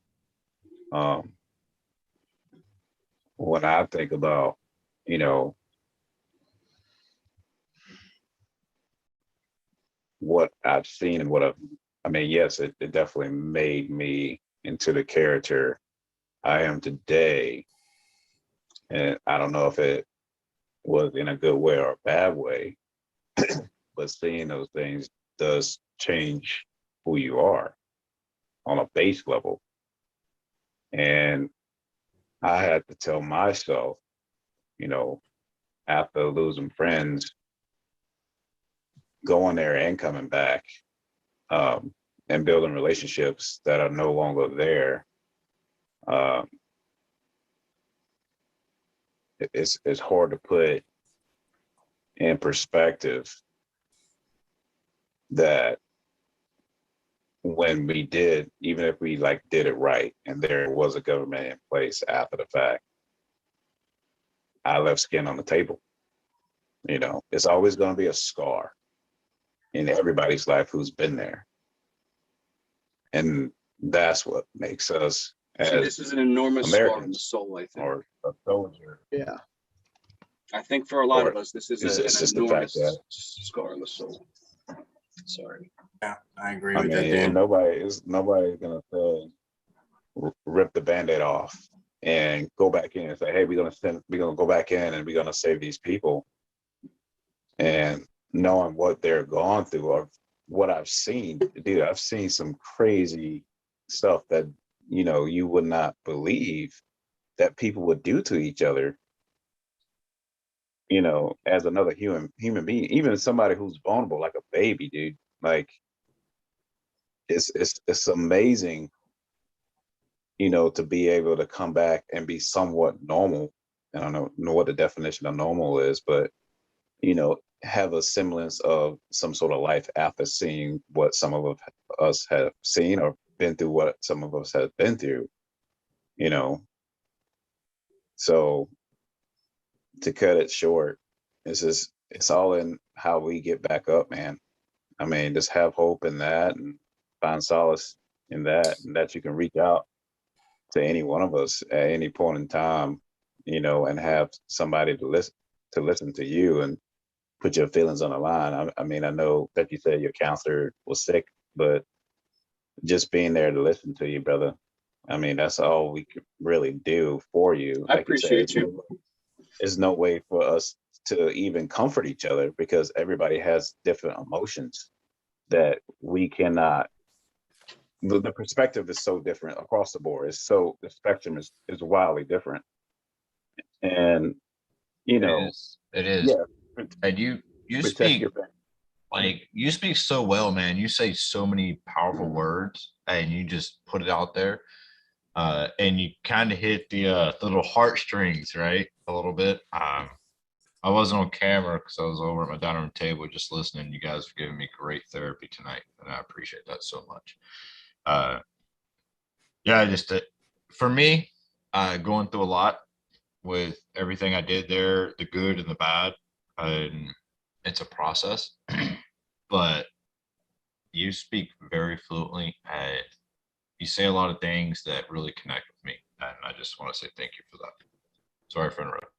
When I think about, what I've seen and I mean, yes, it definitely made me into the character I am today. And I don't know if it was in a good way or a bad way, but seeing those things does change who you are on a base level. And I had to tell myself, you know, after losing friends, going there and coming back, and building relationships that are no longer there, it's hard to put in perspective that when we did, even if we like did it right and there was a government in place after the fact, I left skin on the table. You know, it's always going to be a scar in everybody's life who's been there. And that's what makes us See, as this is an enormous scar on the Americans soul, I think. or a soldier. Yeah. I think for a lot Or of us, this is it's just an the fact enormous that, scar on the soul. Sorry. Yeah, I agree I with that, mean, Dan. nobody's gonna say rip the Band-Aid off and go back in and say, hey, we're gonna go back in and we're gonna save these people. And knowing what they're going through or what I've seen, dude, I've seen some crazy stuff that, you know, you would not believe that people would do to each other, you know, as another human being, even somebody who's vulnerable, like a baby, dude. Like it's amazing, you know, to be able to come back and be somewhat normal. I don't know what the definition of normal is, but you know, have a semblance of some sort of life after seeing what some of us have seen or been through what some of us have been through, you know. So to cut it short, it's all in how we get back up, man. I mean, just have hope in that and find solace in that, and that you can reach out to any one of us at any point in time, you know, and have somebody to listen to you and put your feelings on the line. I mean, I know that you said your counselor was sick, but just being there to listen to you, brother. I mean, that's all we could really do for you. I Like you said, appreciate you. there's no way for us to even comfort each other because everybody has different emotions that we cannot. The perspective is so different across the board. The spectrum is wildly different, and you know, It is. yeah, And you protect speak your family. like you speak so well, man. You say so many powerful words and you just put it out there. And you kind of hit the little heartstrings, right? A little bit. I wasn't on camera because I was over at my dining room table just listening. You guys are giving me great therapy tonight, and I appreciate that so much. Yeah, just for me, going through a lot with everything I did there, the good and the bad, and it's a process. But you speak very fluently, and you say a lot of things that really connect with me, and I just want to say thank you for that. Sorry for interrupting.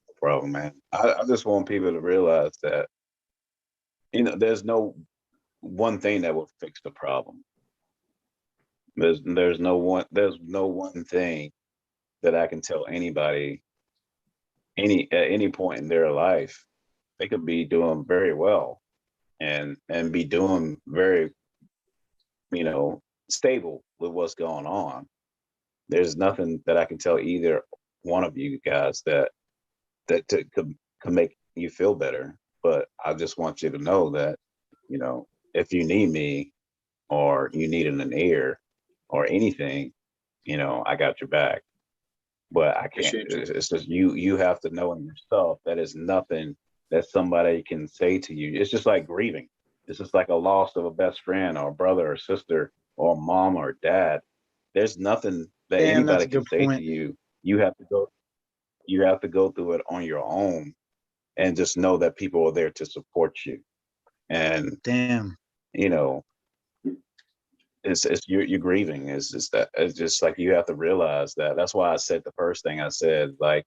No problem, man. I just want people to realize that, you know, there's no one thing that will fix the problem. There's no one thing that I can tell anybody at any point in their life. They could be doing very well and be doing very, you know, stable with what's going on. There's nothing that I can tell either one of you guys could make you feel better. But I just want you to know that, you know, if you need me or you need an ear or anything, you know, I got your back. But I can't. Appreciate you. It's just you have to know in yourself that is nothing that somebody can say to you. It's just like grieving. It's just like a loss of a best friend or brother or sister or mom or dad. There's nothing that Damn, that's anybody a can good say to point. you. You have to go through it on your own and just know that people are there to support you. And Damn. you know, it's you're grieving. It's just like you have to realize that. That's why I said the first thing I said, like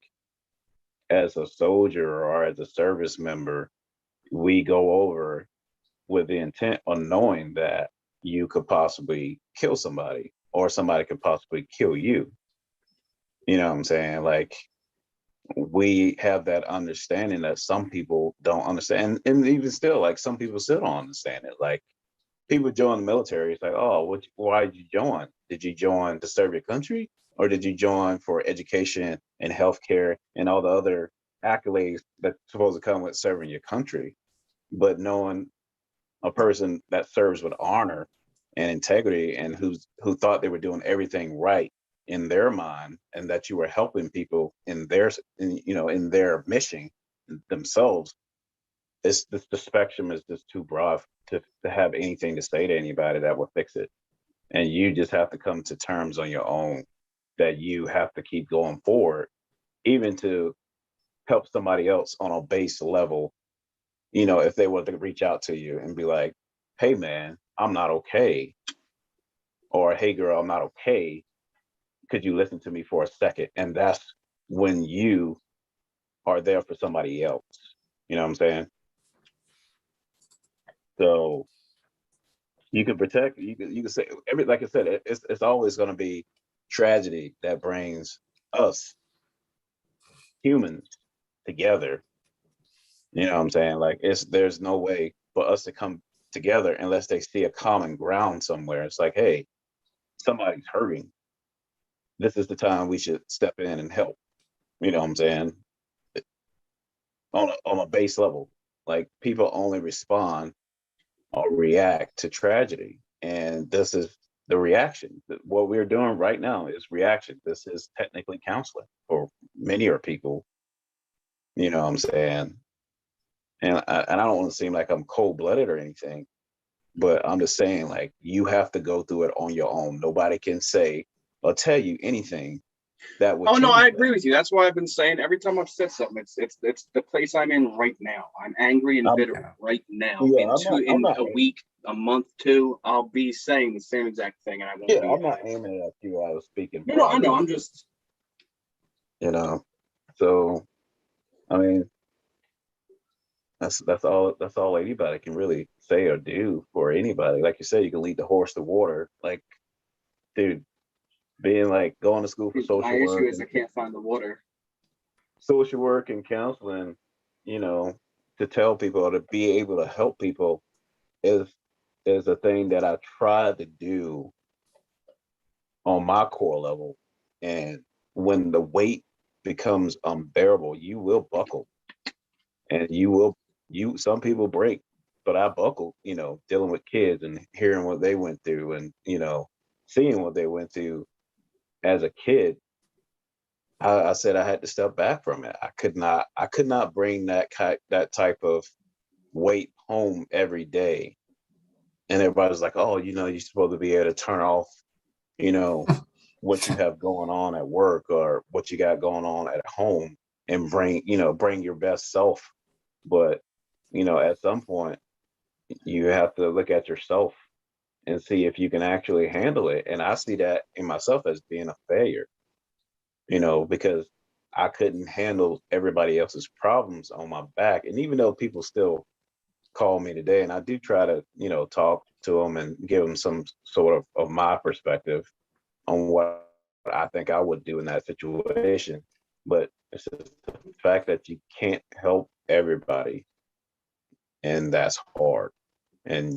as a soldier or as a service member, we go over with the intent on knowing that you could possibly kill somebody, or somebody could possibly kill you. You know what I'm saying? Like, we have that understanding that some people don't understand. And even still, like, some people still don't understand it. Like, people join the military. It's like, oh, why did you join? Did you join to serve your country? Or did you join for education and healthcare and all the other accolades that's supposed to come with serving your country? But knowing a person that serves with honor and integrity, and who thought they were doing everything right in their mind, and that you were helping people in their mission themselves, the spectrum is just too broad to have anything to say to anybody that will fix it. And you just have to come to terms on your own that you have to keep going forward, even to help somebody else on a base level. If they were to reach out to you and be like, hey man, I'm not okay, or hey girl, I'm not okay, could you listen to me for a second? And that's when you are there for somebody else. You know what I'm saying? So you can protect, you can say like I said, it's always going to be tragedy that brings us humans together. You know what I'm saying? Like, there's no way for us to come together unless they see a common ground somewhere. It's like, hey, somebody's hurting. This is the time we should step in and help. You know what I'm saying? On a base level, like, people only respond or react to tragedy, and this is the reaction. What we're doing right now is reaction. This is technically counseling for many of people. You know what I'm saying? And I don't want to seem like I'm cold-blooded or anything, but I'm just saying, like, you have to go through it on your own. Nobody can say or tell you anything that would Oh no, change I that. agree with you. That's why I've been saying every time I've said something, it's the place I'm in right now. I'm angry and bitter right now. Yeah, In a week, a month, two, I'll be saying the same exact thing, and I won't. Yeah, be I'm not aiming at you. I was speaking. No, I know. I'm just. So, I mean, that's all anybody can really say or do for anybody. Like you said, you can lead the horse to water. Like, dude, being like going to school for My social issue work is I can't find the water. social work and counseling, to tell people or to be able to help people is a thing that I try to do on my core level. And when the weight becomes unbearable, you will buckle, and some people break, but I buckled, dealing with kids and hearing what they went through, and seeing what they went through as a kid. I said I had to step back from it. I could not bring that type of weight home every day. And everybody's like, oh, you're supposed to be able to turn off, what you have going on at work or what you got going on at home, and bring your best self. But, at some point you have to look at yourself and see if you can actually handle it. And I see that in myself as being a failure, because I couldn't handle everybody else's problems on my back. And even though people still call me today, and I do try to, talk to them and give them some sort of my perspective on what I think I would do in that situation. But it's just the fact that you can't help everybody, and that's hard. And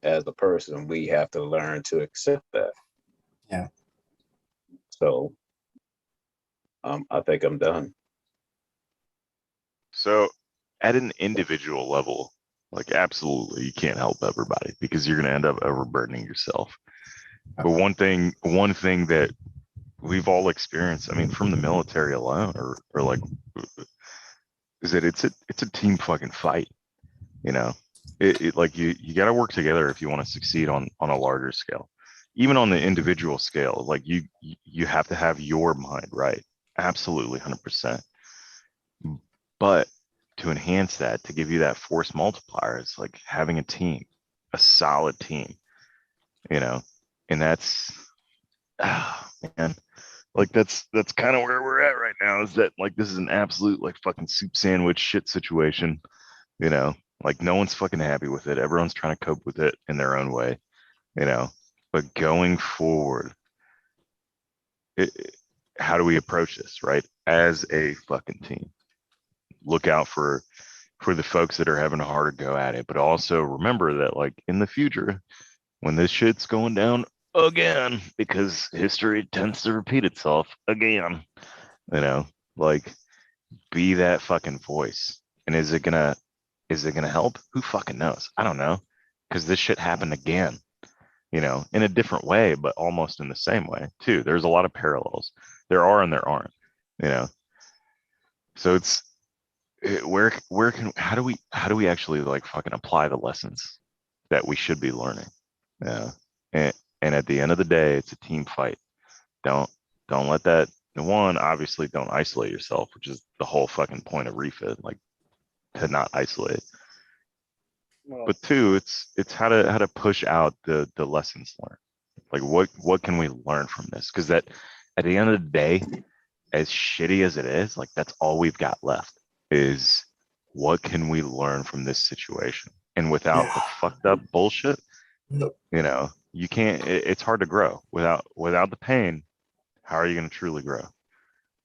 as a person, we have to learn to accept that. Yeah. So I think I'm done. So at an individual level, like, absolutely you can't help everybody because you're going to end up overburdening yourself. But one thing that we've all experienced, I mean, from the military alone, or like, is that it's a team fucking fight. It like you got to work together if you want to succeed on a larger scale. Even on the individual scale, like, you have to have your mind right. Absolutely, 100%. But to enhance that, to give you that force multiplier, it's like having a team, a solid team, and that's, man, like, that's kind of where we're at right now, is that, like, this is an absolute, like, fucking soup sandwich shit situation, like, no one's fucking happy with it. Everyone's trying to cope with it in their own way, But going forward, how do we approach this, right? As a fucking team, look out for the folks that are having a harder go at it, but also remember that like in the future, when this shit's going down again, because history tends to repeat itself again, you know, like be that fucking voice. And is it gonna help? Who fucking knows? I don't know, because this shit happened again, you know, in a different way, but almost in the same way too. There's a lot of parallels. There are and there aren't, you know. So it's where can how do we actually like fucking apply the lessons that we should be learning? Yeah. And at the end of the day, it's a team fight. Don't let that one, obviously don't isolate yourself, which is the whole fucking point of refit, like to not isolate. Well, But two, it's how to push out the lessons learned. Like what can we learn from this? Because that at the end of the day, as shitty as it is, like that's all we've got left is what can we learn from this situation? And without the fucked up bullshit, Nope. you know, you can't. It's hard to grow without the pain. How are you going to truly grow,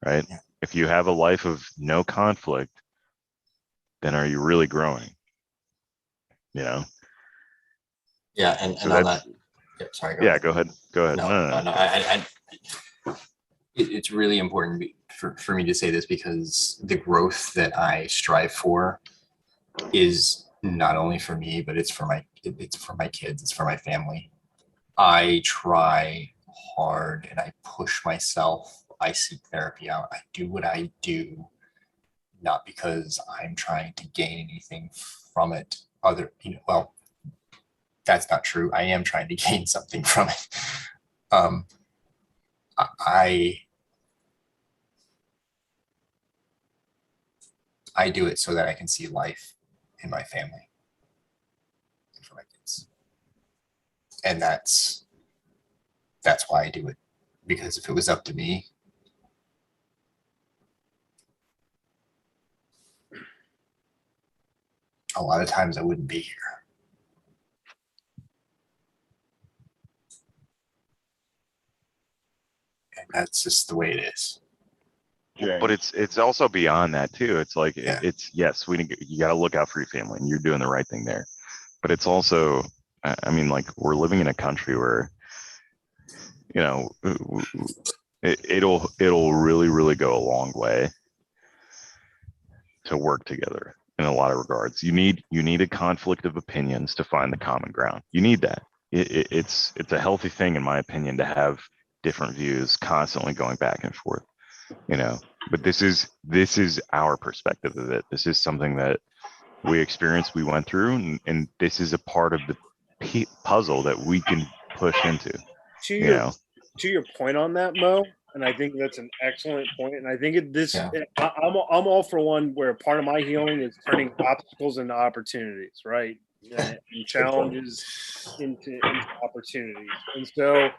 right? Yeah. If you have a life of no conflict, then are you really growing? You know. Yeah, and So on that's that, yeah, sorry. yeah. Go ahead. Go ahead. No, No. no. It's really important for me to say this because the growth that I strive for is not only for me, but it's for my kids, it's for my family. I try hard and I push myself. I seek therapy out. I do what I do, not because I'm trying to gain anything from it. Well, that's not true. I am trying to gain something from it. I do it so that I can see life in my family and for my kids. And that's why I do it. Because if it was up to me, a lot of times I wouldn't be here. And that's just the way it is. But it's also beyond that too. It's like Yeah. it's yes, you got to look out for your family, and you're doing the right thing there. But it's also, I mean, like we're living in a country where, you know, it'll really go a long way to work together in a lot of regards. You need a conflict of opinions to find the common ground. You need that. It's a healthy thing, in my opinion, to have different views constantly going back and forth. You know, but this is our perspective of it. This is something that we experienced, we went through, and this is a part of the puzzle that we can push into. To your point on that, Mo, and I think that's an excellent point. And I think I'm all for one where part of my healing is turning obstacles into opportunities, right? And challenges into opportunities. And so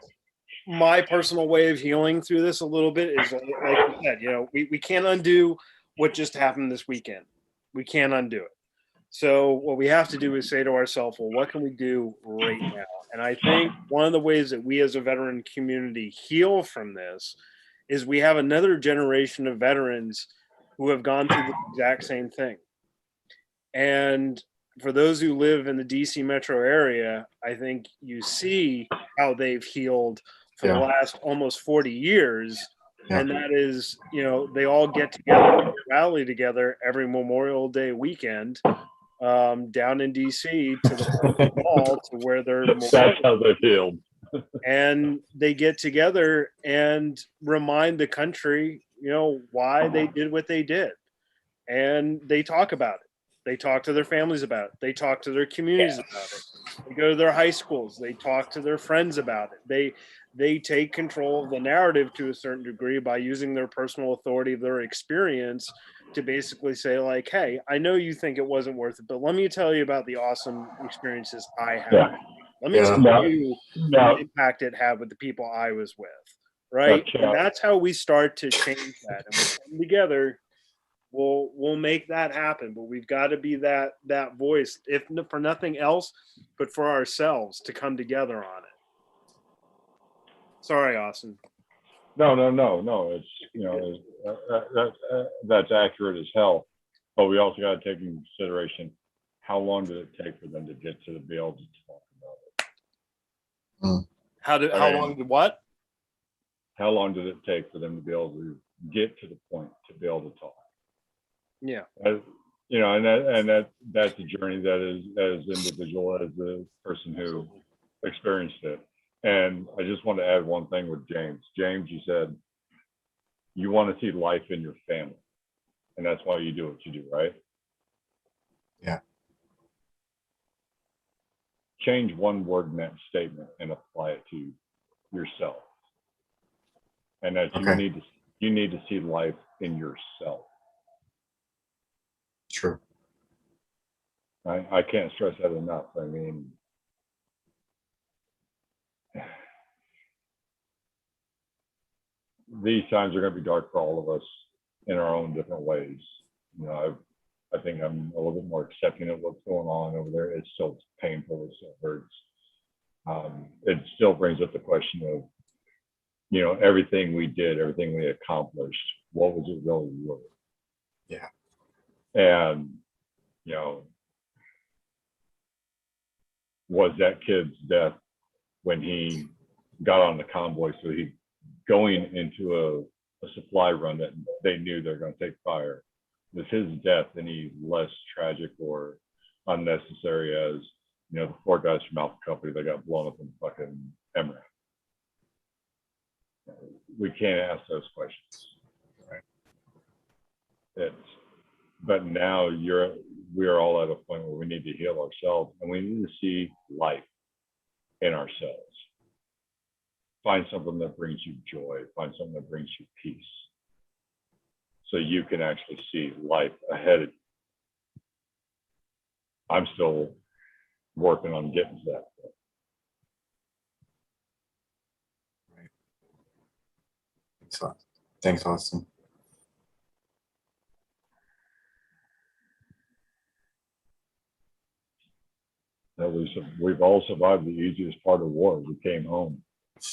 my personal way of healing through this a little bit is like you said, you know, we can't undo what just happened this weekend. We can't undo it. So what we have to do is say to ourselves, well, what can we do right now? And I think one of the ways that we as a veteran community heal from this is we have another generation of veterans who have gone through the exact same thing. And for those who live in the DC metro area, I think you see how they've healed for the last almost 40 years. Yeah. And that is, you know, they all get together, rally together every Memorial Day weekend down in DC to the mall to where they're that's how they healed. And they get together and remind the country, you know, why they did what they did. And they talk about it. They talk to their families about it. They talk to their communities about it. They go to their high schools. They talk to their friends about it. They take control of the narrative to a certain degree by using their personal authority, their experience to basically say like, hey, I know you think it wasn't worth it, but let me tell you about the awesome experiences I had. Yeah. Let me tell you the impact it had with the people I was with. Right. And that's how we start to change that. And we come together. We'll make that happen, but we've got to be that voice, if for nothing else, but for ourselves to come together on it. Sorry, Austin. No. It's, that's accurate as hell. But we also got to take into consideration how long did it take for them to get to be able to talk about it. How long did what? How long did it take for them to be able to get to the point to be able to talk? Yeah. That's a journey that is as individual as the person who experienced it. And I just want to add one thing with James. James, you said you want to see life in your family, and that's why you do what you do, right? Yeah. Change one word in that statement and apply it to yourself. And that you need to see life in yourself. True. I can't stress that enough. I mean, these times are going to be dark for all of us in our own different ways. I think I'm a little bit more accepting of what's going on over there. It's still painful. It still hurts. It still brings up the question of, everything we did, everything we accomplished, what was it really worth? Yeah. And, was that kid's death when he got on the convoy, so he going into a supply run that they knew they're going to take fire, was his death any less tragic or unnecessary as, the 4 guys from Alpha Company that got blown up in fucking MRAP? We can't ask those questions, right? But now we are all at a point where we need to heal ourselves, and we need to see life in ourselves. Find something that brings you joy. Find something that brings you peace, so you can actually see life ahead of you. I'm still working on getting to that point. Right. Thanks, Austin. At least we've all survived the easiest part of war. We came home.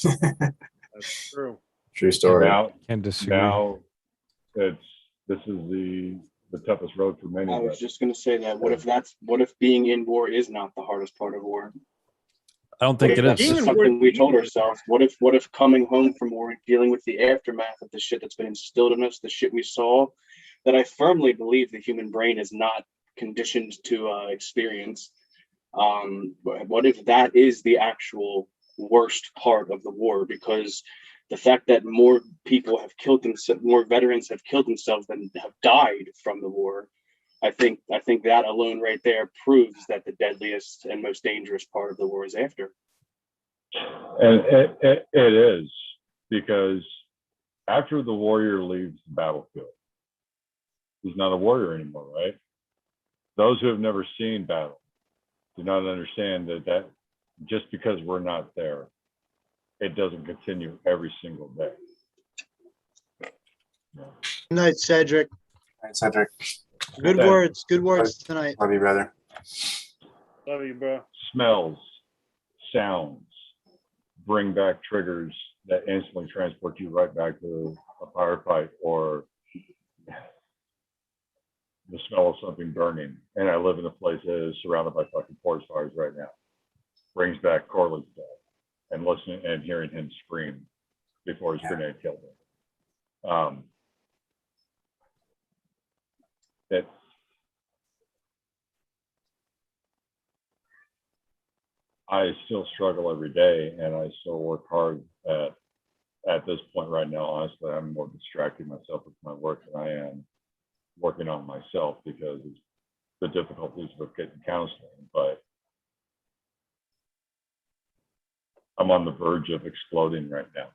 That's true. True story. Can't disagree. Now this is the toughest road for many I of was us. just going to say that. What if being in war is not the hardest part of war? I don't think it That's is. just something we told ourselves. What if coming home from war and dealing with the aftermath of the shit that's been instilled in us, the shit we saw, that I firmly believe the human brain is not conditioned to experience. What if that is the actual worst part of the war? Because the fact that more people have killed themselves, more veterans have killed themselves than have died from the war, I think that alone right there proves that the deadliest and most dangerous part of the war is after. And it is, because after the warrior leaves the battlefield, he's not a warrior anymore, right? Those who have never seen battle do not understand that just because we're not there, it doesn't continue every single day. Good night, Cedric. All right, Cedric. Good words tonight. Love you, brother. Love you, bro. Smells, sounds, bring back triggers that instantly transport you right back to a firefight or the smell of something burning. And I live in a place that is surrounded by fucking forest fires right now. Brings back Corley's death and listening and hearing him scream before his grenade killed him. I still struggle every day, and I still work hard at this point right now. Honestly, I'm more distracting myself with my work than I am working on myself, because it's the difficulties with getting counseling. But I'm on the verge of exploding right now,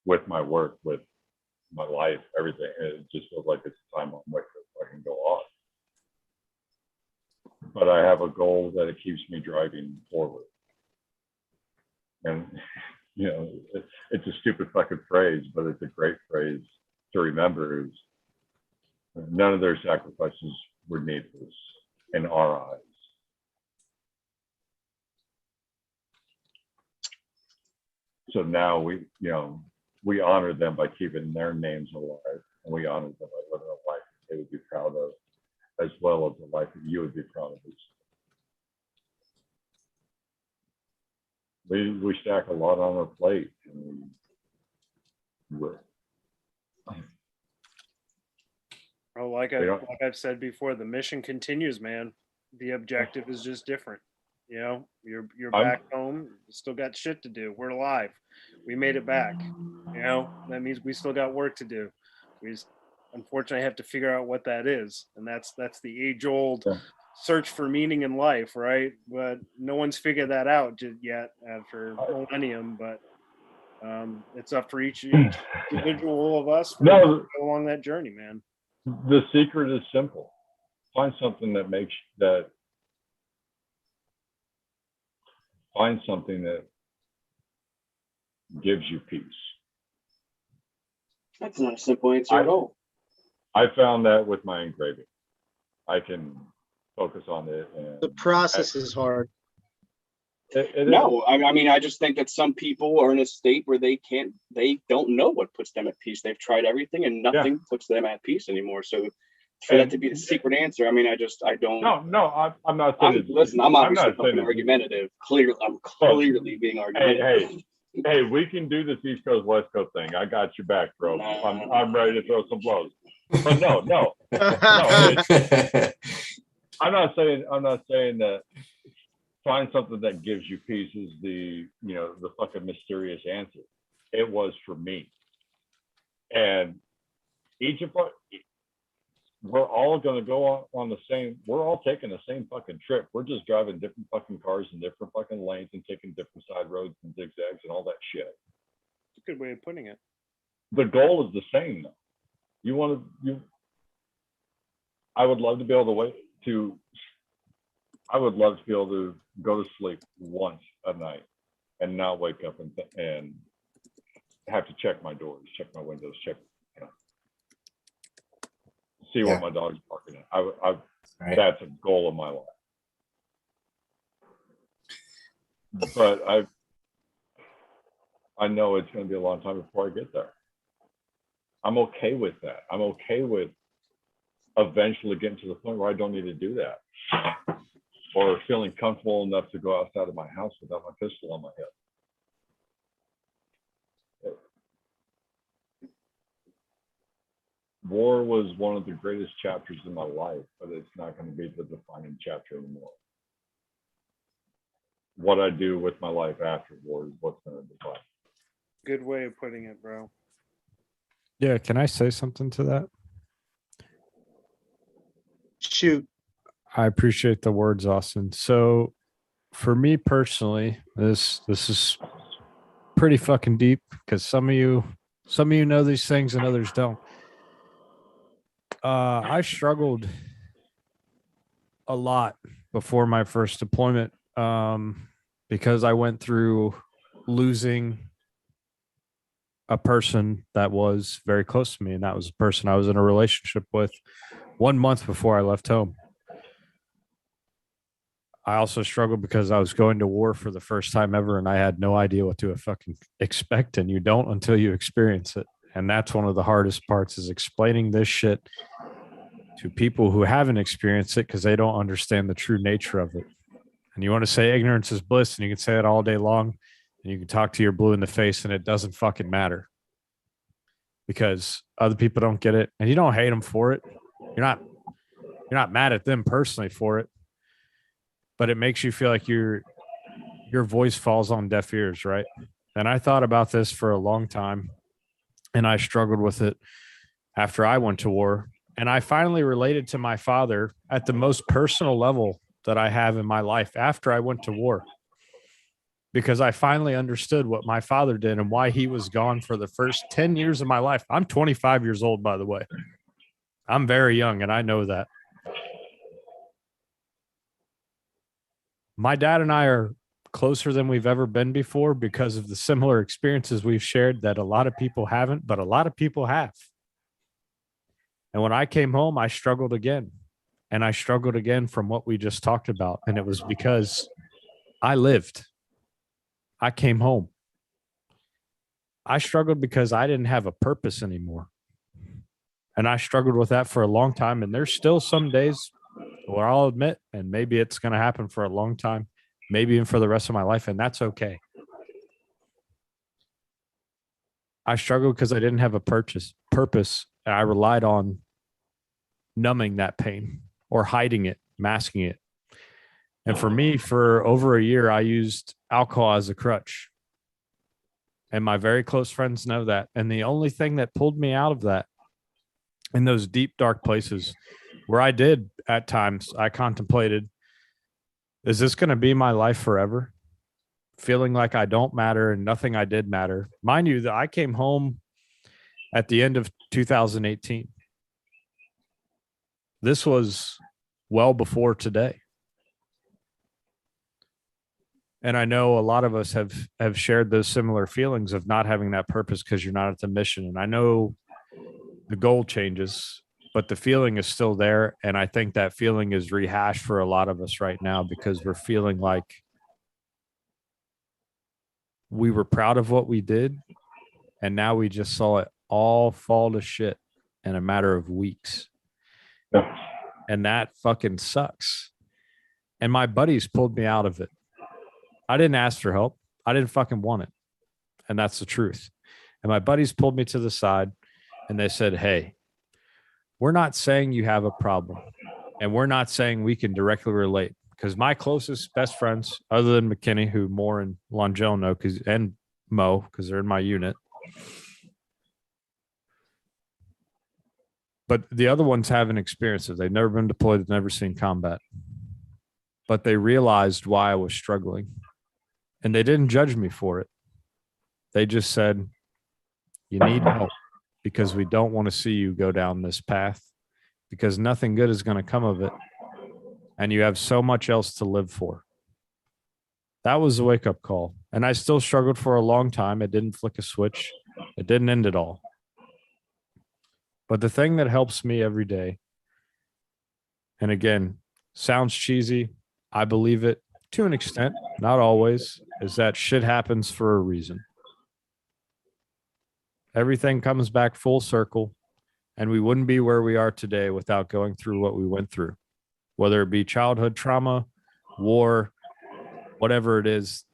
with my work, with my life, everything. It just feels like it's time I'm waiting for it to go off. But I have a goal that it keeps me driving forward. And, it's a stupid fucking phrase, but it's a great phrase to remember, is none of their sacrifices were needless in our eyes. So now we honor them by keeping their names alive, and we honor them by living a life that they would be proud of, as well as a life that you would be proud of. We stack a lot on our plate, and like I've said before, the mission continues, man. The objective is just different. You know, you're back home. You still got shit to do. We're alive. We made it back. You know, that means we still got work to do. We just, unfortunately have to figure out what that is, and that's the age-old search for meaning in life, right? But no one's figured that out yet after millennium. But it's up for each individual of us to go along that journey, man. The secret is simple. Find something that gives you peace. That's not a simple answer at all. I found that with my engraving. I can focus on it. And the process is hard. No, I mean, I just think that some people are in a state where they don't know what puts them at peace. They've tried everything and nothing puts them at peace anymore. So for that to be the secret answer, I mean, I don't. No, I'm not saying. I'm obviously fucking argumentative. Clearly, I'm clearly being argumentative. Hey, we can do this East Coast West Coast thing. I got your back, bro. I'm ready to throw some blows. But no. I'm not saying that. Find something that gives you peace is the fucking mysterious answer. It was for me. And each of us, we're all going to go on we're all taking the same fucking trip. We're just driving different fucking cars in different fucking lanes and taking different side roads and zigzags and all that shit. That's a good way of putting it. The goal is the same though. I would love to be able to go to sleep once a night and not wake up and have to check my doors, check my windows, see what my dog's barking at. That's a goal of my life. But I know it's going to be a long time before I get there. I'm okay with that. I'm okay with eventually getting to the point where I don't need to do that. Or feeling comfortable enough to go outside of my house without my pistol on my head. War was one of the greatest chapters in my life, but it's not going to be the defining chapter anymore. What I do with my life after war is what's going to define. Good way of putting it, bro. Yeah, can I say something to that? Shoot. I appreciate the words, Austin. So for me personally, this is pretty fucking deep because some of you know these things and others don't. I struggled a lot before my first deployment because I went through losing a person that was very close to me, and that was a person I was in a relationship with 1 month before I left home. I also struggled because I was going to war for the first time ever, and I had no idea what to fucking expect, and you don't until you experience it. And that's one of the hardest parts, is explaining this shit to people who haven't experienced it because they don't understand the true nature of it. And you want to say ignorance is bliss, and you can say it all day long, and you can talk to your blue in the face, and it doesn't fucking matter because other people don't get it, and you don't hate them for it. You're not mad at them personally for it, but it makes you feel like your voice falls on deaf ears, right? And I thought about this for a long time, and I struggled with it after I went to war. And I finally related to my father at the most personal level that I have in my life after I went to war, because I finally understood what my father did and why he was gone for the first 10 years of my life. I'm 25 years old, by the way. I'm very young, and I know that. My dad and I are closer than we've ever been before because of the similar experiences we've shared that a lot of people haven't, but a lot of people have. And when I came home, I struggled again. And I struggled again from what we just talked about. And it was because I lived. I came home. I struggled because I didn't have a purpose anymore. And I struggled with that for a long time. And there's still some days where I'll admit, and maybe it's going to happen for a long time, maybe even for the rest of my life. And that's okay. I struggled because I didn't have a purpose. And I relied on numbing that pain or hiding it, masking it. And for me, for over a year, I used alcohol as a crutch. And my very close friends know that. And the only thing that pulled me out of that, in those deep, dark places where I did at times, I contemplated, is this going to be my life forever? Feeling like I don't matter and nothing I did matter. Mind you, that I came home at the end of 2018. This was well before today. And I know a lot of us have shared those similar feelings of not having that purpose because you're not at the mission. And I know the goal changes, but the feeling is still there. And I think that feeling is rehashed for a lot of us right now because we're feeling like we were proud of what we did. And now we just saw it all fall to shit in a matter of weeks. Yeah. And that fucking sucks. And my buddies pulled me out of it. I didn't ask for help. I didn't fucking want it. And that's the truth. And my buddies pulled me to the side and they said, hey, we're not saying you have a problem. And we're not saying we can directly relate. Because my closest best friends, other than McKinney, who Moore and Longell know, and Mo, because they're in my unit. But the other ones haven't experienced it. They've never been deployed, they've never seen combat. But they realized why I was struggling. And they didn't judge me for it. They just said, you need help because we don't want to see you go down this path because nothing good is going to come of it. And you have so much else to live for. That was a wake-up call. And I still struggled for a long time. It didn't flick a switch. It didn't end it all. But the thing that helps me every day, and again, sounds cheesy, I believe it to an extent, not always, is that shit happens for a reason. Everything comes back full circle, and we wouldn't be where we are today without going through what we went through, whether it be childhood trauma, war, whatever it is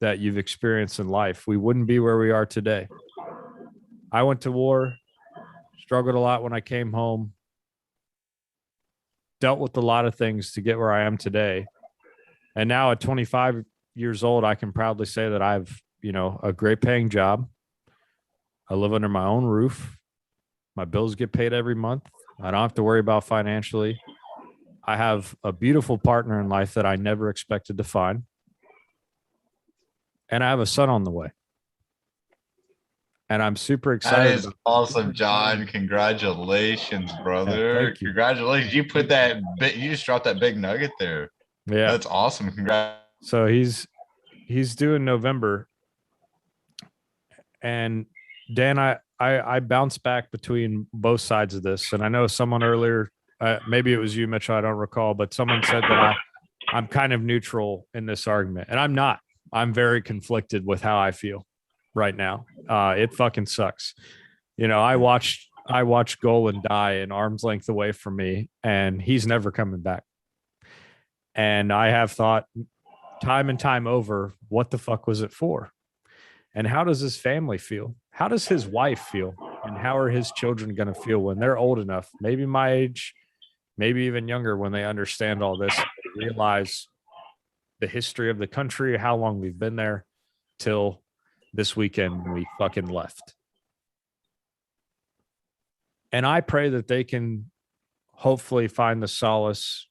that you've experienced in life. We wouldn't be where we are today. I went to war, struggled a lot when I came home, dealt with a lot of things to get where I am today. And now at 25 years old, I can proudly say that I've, a great paying job. I live under my own roof. My bills get paid every month. I don't have to worry about financially. I have a beautiful partner in life that I never expected to find. And I have a son on the way. And I'm super excited. That is awesome, John. Congratulations, brother. Yeah, thank you. Congratulations. You put that bit, you just dropped that big nugget there. Yeah. That's awesome. Congrats. So he's due in November. And Dan, I bounce back between both sides of this. And I know someone earlier, maybe it was you, Mitchell, I don't recall, but someone said that I'm kind of neutral in this argument. And I'm not. I'm very conflicted with how I feel right now. It fucking sucks. I watched Golan die an arm's length away from me, and he's never coming back. And I have thought time and time over, what the fuck was it for? And how does his family feel? How does his wife feel? And how are his children going to feel when they're old enough, maybe my age, maybe even younger, when they understand all this, realize the history of the country, how long we've been there, till this weekend when we fucking left. And I pray that they can hopefully find the solace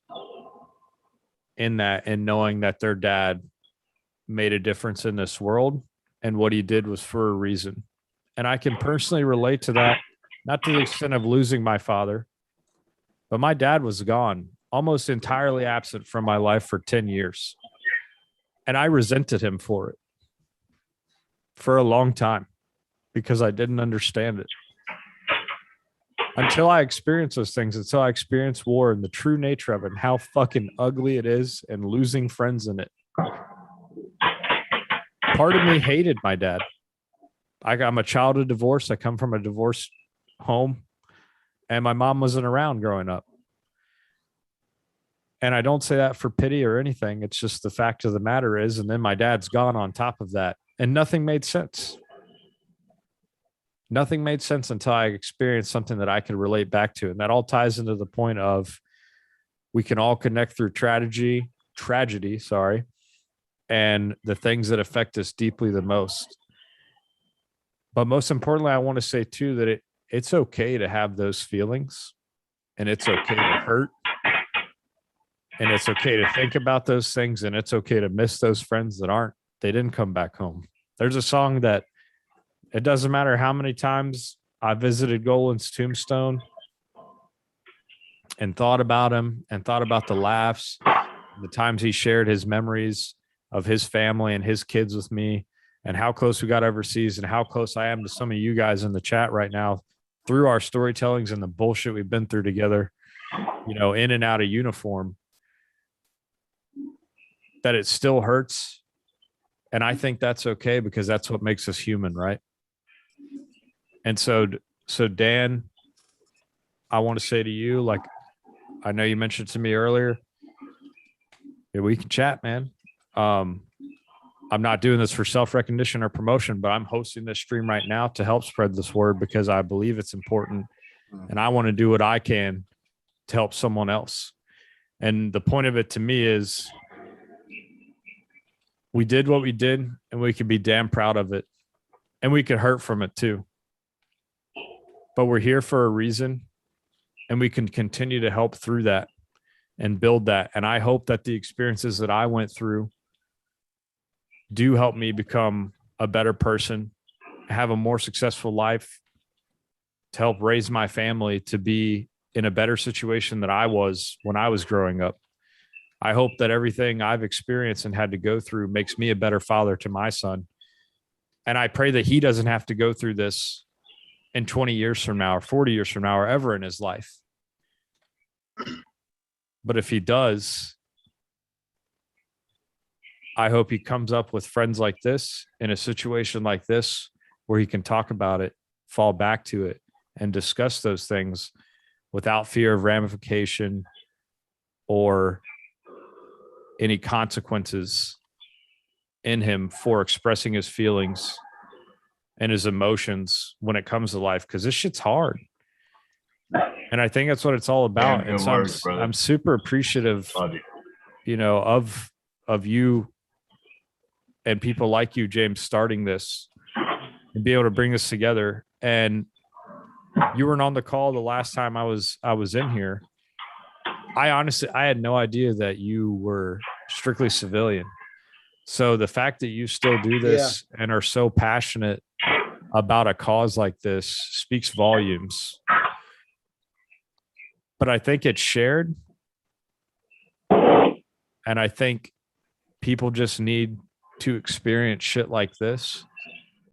in that, and knowing that their dad made a difference in this world and what he did was for a reason. And I can personally relate to that, not to the extent of losing my father, but my dad was gone, almost entirely absent from my life for 10 years. And I resented him for it for a long time because I didn't understand it. Until I experienced those things, until I experienced war and the true nature of it and how fucking ugly it is and losing friends in it. Part of me hated my dad. I'm a child of divorce. I come from a divorced home, and my mom wasn't around growing up. And I don't say that for pity or anything. It's just the fact of the matter is, and then my dad's gone on top of that, and nothing made sense. Nothing made sense until I experienced something that I could relate back to. And that all ties into the point of we can all connect through tragedy, sorry, and the things that affect us deeply the most. But most importantly, I want to say too that it's okay to have those feelings, and it's okay to hurt, and it's okay to think about those things, and it's okay to miss those friends that they didn't come back home. There's a song that it doesn't matter how many times I visited Golan's tombstone and thought about him and thought about the laughs, the times he shared his memories of his family and his kids with me, and how close we got overseas, and how close I am to some of you guys in the chat right now through our storytellings and the bullshit we've been through together, in and out of uniform, that it still hurts. And I think that's okay, because that's what makes us human, right? And so Dan, I want to say to you, like, I know you mentioned to me earlier, we can chat, man. I'm not doing this for self-recognition or promotion, but I'm hosting this stream right now to help spread this word, because I believe it's important, and I want to do what I can to help someone else. And the point of it to me is we did what we did, and we can be damn proud of it, and we could hurt from it too. But we're here for a reason, and we can continue to help through that and build that. And I hope that the experiences that I went through do help me become a better person, have a more successful life, to help raise my family to be in a better situation than I was when I was growing up. I hope that everything I've experienced and had to go through makes me a better father to my son. And I pray that he doesn't have to go through this in 20 years from now or 40 years from now or ever in his life. But if he does, I hope he comes up with friends like this in a situation like this, where he can talk about it, fall back to it, and discuss those things without fear of ramification or any consequences in him for expressing his feelings and his emotions when it comes to life, because this shit's hard. And I think that's what it's all about. Damn, And good so words, brother. I'm super appreciative, Love you. of you and people like you, James, starting this and be able to bring this together. And you weren't on the call the last time I was in here. I had no idea that you were strictly civilian. So the fact that you still do this and are so passionate about a cause like this speaks volumes. But I think it's shared. And I think people just need to experience shit like this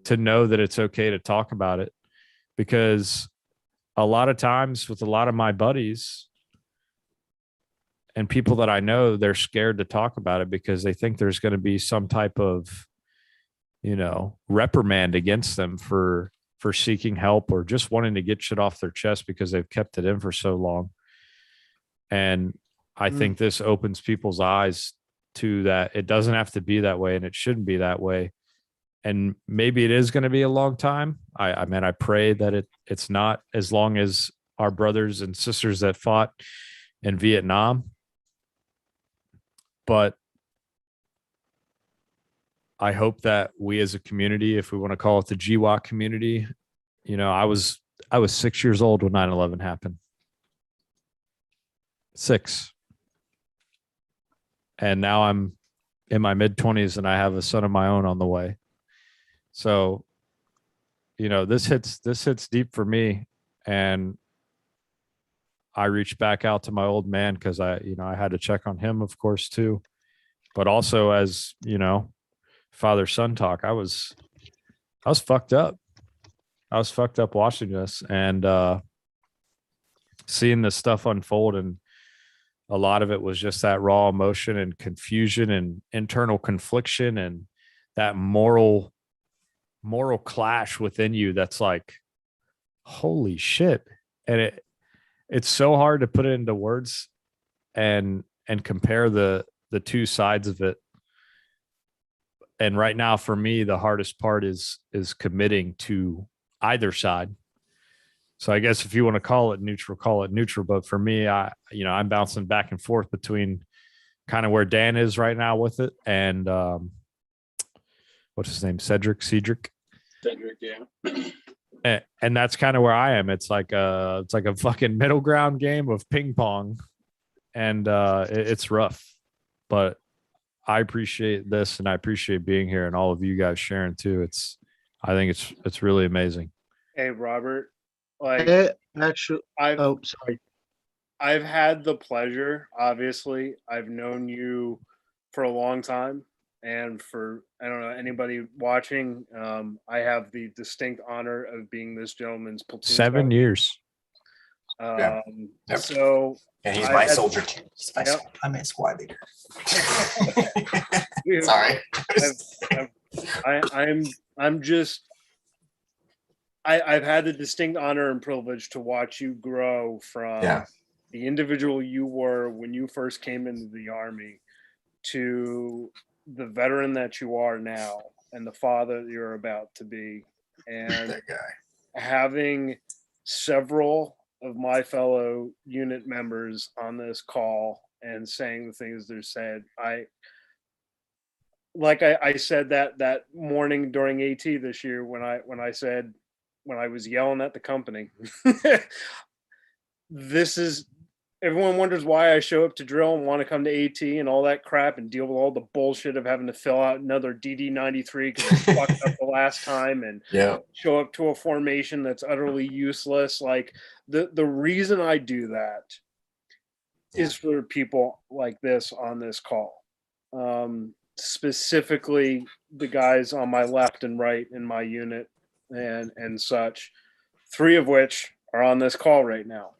to know that it's okay to talk about it. Because a lot of times with a lot of my buddies and people that I know, they're scared to talk about it because they think there's going to be some type of, reprimand against them for seeking help or just wanting to get shit off their chest because they've kept it in for so long. And I think this opens people's eyes to that. It doesn't have to be that way, and it shouldn't be that way. And maybe it is going to be a long time. I pray that it's not as long as our brothers and sisters that fought in Vietnam. But I hope that we as a community, if we want to call it the GWAT community, I was 6 years old when 9/11 happened. 6. And now I'm in my mid-20s and I have a son of my own on the way. So, this hits deep for me. And I reached back out to my old man because I had to check on him, of course, too. But also as, father-son talk, I was fucked up. I was fucked up watching this and seeing this stuff unfold. And a lot of it was just that raw emotion and confusion and internal confliction and that moral moral clash within you that's like, holy shit. And it's so hard to put it into words and compare the two sides of it. And right now for me, the hardest part is committing to either side. So I guess if you want to call it neutral. But for me, I'm bouncing back and forth between kind of where Dan is right now with it and what's his name? Cedric, yeah. And that's kind of where I am. It's like a fucking middle ground game of ping pong, and it's rough. But I appreciate this, and I appreciate being here, and all of you guys sharing too. I think it's really amazing. Hey, Robert, like actually, sorry. I've had the pleasure. Obviously, I've known you for a long time. And for, I don't know, anybody watching, I have the distinct honor of being this gentleman's platoon. 7 years. Yep. So and he's my soldier too. I'm a squad leader. Sorry. I've had the distinct honor and privilege to watch you grow from the individual you were when you first came into the Army to the veteran that you are now and the father that you're about to be. And that guy. Having several of my fellow unit members on this call and saying the things they're said, I said that morning during AT this year when I was yelling at the company. Everyone wonders why I show up to drill and want to come to AT and all that crap and deal with all the bullshit of having to fill out another DD-93 because I fucked up the last time and show up to a formation that's utterly useless. Like the reason I do that is for people like this on this call. Specifically the guys on my left and right in my unit and such, 3 of which are on this call right now.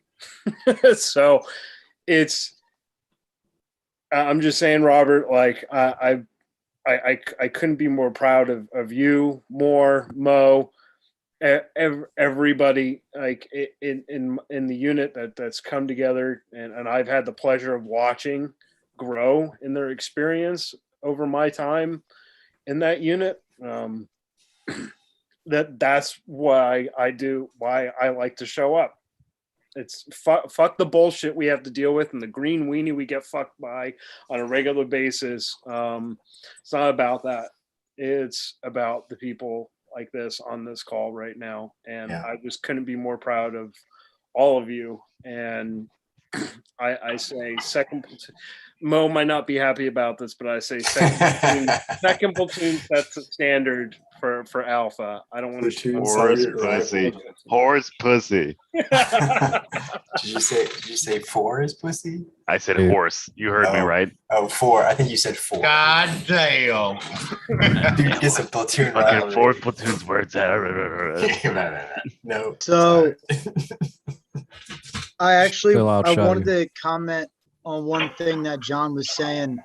So I'm just saying, Robert, like I couldn't be more proud of you, Mo, everybody like in the unit that's come together and I've had the pleasure of watching grow in their experience over my time in that unit. That's why I like to show up. It's fuck the bullshit we have to deal with and the green weenie we get fucked by on a regular basis. It's not about that. It's about the people like this on this call right now. And I just couldn't be more proud of all of you. And I say second platoon. Mo might not be happy about this, but I say second platoon sets the standard for Alpha. I don't want to horse pussy. Did you say 4 is pussy? I said horse. You heard me right. Oh, 4. I think you said 4. God damn. Dude, get some platoon. Fucking 4 platoons words. No. So I wanted to comment on one thing that John was saying.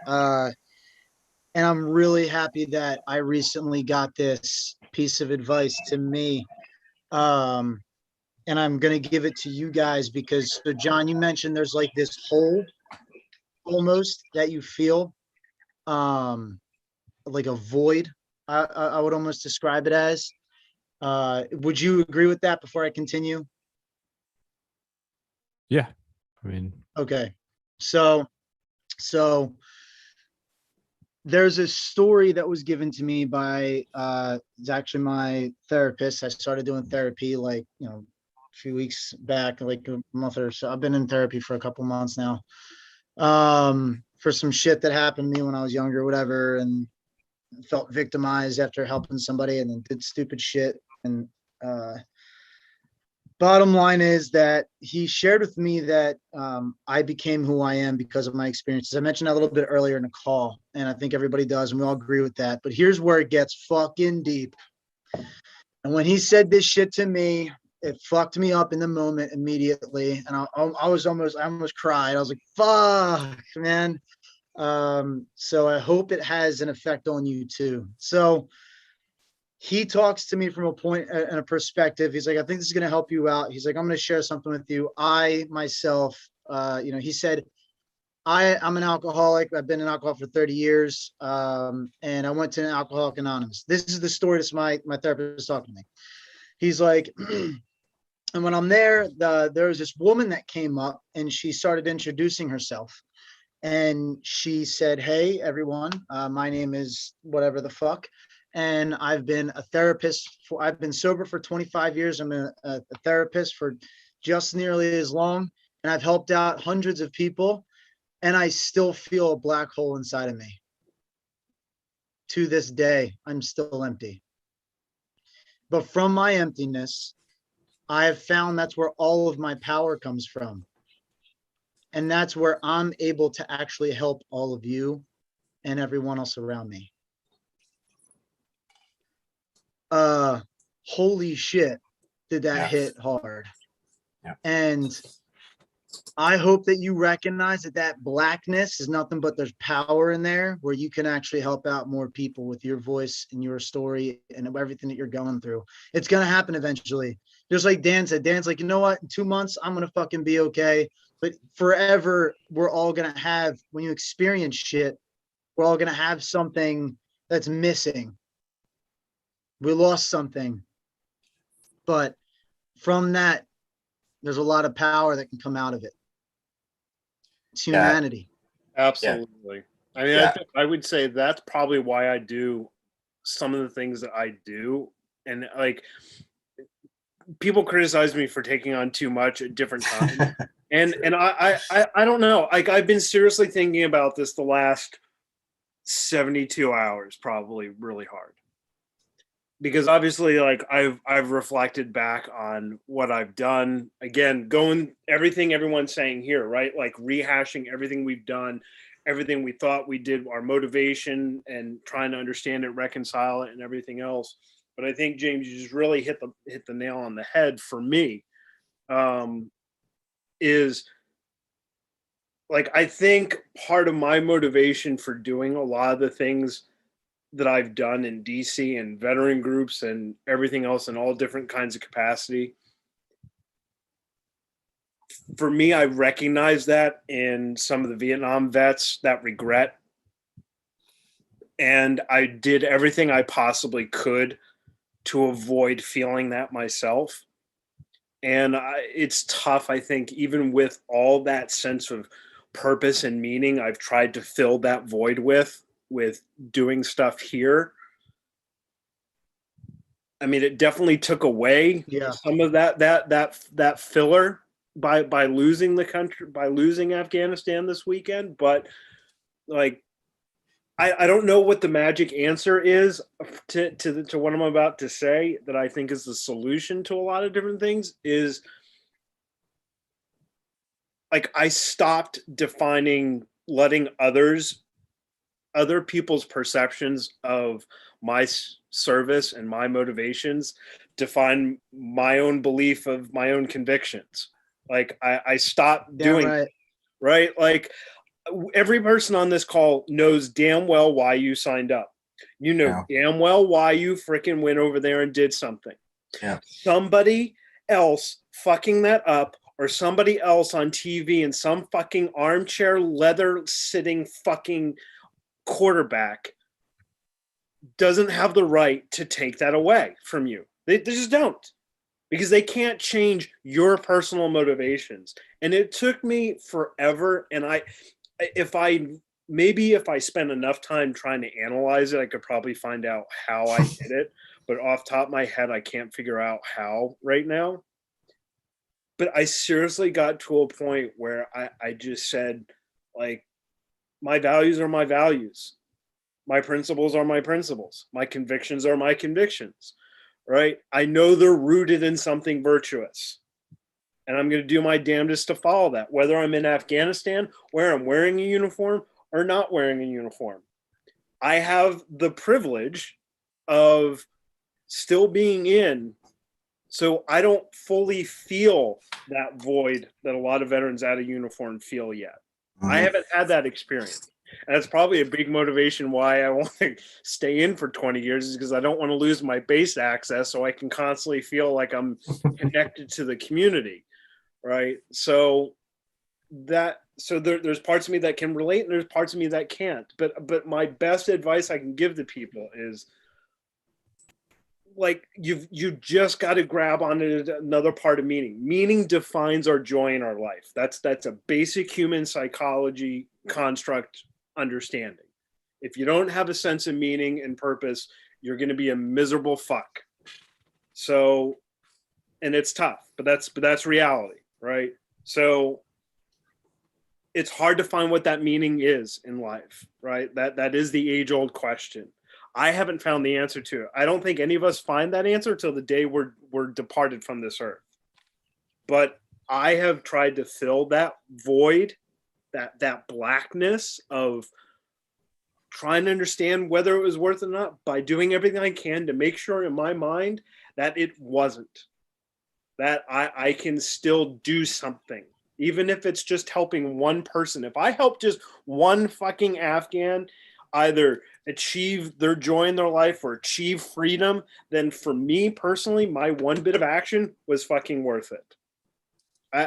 And I'm really happy that I recently got this piece of advice to me. And I'm going to give it to you guys because, so John, you mentioned there's like this hole almost that you feel, like a void. I would almost describe it as. Would you agree with that before I continue? Yeah. I mean, okay. So there's a story that was given to me by it's actually my therapist. I started doing therapy like, a few weeks back, like a month or so. I've been in therapy for a couple months now. For some shit that happened to me when I was younger, whatever, and felt victimized after helping somebody and then did stupid shit. And bottom line is that he shared with me that I became who I am because of my experiences. I mentioned that a little bit earlier in the call, and I think everybody does, and we all agree with that. But here's where it gets fucking deep. And when he said this shit to me, it fucked me up in the moment immediately. And I almost cried. I was like, fuck, man. So I hope it has an effect on you too. So he talks to me from a point and a perspective. He's like, I think this is going to help you out. He's like, I'm going to share something with you. I myself, he said, I'm an alcoholic. I've been an alcoholic for 30 years. And I went to an Alcoholic Anonymous. This is the story that my therapist was talking to me. He's like, and when I'm there, there was this woman that came up and she started introducing herself. And she said, hey, everyone, my name is whatever the fuck. And I've been a therapist I've been sober for 25 years. I'm a therapist for just nearly as long. And I've helped out hundreds of people. And I still feel a black hole inside of me. To this day, I'm still empty. But from my emptiness, I have found that's where all of my power comes from. And that's where I'm able to actually help all of you and everyone else around me. Holy shit, did that hit hard. Yeah. And I hope that you recognize that blackness is nothing but there's power in there where you can actually help out more people with your voice and your story and everything that you're going through. It's going to happen eventually. Just like Dan said, Dan's like, you know what? In 2 months, I'm going to fucking be okay. But forever, we're all going to have, when you experience shit, we're all going to have something that's missing. We lost something. But from that, there's a lot of power that can come out of it. It's humanity. Absolutely. I mean, I would say that's probably why I do some of the things that I do. And like, people criticize me for taking on too much at different times. and I don't know. Like, I've been seriously thinking about this the last 72 hours, probably really hard. Because obviously, like, I've reflected back on what I've done. Again, going everything everyone's saying here, right? Like rehashing everything we've done, everything we thought we did, our motivation, and trying to understand it, reconcile it, and everything else. But I think, James, you just really hit the nail on the head for me. Is like, I think part of my motivation for doing a lot of the things that I've done in DC and veteran groups and everything else in all different kinds of capacity. For me, I recognize that in some of the Vietnam vets, that regret. And I did everything I possibly could to avoid feeling that myself. And it's tough, I think, even with all that sense of purpose and meaning I've tried to fill that void with doing stuff here. I mean, it definitely took away some of that filler by losing the country, by losing Afghanistan this weekend. But like, I don't know what the magic answer is to what I'm about to say that I think is the solution to a lot of different things. Is like, I stopped defining, letting other people's perceptions of my service and my motivations define my own belief of my own convictions. Like, I stopped doing it, right? Like, every person on this call knows damn well why you signed up. You know damn well why you freaking went over there and did something. Yeah. Somebody else fucking that up, or somebody else on TV in some fucking armchair, leather sitting fucking quarterback, doesn't have the right to take that away from you. They just don't, because they can't change your personal motivations. And it took me forever. And if I spent enough time trying to analyze it, I could probably find out how I did it. But off the top of my head, I can't figure out how right now. But I seriously got to a point where I just said, like, my values are my values. My principles are my principles. My convictions are my convictions, right? I know they're rooted in something virtuous. And I'm going to do my damnedest to follow that, whether I'm in Afghanistan, where I'm wearing a uniform or not wearing a uniform. I have the privilege of still being in, so I don't fully feel that void that a lot of veterans out of uniform feel yet. I haven't had that experience. And that's probably a big motivation why I want to stay in for 20 years is because I don't want to lose my base access so I can constantly feel like I'm connected to the community, right? So there's parts of me that can relate and there's parts of me that can't. But my best advice I can give to people is like you just got to grab onto another part of meaning. Meaning defines our joy in our life. That's a basic human psychology construct understanding. If you don't have a sense of meaning and purpose, you're going to be a miserable fuck. So, and it's tough, but that's reality, right? So it's hard to find what that meaning is in life, right? That is the age-old question. I haven't found the answer to it. I don't think any of us find that answer till the day we're departed from this earth. But I have tried to fill that void, that blackness of trying to understand whether it was worth it or not by doing everything I can to make sure in my mind that it wasn't. That I can still do something. Even if it's just helping one person. If I help just one fucking Afghan either achieve their joy in their life or achieve freedom, then for me personally, my one bit of action was fucking worth it.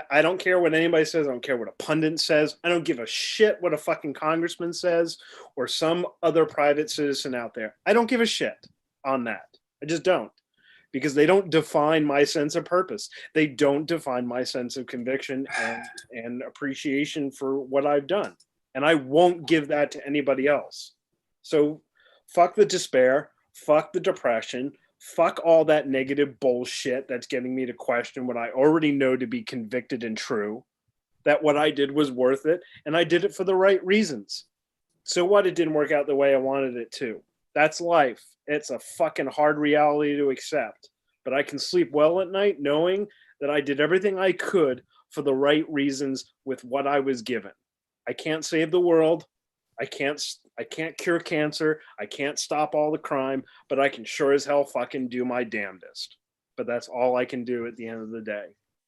I don't care what anybody says. I don't care what a pundit says. I don't give a shit what a fucking congressman says or some other private citizen out there. I don't give a shit on that. I just don't. Because they don't define my sense of purpose. They don't define my sense of conviction and appreciation for what I've done. And I won't give that to anybody else. So fuck the despair, fuck the depression, fuck all that negative bullshit that's getting me to question what I already know to be convicted and true, that what I did was worth it, and I did it for the right reasons. So what? It didn't work out the way I wanted it to. That's life. It's a fucking hard reality to accept. But I can sleep well at night knowing that I did everything I could for the right reasons with what I was given. I can't save the world. I can't cure cancer. I can't stop all the crime, but I can sure as hell fucking do my damnedest. But that's all I can do at the end of the day.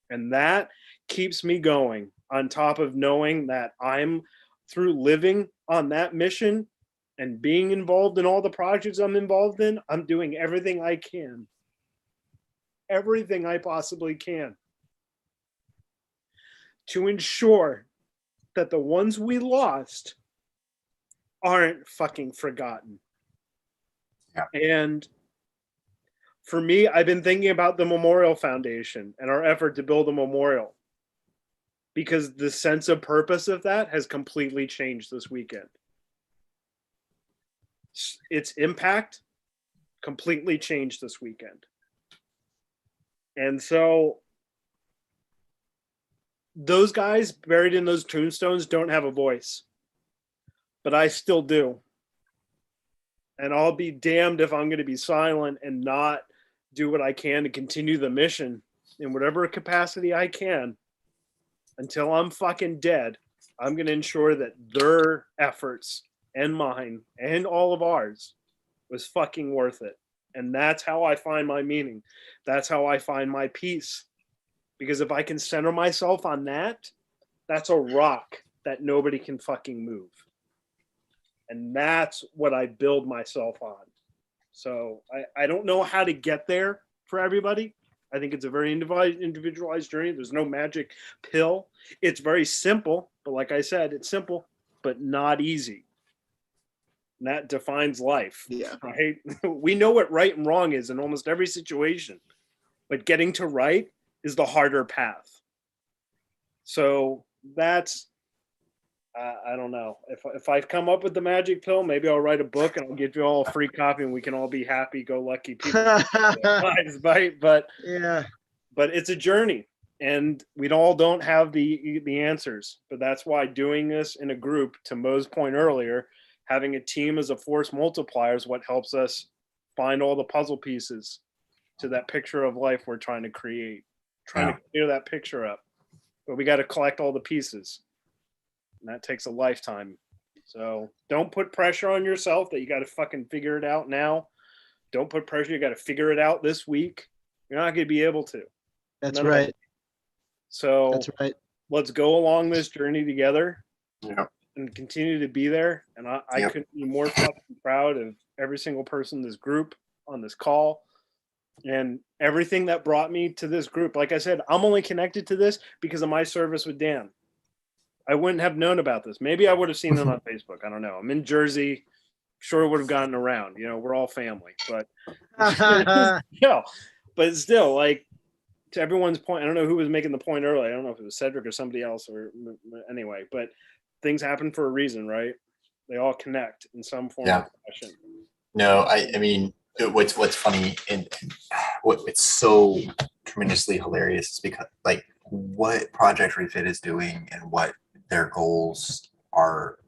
And that keeps me going on top of knowing that I'm through living on that mission and being involved in all the projects I'm involved in, I'm doing everything I can. Everything I possibly can to ensure that the ones we lost aren't fucking forgotten. Yeah. And for me, I've been thinking about the Memorial Foundation and our effort to build a memorial because the sense of purpose of that has completely changed this weekend. Its impact completely changed this weekend. And so those guys buried in those tombstones don't have a voice, but I still do. And I'll be damned if I'm going to be silent and not do what I can to continue the mission in whatever capacity I can until I'm fucking dead. I'm going to ensure that their efforts and mine and all of ours was fucking worth it. And that's how I find my meaning. That's how I find my peace. Because if I can center myself on that, that's a rock that nobody can fucking move. And that's what I build myself on. So I don't know how to get there for everybody. I think it's a very individualized journey. There's no magic pill. It's very simple. But like I said, it's simple, but not easy. And that defines life. Yeah. Right? We know what right and wrong is in almost every situation. But getting to right is the harder path. So that's, I don't know. If I come up with the magic pill, maybe I'll write a book and I'll give you all a free copy and we can all be happy, go lucky people. Right? But yeah, but it's a journey and we all don't have the answers. But that's why doing this in a group, to Mo's point earlier, having a team as a force multiplier is what helps us find all the puzzle pieces to that picture of life we're trying to create, trying to clear that picture up. But we got to collect all the pieces. And that takes a lifetime. So don't put pressure on yourself that you got to fucking figure it out now. Don't put pressure. You got to figure it out this week. You're not going to be able to. That's right. So that's right. Let's go along this journey together. Yeah. and continue to be there. And I Yep. couldn't be more fucking proud of every single person in this group on this call and everything that brought me to this group. Like I said, I'm only connected to this because of my service with Dan. I wouldn't have known about this. Maybe I would have seen it on Facebook. I don't know. I'm in Jersey. Sure would have gotten around. You know, we're all family. But but still, like, to everyone's point, I don't know who was making the point earlier. I don't know if it was Cedric or somebody else, or anyway, but things happen for a reason, right? They all connect in some form or fashion. No, I mean, what's funny and what's so tremendously hilarious is because, like, what Project Refit is doing and what their goals are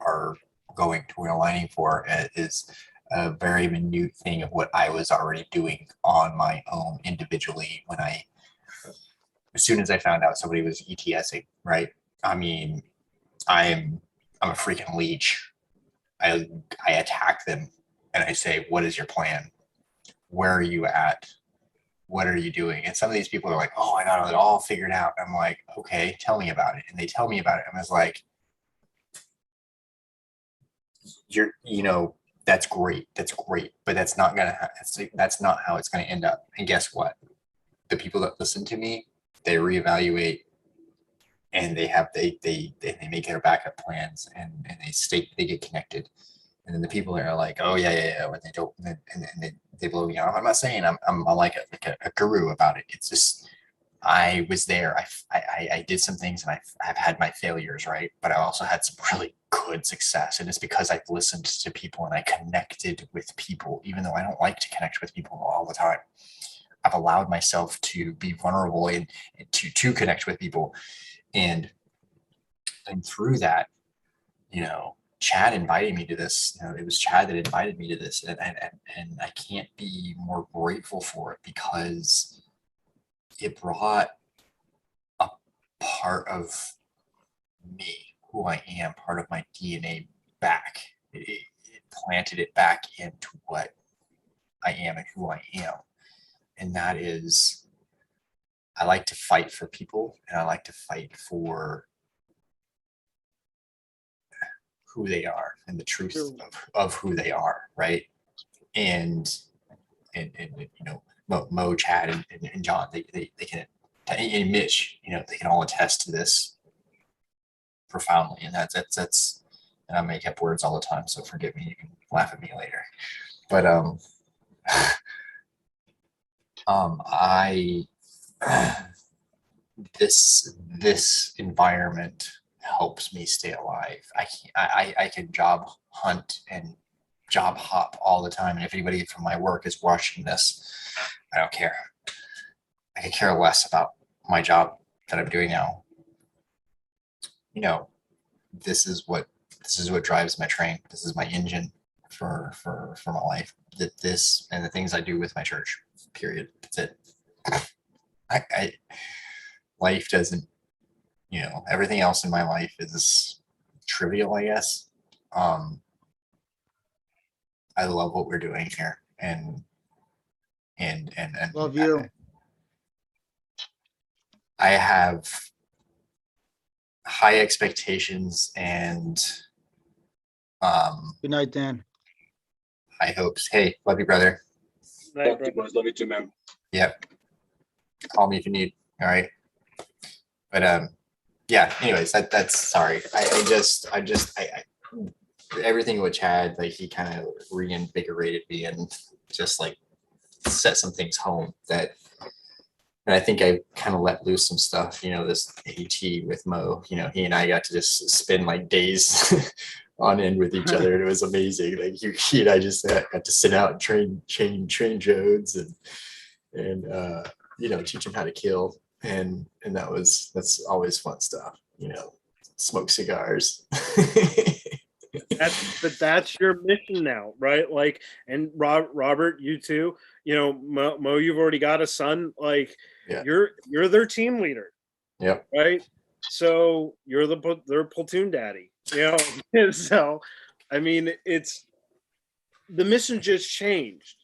going to aligning for is a very minute thing of what I was already doing on my own individually when as soon as I found out somebody was ETSing, right? I mean, I'm a freaking leech. I attack them and I say, what is your plan? Where are you at? What are you doing? And some of these people are like, oh, I got it all figured out. I'm like, okay, tell me about it. And they tell me about it. And I was like, that's great. That's great. But that's not that's not how it's gonna end up. And guess what? The people that listen to me, they reevaluate and they make their backup plans and they get connected. And then the people that are like, oh yeah, when they don't, and they blow me off. I'm not saying I'm like a guru about it. It's just I was there. I did some things and I've had my failures, right? But I also had some really good success, and it's because I've listened to people and I connected with people, even though I don't like to connect with people all the time. I've allowed myself to be vulnerable and to connect with people, and through that, Chad invited me to this. It was Chad that invited me to this, and I can't be more grateful for it because it brought a part of me, who I am, part of my DNA back. It planted it back into what I am and who I am, and that is, I like to fight for people, and I like to fight for who they are and the truth of who they are, right? And Mo, Chad, and John, they can, and Mitch, they can all attest to this profoundly, and that's and I make up words all the time, so forgive me. You can laugh at me later, but I this environment helps me stay alive. I can job hunt and job hop all the time. And if anybody from my work is watching this, I don't care. I could care less about my job that I'm doing now. This is what drives my train. This is my engine for my life. This and the things I do with my church. Period. That's it. I life doesn't, everything else in my life is trivial, I guess. I love what we're doing here, and love you. I have high expectations, and good night, Dan. high hopes. Hey, love you, brother. Love you, boys. Love you too, man. Yep. Call me if you need. All right. But yeah. Anyways, that's sorry. I everything with Chad, like, he kind of reinvigorated me and just like set some things home that, and I think I kind of let loose some stuff. This AT with Mo. He and I got to just spend like days on end with each other, and it was amazing. Like he and I just got to sit out and train Jodes and teach him how to kill, and that's always fun stuff. Smoke cigars. That's your mission now, right? Like, and Robert, you too. Mo, you've already got a son. Like, yeah. You're their team leader. Yep. Right. So you're their platoon daddy. So, I mean, it's the mission just changed,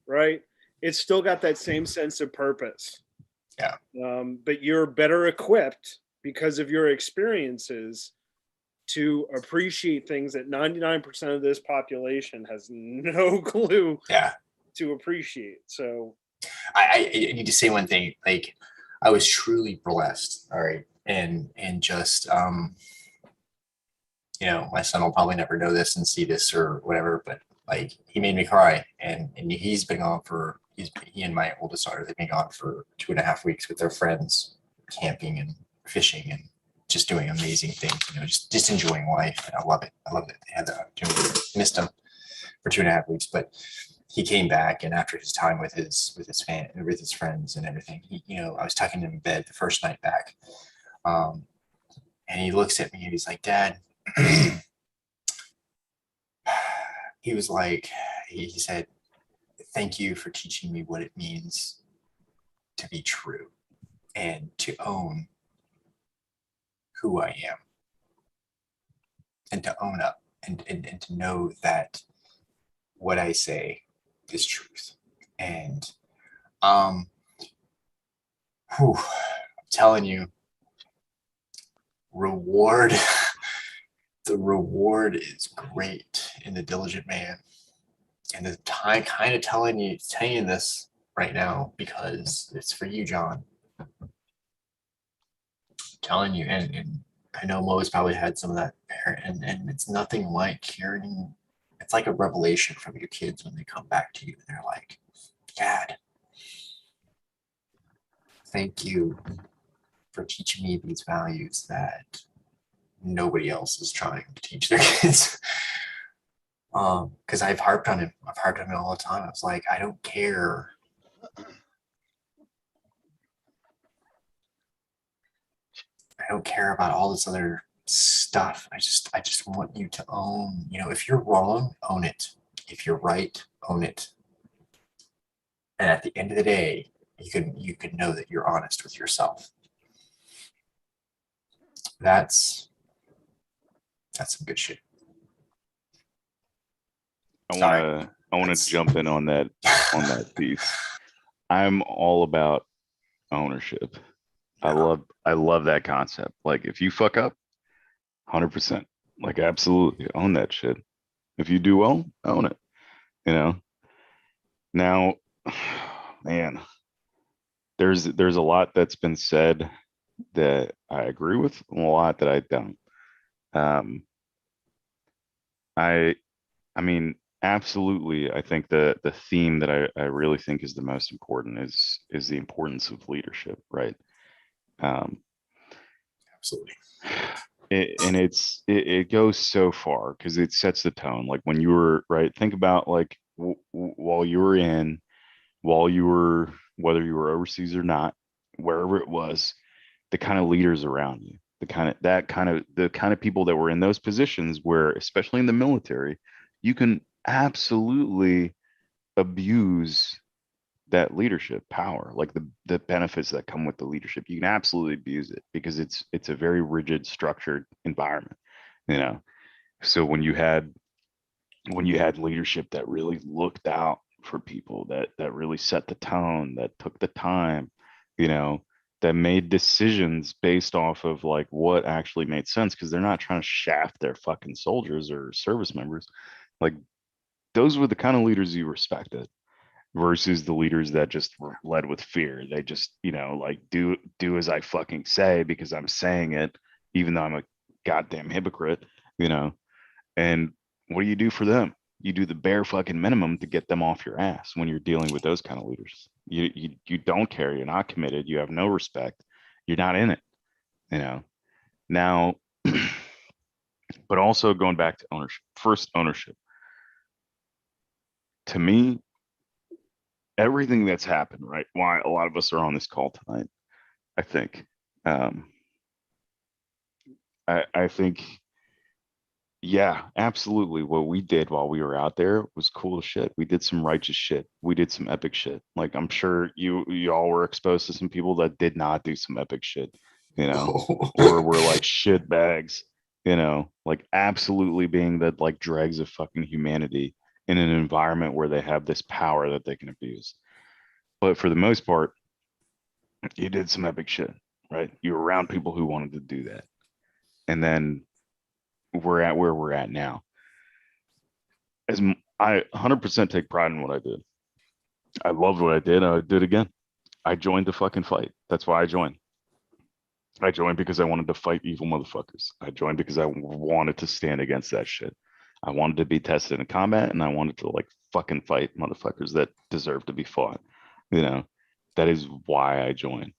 right? It's still got that same sense of purpose. Yeah. But you're better equipped because of your experiences to appreciate things that 99% of this population has no clue Yeah. to appreciate. So I need to say one thing. Like, I was truly blessed. All right. And just, you know, my son will probably never know this and see this or whatever, but like, he made me cry. And he's been gone for, he and my oldest daughter, they've been gone for 2.5 weeks with their friends, camping and fishing and just doing amazing things, you know, just enjoying life. And I love it. I love that they had the opportunity. Missed him for 2.5 weeks, but he came back, and after his time with his friends and everything, he, you know, I was tucking him in bed the first night back, and he looks at me and he's like, "Dad," he was like, he said, "Thank you for teaching me what it means to be true and to own who I am and to own up and to know that what I say is truth." And I'm telling you, reward, the reward is great in the diligent man. And the time kind of telling you this right now because it's for you, John. I'm telling you, and I know Mo's probably had some of that, and it's nothing like hearing. It's like a revelation from your kids when they come back to you and they're like, "Dad, thank you for teaching me these values that nobody else is trying to teach their kids." Because I've harped on him. I've harped on him all the time. I was like, I don't care. I don't care about all this other stuff. I just want you to own, you know, if you're wrong, own it. If you're right, own it. And at the end of the day, you could know that you're honest with yourself. That's some good shit. I want to jump in on that piece. I'm all about ownership. Yeah. I love that concept. Like, if you fuck up, 100%, like, absolutely own that shit. If you do well, own it. You know. Now, man, there's a lot that's been said that I agree with, and a lot that I don't. I mean, absolutely. I think the theme that I really think is the most important is the importance of leadership, right? Absolutely. It goes so far because it sets the tone. Like, when you were right, think about like while you were whether you were overseas or not, wherever it was, the kind of leaders around you, the kind of people that were in those positions where, especially in the military, you can absolutely abuse that leadership power, like the benefits that come with the leadership. You can absolutely abuse it because it's a very rigid, structured environment, you know. So when you had leadership that really looked out for people, that really set the tone, that took the time, you know, that made decisions based off of like what actually made sense, because they're not trying to shaft their fucking soldiers or service members. Like, those were the kind of leaders you respected, versus the leaders that just were led with fear. They just, you know, like, do as I fucking say because I'm saying it, even though I'm a goddamn hypocrite, you know. And what do you do for them? You do the bare fucking minimum to get them off your ass when you're dealing with those kind of leaders. You don't care. You're not committed. You have no respect. You're not in it, you know. Now, but also going back to ownership. First, ownership. To me, everything that's happened, right? Why a lot of us are on this call tonight, I think. I think, yeah, absolutely. What we did while we were out there was cool as shit. We did some righteous shit. We did some epic shit. Like, I'm sure you all were exposed to some people that did not do some epic shit, you know, or were like shit bags, you know, like absolutely being the like dregs of fucking humanity in an environment where they have this power that they can abuse. But for the most part, you did some epic shit, right? You were around people who wanted to do that. And then we're at where we're at now. I 100% take pride in what I did. I loved what I did. I did again. I joined the fucking fight. That's why I joined. I joined because I wanted to fight evil motherfuckers. I joined because I wanted to stand against that shit. I wanted to be tested in combat, and I wanted to like fucking fight motherfuckers that deserve to be fought. You know, that is why I joined.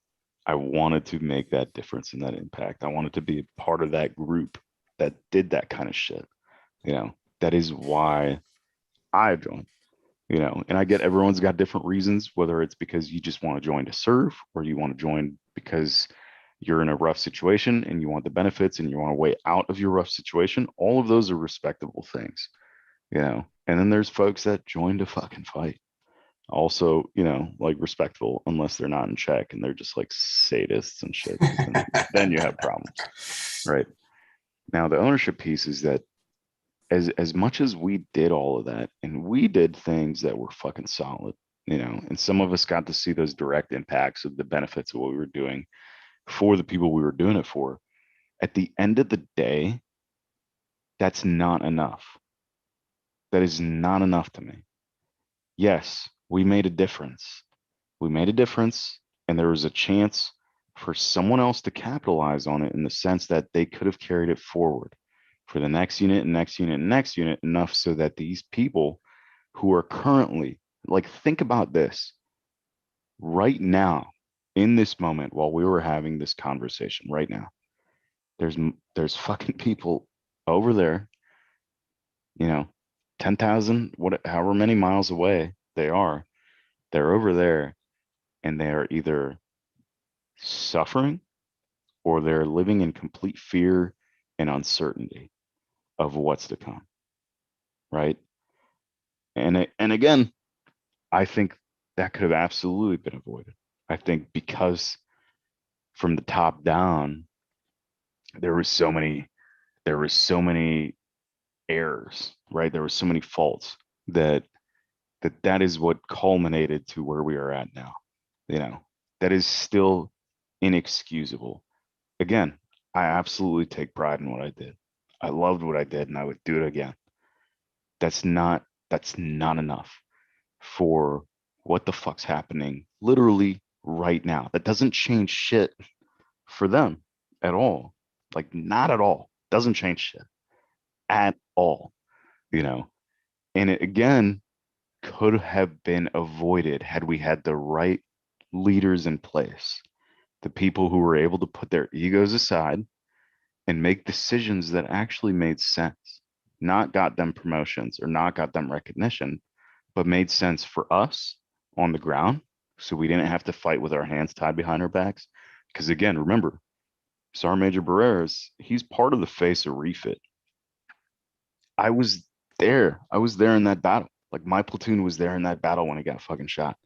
I wanted to make that difference and that impact. I wanted to be a part of that group that did that kind of shit. You know, that is why I joined. You know, and I get everyone's got different reasons, whether it's because you just want to join to serve or you want to join because you're in a rough situation and you want the benefits and you want a way out of your rough situation. All of those are respectable things, you know. And then there's folks that join to fucking fight. Also, you know, like respectful unless they're not in check and they're just like sadists and shit. Then you have problems, right? Now the ownership piece is that as much as we did all of that, and we did things that were fucking solid, you know, and some of us got to see those direct impacts of the benefits of what we were doing for the people we were doing it for. At the end of the day, that's not enough. That is not enough to me. Yes, we made a difference. We made a difference, and there was a chance for someone else to capitalize on it in the sense that they could have carried it forward for the next unit and next unit and next unit, enough so that these people who are currently, like, think about this right now, in this moment, while we were having this conversation right now, there's fucking people over there, you know, 10,000, however many miles away they're over there, and they are either suffering or they're living in complete fear and uncertainty of what's to come, right? And again, I think that could have absolutely been avoided. I think because from the top down, there were so many errors, right? There were so many faults that is what culminated to where we are at now. You know, that is still inexcusable. Again, I absolutely take pride in what I did. I loved what I did, and I would do it again. That's not enough for what the fuck's happening literally right now. That doesn't change shit for them at all. Like, not at all. Doesn't change shit at all, you know. And it again could have been avoided had we had the right leaders in place, the people who were able to put their egos aside and make decisions that actually made sense, not got them promotions or not got them recognition, but made sense for us on the ground, so we didn't have to fight with our hands tied behind our backs. Because again, remember, Sergeant Major Barreras, he's part of the face of refit. I was there in that battle. Like, my platoon was there in that battle when he got fucking shot.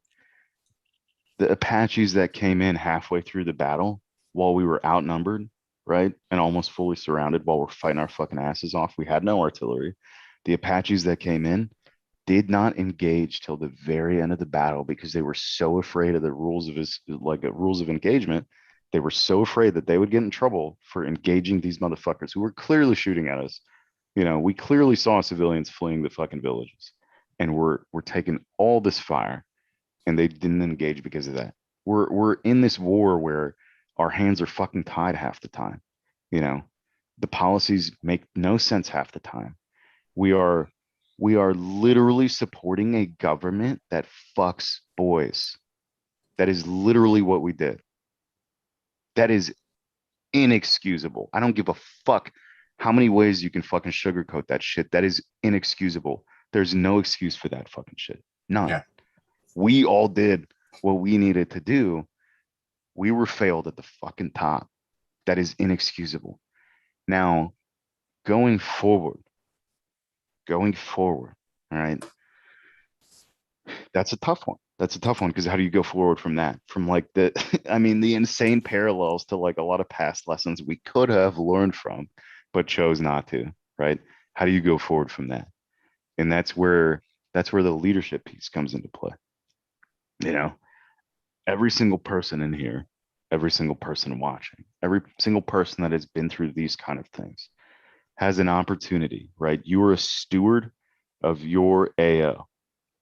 The Apaches that came in halfway through the battle while we were outnumbered, right, and almost fully surrounded while we're fighting our fucking asses off, we had no artillery. The Apaches that came in did not engage till the very end of the battle because they were so afraid of the rules of engagement. They were so afraid that they would get in trouble for engaging these motherfuckers who were clearly shooting at us. You know, we clearly saw civilians fleeing the fucking villages, and we're taking all this fire, and they didn't engage because of that. We're in this war where our hands are fucking tied half the time. You know, the policies make no sense half the time. We are literally supporting a government that fucks boys. That is literally what we did. That is inexcusable. I don't give a fuck how many ways you can fucking sugarcoat that shit. That is inexcusable. There's no excuse for that fucking shit. None. Yeah. We all did what we needed to do. We were failed at the fucking top. That is inexcusable. Now, going forward, all right, that's a tough one. Because how do you go forward from that? From like the insane parallels to like a lot of past lessons we could have learned from, but chose not to, right? How do you go forward from that? And that's where the leadership piece comes into play. You know, every single person in here, every single person watching, every single person that has been through these kind of things, has an opportunity, right? You are a steward of your AO,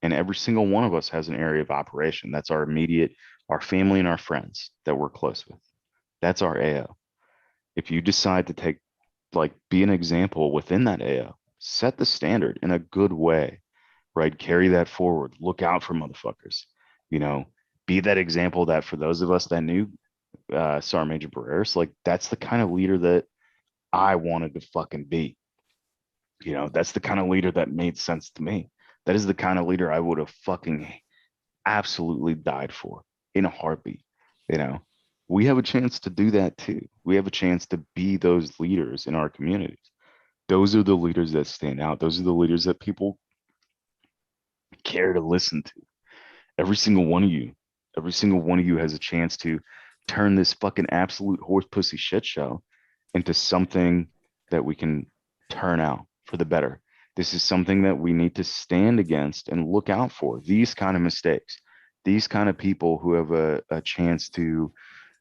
and every single one of us has an area of operation. That's our immediate, our family and our friends that we're close with. That's our AO. If you decide to take, like, be an example within that AO, set the standard in a good way, right? Carry that forward. Look out for motherfuckers. You know, be that example that for those of us that knew Sergeant Major Barreras, like, that's the kind of leader that I wanted to fucking be. You know, that's the kind of leader that made sense to me. That is the kind of leader I would have fucking absolutely died for in a heartbeat. You know, we have a chance to do that too. We have a chance to be those leaders in our communities. Those are the leaders that stand out. Those are the leaders that people care to listen to. Every single one of you has a chance to turn this fucking absolute horse pussy shit show into something that we can turn out for the better. This is something that we need to stand against and look out for. These kind of mistakes, these kind of people who have a chance to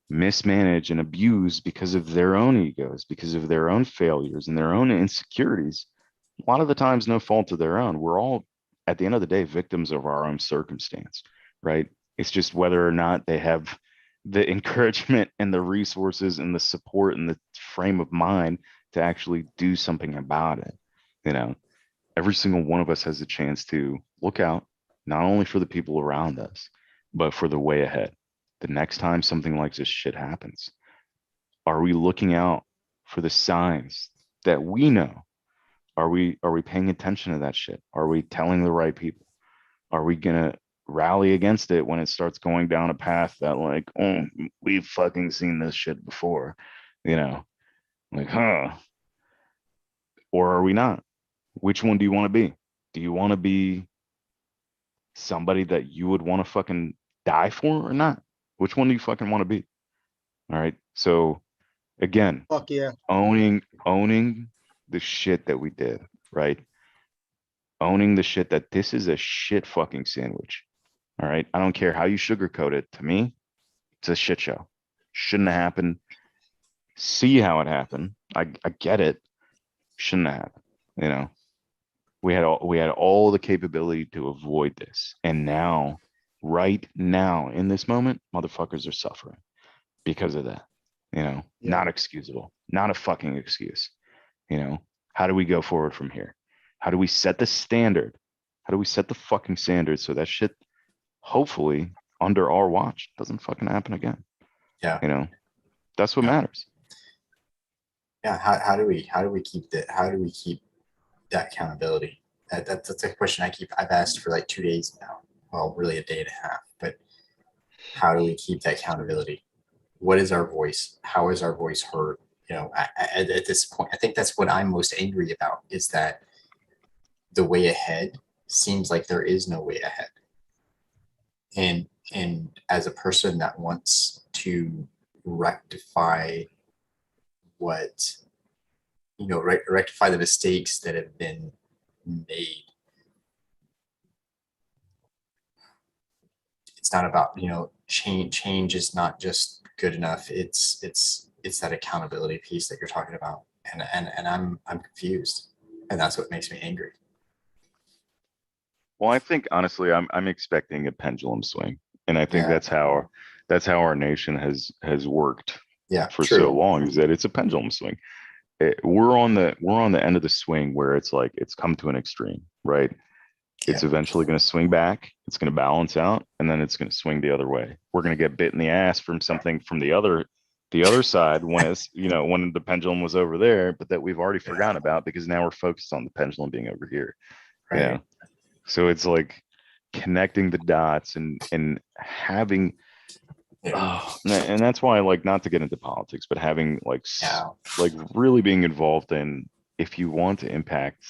mismanage and abuse because of their own egos, because of their own failures and their own insecurities. A lot of the times, no fault of their own. We're all, at the end of the day, victims of our own circumstance, right? It's just whether or not they have the encouragement and the resources and the support and the frame of mind to actually do something about it. You know, every single one of us has a chance to look out, not only for the people around us, but for the way ahead. The next time something like this shit happens, are we looking out for the signs that we know? Are we paying attention to that shit? Are we telling the right people? Are we gonna rally against it when it starts going down a path that, like, oh, we've fucking seen this shit before, you know, like, huh? Or are we not? Which one do you want to be? Do you want to be somebody that you would want to fucking die for or not? Which one do you fucking want to be? All right. So again, Fuck yeah. owning the shit that we did, right? Owning the shit that this is a shit fucking sandwich. All right. I don't care how you sugarcoat it. To me, it's a shit show. Shouldn't have happened. See how it happened. I get it. Shouldn't have happened. You know, we had all the capability to avoid this. And now, right now, in this moment, motherfuckers are suffering because of that. You know, not excusable. Not a fucking excuse. You know, how do we go forward from here? How do we set the standard? How do we set the fucking standard so that shit, hopefully, under our watch, doesn't fucking happen again? Yeah. You know, that's what matters. Yeah. How do we keep that accountability? That's a question I've asked for like 2 days now. Well, really a day and a half. But how do we keep that accountability? What is our voice? How is our voice heard? You know, at this point, I think that's what I'm most angry about, is that the way ahead seems like there is no way ahead. And as a person that wants to rectify rectify the mistakes that have been made, it's not about, change is not just good enough. It's that accountability piece that you're talking about. And I'm confused. And that's what makes me angry. Well, I think honestly, I'm expecting a pendulum swing, and I think that's how our nation has worked for so long, is that it's a pendulum swing. We're on the end of the swing where it's like it's come to an extreme, right? It's eventually going to swing back. It's going to balance out, and then it's going to swing the other way. We're going to get bit in the ass from something from the other side when it's, when the pendulum was over there, but that we've already forgotten about because now we're focused on the pendulum being over here. Right. Yeah. So it's like connecting the dots and having, and that's why I like, not to get into politics, but having like really being involved in, if you want to impact,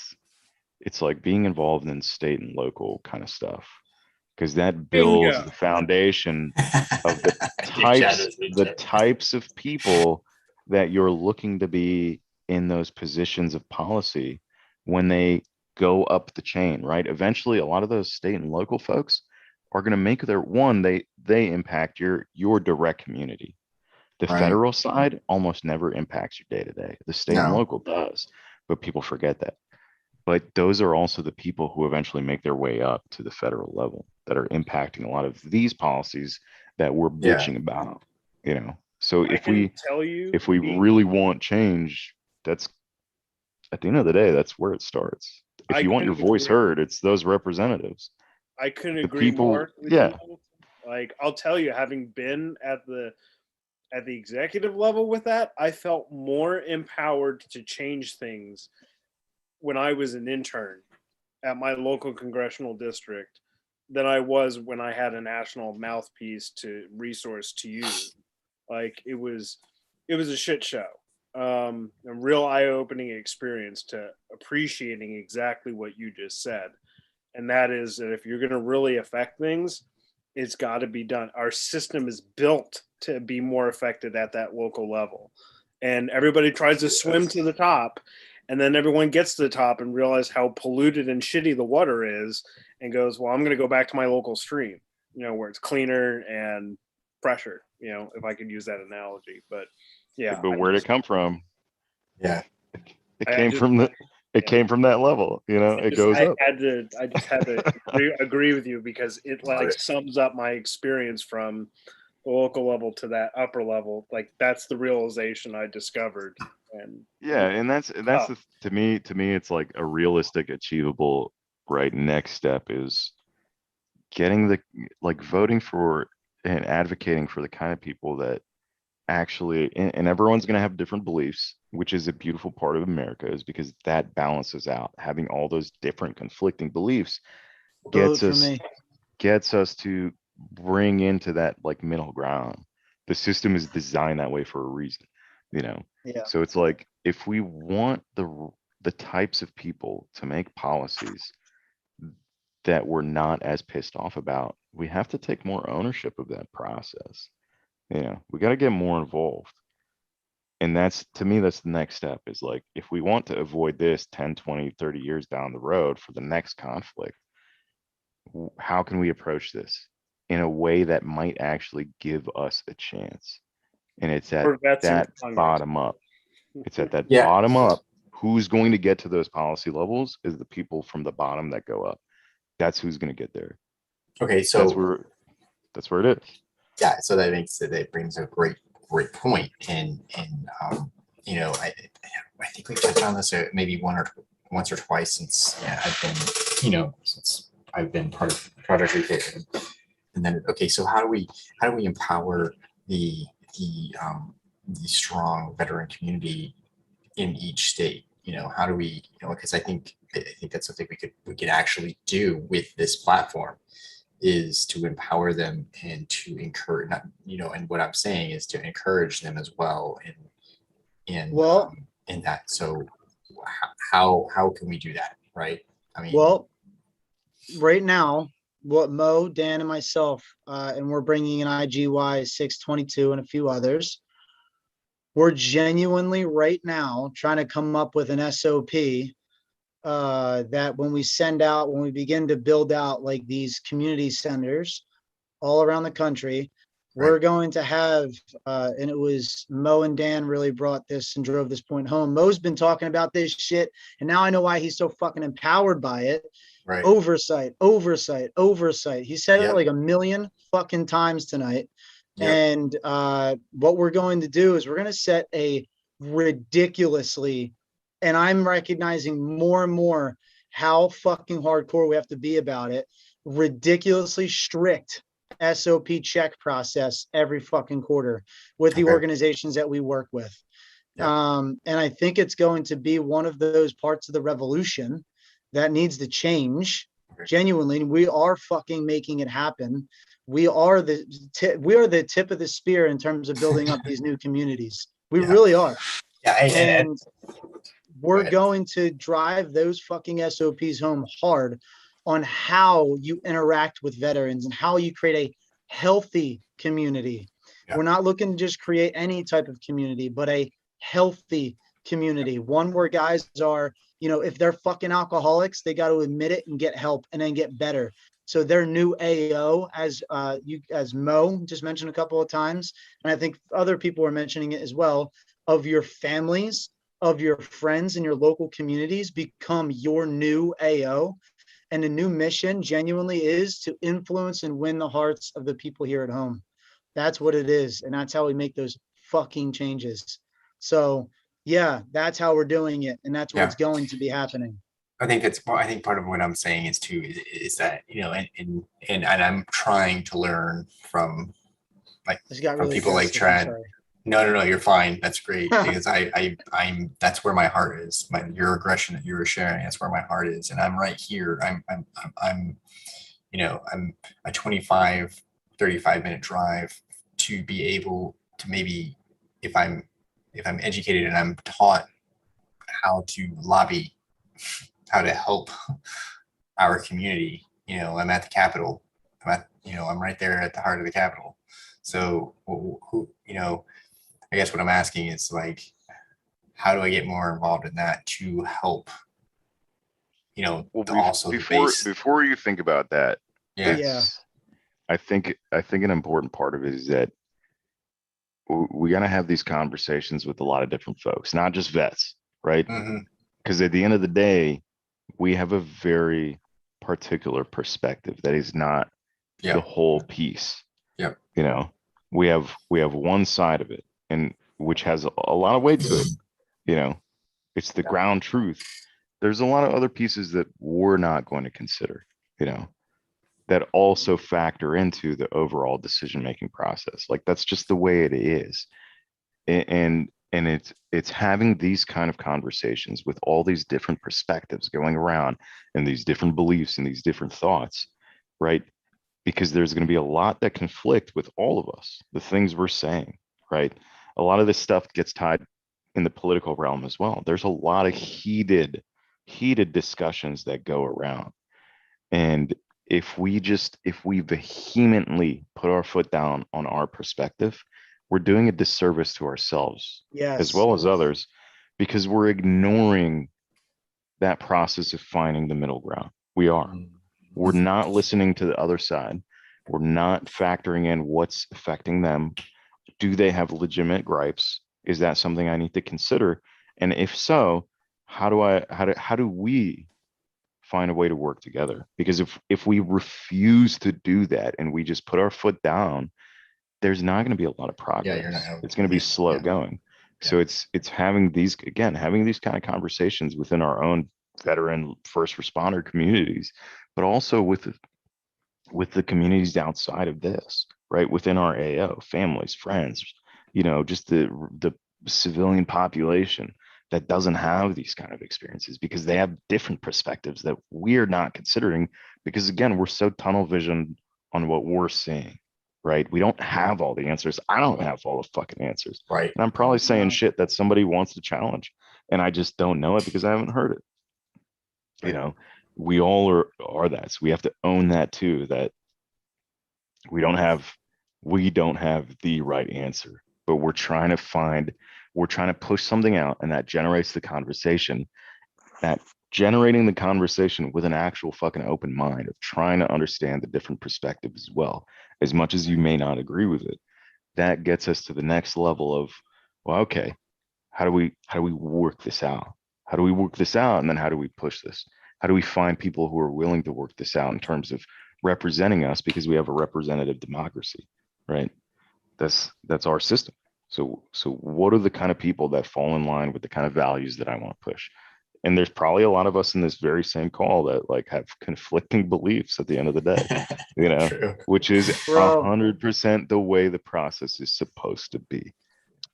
it's like being involved in state and local kind of stuff, because that builds the foundation of the types of people that you're looking to be in those positions of policy when they go up the chain, right? Eventually, a lot of those state and local folks are going to make they impact your direct community. The federal side almost never impacts your day to day. The state and local does. but people forget that. But those are also the people who eventually make their way up to the federal level that are impacting a lot of these policies that we're bitching about, you know. So I if can we tell you, if we really want change, that's at the end of the day, that's where it starts. If I you want your couldn't voice agree. heard, it's those representatives. I couldn't The agree people, more with yeah. you. Like, I'll tell you, having been at the executive level with that, I felt more empowered to change things when I was an intern at my local congressional district than I was when I had a national mouthpiece to resource to use. Like, it was a shit show. A real eye-opening experience to appreciating exactly what you just said. And that is that if you're going to really affect things, it's got to be done. Our system is built to be more affected at that local level. And everybody tries to swim to the top. And then everyone gets to the top and realize how polluted and shitty the water is and goes, well, I'm going to go back to my local stream, you know, where it's cleaner and fresher, you know, if I could use that analogy. But yeah. But where'd it come from? Yeah. It came from that level, you know, it goes up. I just had to agree with you because it like sums up my experience from the local level to that upper level. Like that's the realization I discovered. And yeah, and that's to me, it's like a realistic, achievable, right, next step is getting voting for and advocating for the kind of people that actually, and everyone's going to have different beliefs, which is a beautiful part of America, is because that balances out. Having all those different conflicting beliefs gets us to bring into that like middle ground. The system is designed that way for a reason, you know. Yeah. So it's like if we want the types of people to make policies that we're not as pissed off about, we have to take more ownership of that process. Yeah, we got to get more involved. And that's, to me, that's the next step is like, if we want to avoid this 10, 20, 30 years down the road for the next conflict, how can we approach this in a way that might actually give us a chance? And it's at that bottom up. It's at that bottom up. Who's going to get to those policy levels is the people from the bottom that go up. That's who's going to get there. Okay, so that's where it is. Yeah, so that brings a great point, and you know, I think we've touched on this maybe once or twice since I've been part of Project Refit, and then okay, so how do we empower the strong veteran community in each state? You know, how do we, you know, because I think that's something we could actually do with this platform, is to empower them and to encourage, not, you know, and what I'm saying is to encourage them as well in that. So how can we do that, right? I mean, well, right now, what Mo, Dan, and myself, and we're bringing in IGY 622 and a few others, we're genuinely right now trying to come up with an SOP that when we begin to build out like these community centers all around the country, we're going to have, and it was Mo and Dan really brought this and drove this point home. Mo's been talking about this shit, and now I know why he's so fucking empowered by it. Right. Oversight. He said it like a million fucking times tonight. And what we're going to do is we're going to set a ridiculously, and I'm recognizing more and more how fucking hardcore we have to be about it, ridiculously strict SOP check process every fucking quarter with the organizations that we work with. And I think it's going to be one of those parts of the revolution that needs to change. Genuinely, we are fucking making it happen. We are the tip of the spear in terms of building up these new communities. We really are. And we're going to drive those fucking SOPs home hard on how you interact with veterans and how you create a healthy community. We're not looking to just create any type of community, but a healthy community, one where guys are, you know, if they're fucking alcoholics, they got to admit it and get help and then get better. So their new AO, as Mo just mentioned a couple of times, and I think other people are mentioning it as well, of your families, of your friends in your local communities become your new AO. And the new mission genuinely is to influence and win the hearts of the people here at home. That's what it is. And that's how we make those fucking changes. So yeah, that's how we're doing it. And that's what's going to be happening. I think part of what I'm saying is too, is that, you know, and I'm trying to learn from really people like aggressive. Trad. No, you're fine. That's great. Because I'm that's where my heart is. Your aggression that you were sharing, that's where my heart is. And I'm right here. I'm you know, I'm a 25, 35-minute drive to be able to, maybe if I'm educated and I'm taught how to lobby, how to help our community. You know, I'm at the Capitol. I'm right there at the heart of the Capitol. So, who, you know, I guess what I'm asking is like, how do I get more involved in that to help? You know, before you think about that, I think an important part of it is that we got to have these conversations with a lot of different folks, not just vets, right? Because at the end of the day, we have a very particular perspective that is not the whole piece. You know, we have one side of it, and which has a lot of weight to it. You know, it's the ground truth. There's a lot of other pieces that we're not going to consider, you know, that also factor into the overall decision-making process. Like, that's just the way it is. And it's having these kind of conversations with all these different perspectives going around, and these different beliefs and these different thoughts, right? Because there's going to be a lot that conflict with all of us, the things we're saying, right? A lot of this stuff gets tied in the political realm as well. There's a lot of heated discussions that go around. And if we vehemently put our foot down on our perspective, we're doing a disservice to ourselves as well as others, because we're ignoring that process of finding the middle ground. We're not listening to the other side. We're not factoring in what's affecting them. Do they have legitimate gripes? Is that something I need to consider? And if so, how do we find a way to work together? Because if we refuse to do that and we just put our foot down, there's not going to be a lot of progress. It's going to be slow going. So it's having these kind of conversations within our own veteran first responder communities, but also with the communities outside of this, right? Within our AO, families, friends, you know, just the civilian population that doesn't have these kind of experiences, because they have different perspectives that we're not considering, because again, we're so tunnel visioned on what we're seeing, right? We don't have all the answers. I don't have all the fucking answers. Right. And I'm probably saying shit that somebody wants to challenge, and I just don't know it because I haven't heard it. You know, we all are that. So we have to own that too, that we don't have the right answer, but we're trying to push something out, and that generates the conversation, generating the conversation with an actual fucking open mind of trying to understand the different perspectives as well, as much as you may not agree with it. That gets us to the next level of, well, okay, how do we work this out? How do we work this out? And then how do we push this? How do we find people who are willing to work this out in terms of representing us, because we have a representative democracy, right? That's our system. So what are the kind of people that fall in line with the kind of values that I want to push? And there's probably a lot of us in this very same call that like have conflicting beliefs at the end of the day, you know, which is 100% the way the process is supposed to be.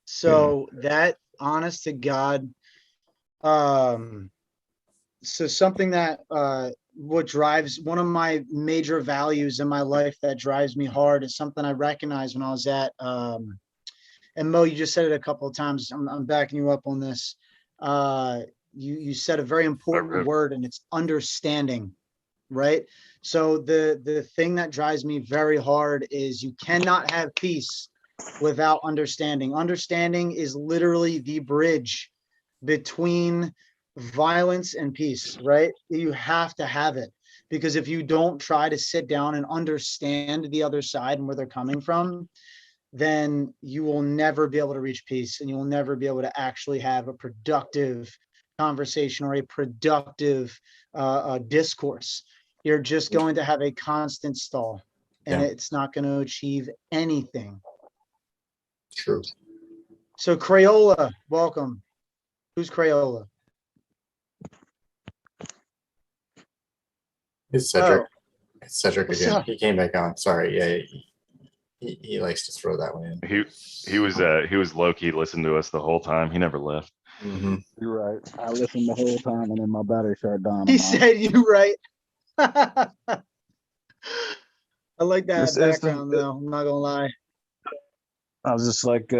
So that, honest to God, so something that what drives one of my major values in my life that drives me hard is something I recognized when I was at and Mo, you just said it a couple of times. I'm backing you up on this. You said a very important word, and it's understanding, right? So the thing that drives me very hard is you cannot have peace without understanding. Understanding is literally the bridge between violence and peace, right? You have to have it, because if you don't try to sit down and understand the other side and where they're coming from, then you will never be able to reach peace, and you will never be able to actually have a productive conversation or a productive discourse. You're just going to have a constant stall, and it's not going to achieve anything. True. So Crayola, welcome. Who's Crayola? It's Cedric. Oh. It's Cedric What's again. up? He came back on. Sorry. Yeah. He likes to throw that one in. He was low key listening to us the whole time. He never left. Mm-hmm. You're right. I listened the whole time, and then my battery started dying. He said you right. I like that background though. I'm not gonna lie. I was just like,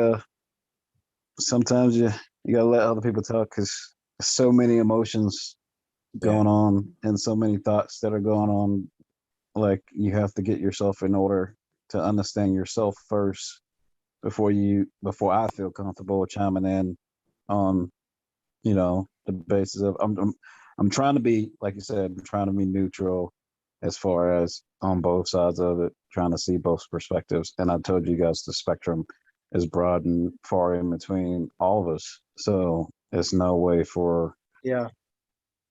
sometimes you gotta let other people talk because so many emotions going on and so many thoughts that are going on. Like you have to get yourself in order to understand yourself first before I feel comfortable chiming in on, the basis of I'm trying to be, like you said, I'm trying to be neutral as far as on both sides of it, trying to see both perspectives. And I told you guys the spectrum is broad and far in between all of us. So there's no way for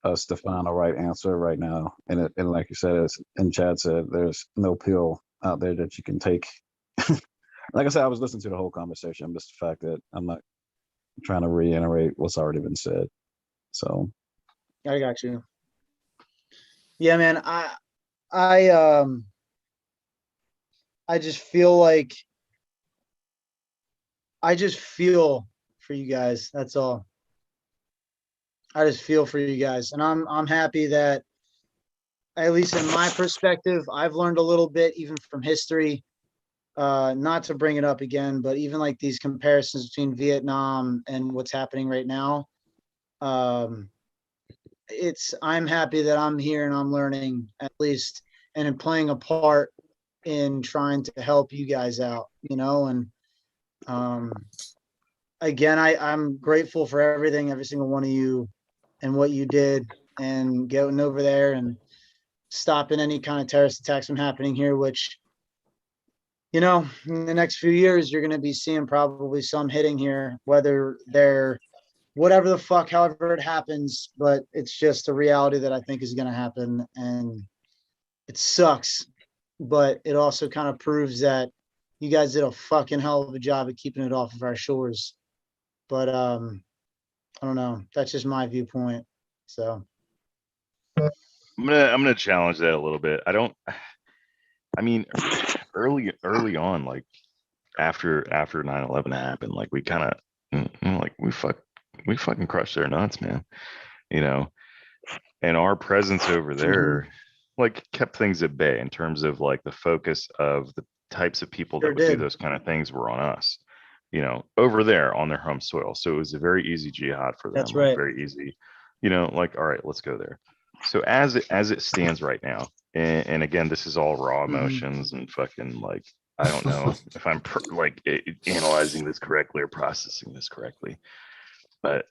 us to find a right answer right now. And like you said, and Chad said, there's no pill out there that you can take. Like I said, I was listening to the whole conversation, just the fact that I'm not trying to reiterate what's already been said. So I got you. Yeah, man. I just feel like I just feel for you guys. That's all. I just feel for you guys, and I'm happy that, at least in my perspective, I've learned a little bit even from history. Not to bring it up again, but even like these comparisons between Vietnam and what's happening right now. I'm happy that I'm here and I'm learning at least, and in playing a part in trying to help you guys out, and again, I'm grateful for everything, every single one of you and what you did and getting over there and stopping any kind of terrorist attacks from happening here, which, in the next few years, you're going to be seeing probably some hitting here, whether they're whatever the fuck, however it happens, but it's just a reality that I think is going to happen. And it sucks, but it also kind of proves that you guys did a fucking hell of a job of keeping it off of our shores. But I don't know. That's just my viewpoint. So I'm gonna challenge that a little bit. I mean, early on, like after 9/11 happened, like we kind of like we fucking crushed their nuts, man. And our presence over there like kept things at bay in terms of like the focus of the types of people that would do those kind of things were on us, over there on their home soil. So it was a very easy jihad for them. That's right. Very easy, like, all right, let's go there. So as it stands right now, and again, this is all raw emotions and fucking like, I don't know if I'm analyzing this correctly or processing this correctly, but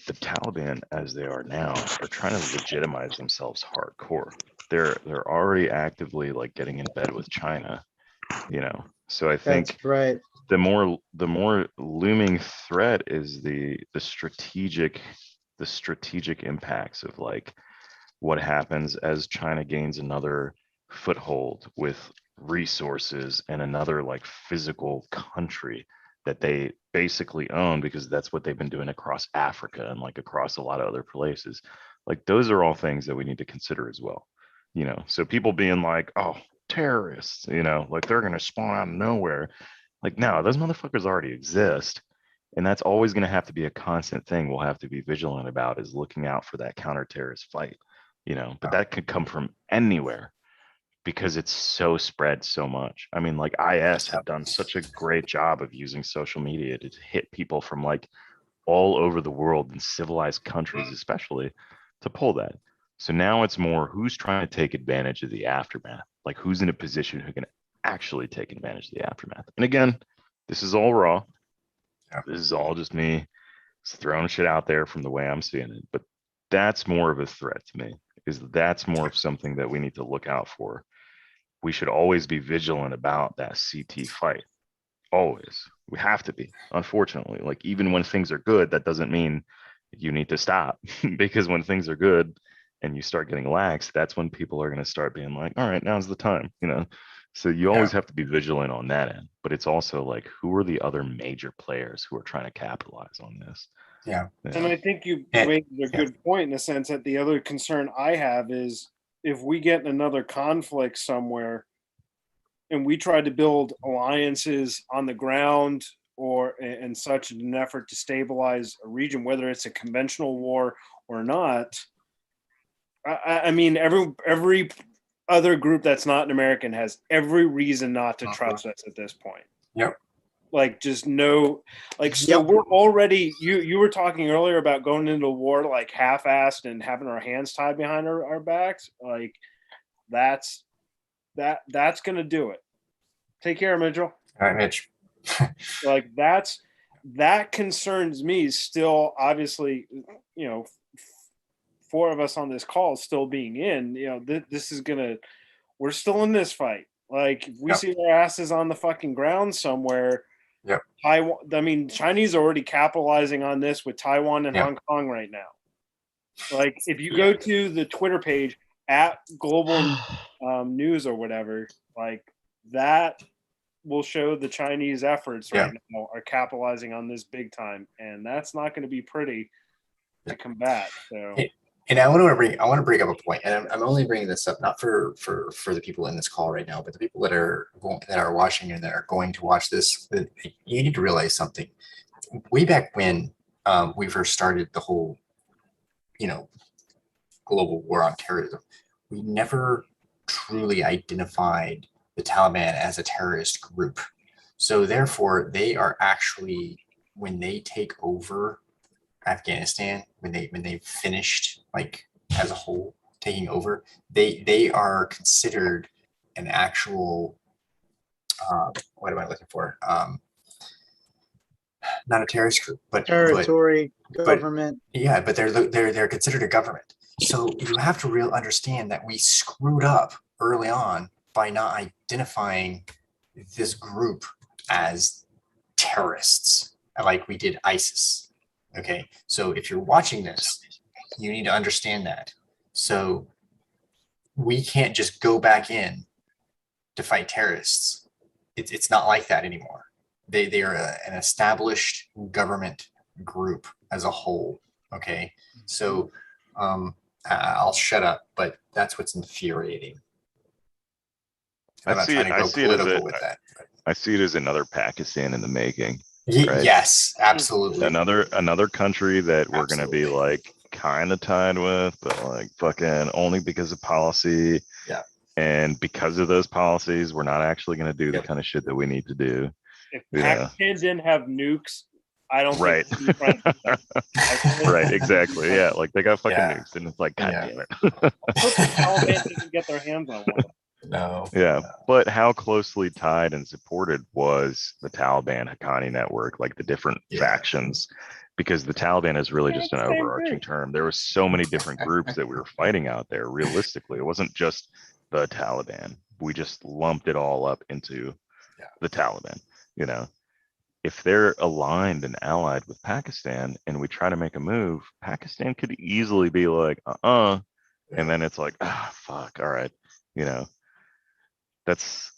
the Taliban, as they are now, are trying to legitimize themselves hardcore. They're already actively like getting in bed with China, So I think that's right. The more looming threat is the strategic impacts of like what happens as China gains another foothold with resources and another like physical country that they basically own, because that's what they've been doing across Africa and like across a lot of other places. Like those are all things that we need to consider as well. So people being like, oh, terrorists, like they're going to spawn out of nowhere. Like, no, those motherfuckers already exist. And that's always going to have to be a constant thing we'll have to be vigilant about, is looking out for that counter-terrorist fight, but that could come from anywhere because it's so spread so much. I mean, like IS have done such a great job of using social media to hit people from like all over the world in civilized countries, especially, to pull that. So now it's more who's trying to take advantage of the aftermath, like who's in a position who can actually take advantage of the aftermath. And again, this is all raw. This is all just me throwing shit out there from the way I'm seeing it. But that's more of a threat to me, is that's more of something that we need to look out for. We should always be vigilant about that CT fight. Always. We have to be, unfortunately. Like, even when things are good, that doesn't mean you need to stop. Because when things are good and you start getting lax, that's when people are going to start being like, all right, now's the time, you know? So you always have to be vigilant on that end. But it's also like, who are the other major players who are trying to capitalize on this? Yeah. And I think you made a good point in the sense that the other concern I have is if we get another conflict somewhere and we try to build alliances on the ground or and such in an effort to stabilize a region, whether it's a conventional war or not. I mean, every other group that's not an American has every reason not to trust us at this point. Yep. Like, just no, like, so we're already, you were talking earlier about going into war like half-assed and having our hands tied behind our backs. Like, that's going to do it. Take care, Mitchell. All right, Mitch. Like, that concerns me still. Obviously, you know, four of us on this call still being in, you know, this is we're still in this fight. Like, if we see our asses on the fucking ground somewhere, Taiwan, I mean, Chinese are already capitalizing on this with Taiwan and Hong Kong right now. Like, if you go to the Twitter page at Global News or whatever, like, that will show the Chinese efforts right now are capitalizing on this big time, and that's not going to be pretty to combat. So, and I want to bring up a point, and I'm only bringing this up not for the people in this call right now, but the people that are watching and that are going to watch this. You need to realize something. Way back when we first started the whole, you know, global war on terrorism, we never truly identified the Taliban as a terrorist group. So therefore, they are actually, when they take over Afghanistan, when they finished, like, as a whole taking over, they are considered an actual what am I looking for? Not a terrorist group, but territory, government. Yeah, but they're considered a government. So you have to understand that we screwed up early on by not identifying this group as terrorists, like we did ISIS. Okay, so if you're watching this, you need to understand that. So we can't just go back in to fight terrorists. It's not like that anymore. They are an established government group as a whole. Okay, so I'll shut up, but that's what's infuriating. I see it as another Pakistan in the making. Right? Yes, absolutely. Another country that we're gonna be like kind of tied with, but like fucking only because of policy. Yeah. And because of those policies, we're not actually gonna do the kind of shit that we need to do. If Pakistan didn't have nukes, I don't think right, exactly. Yeah, like they got fucking nukes, and it's like, God damn it. The Taliban didn't get their hands on one. No. Yeah, but how closely tied and supported was the Taliban Haqqani network, like the different factions? Because the Taliban is really just an overarching term. There were so many different groups that we were fighting out there. Realistically, it wasn't just the Taliban. We just lumped it all up into the Taliban. You know, if they're aligned and allied with Pakistan and we try to make a move, Pakistan could easily be like, and then it's like, fuck, all right, you know. That's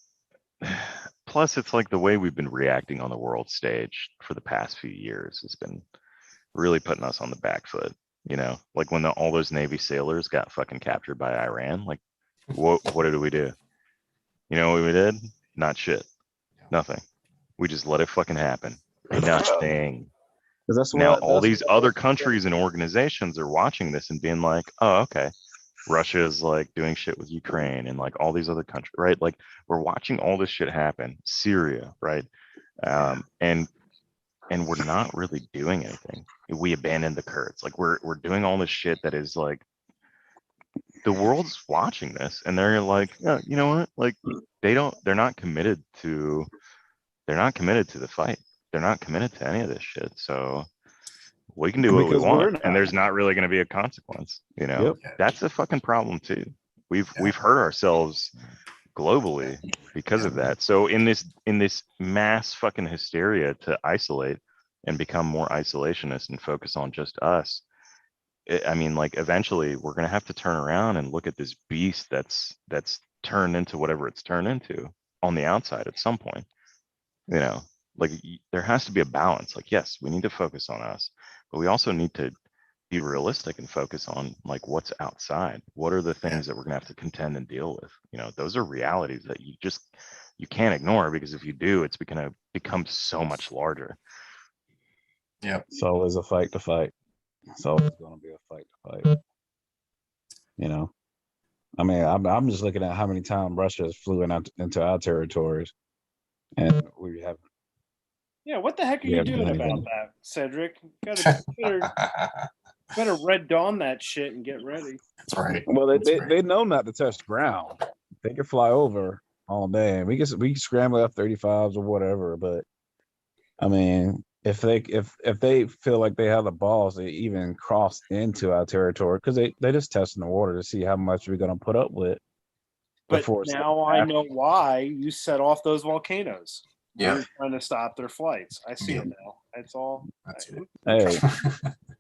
plus it's like the way we've been reacting on the world stage for the past few years has been really putting us on the back foot, you know, like when all those Navy sailors got fucking captured by Iran, like what did we do? You know what we did? Not shit. Nothing. We just let it fucking happen. Nothing. Now all these other countries and organizations are watching this and being like, oh, okay. Russia is like doing shit with Ukraine and like all these other countries, right? Like we're watching all this shit happen. Syria, right? And we're not really doing anything. We abandoned the Kurds. Like we're doing all this shit that is like the world's watching this and they're like, yeah, you know what? Like they're not committed to the fight. They're not committed to any of this shit. So we can do what we want, and there's not really going to be a consequence. You know, that's a fucking problem too. We've hurt ourselves globally because of that. So in this mass fucking hysteria to isolate and become more isolationist and focus on just us, I mean, like eventually we're gonna have to turn around and look at this beast that's turned into whatever it's turned into on the outside at some point. You know, like there has to be a balance. Like, yes, we need to focus on us, but we also need to be realistic and focus on like what's outside. What are the things that we're gonna have to contend and deal with? You know, those are realities that you can't ignore, because if you do, it's gonna become so much larger. Yeah. It's always a fight to fight. It's always going to be a fight to fight. You know, I mean, I'm just looking at how many times Russia has flew into our territories, and we have. Yeah, what the heck are We you haven't doing done about anything. that, Cedric? Better red dawn that shit and get ready. That's right. Well, they know not to touch the ground. They can fly over all day, and we can scramble F-35s or whatever. But I mean, if they feel like they have the balls to even cross into our territory, because they just testing the water to see how much we're gonna put up with. But now I know why you set off those volcanoes. Yeah. You're trying to stop their flights. I see it now. That's all. That's it. Hey,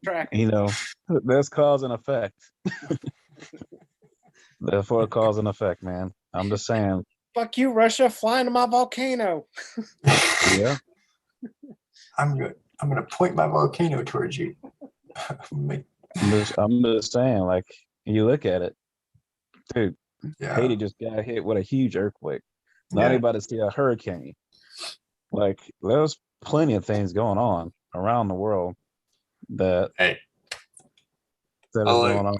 Tracking. you know, there's cause and effect. Therefore, cause and effect, man. I'm just saying. Fuck you, Russia! Fly into my volcano. Yeah. I'm gonna point my volcano towards you. I'm just saying, like, you look at it, dude. Yeah. Haiti just got hit with a huge earthquake. Not anybody see a hurricane. Like, there's plenty of things going on around the world that is going on.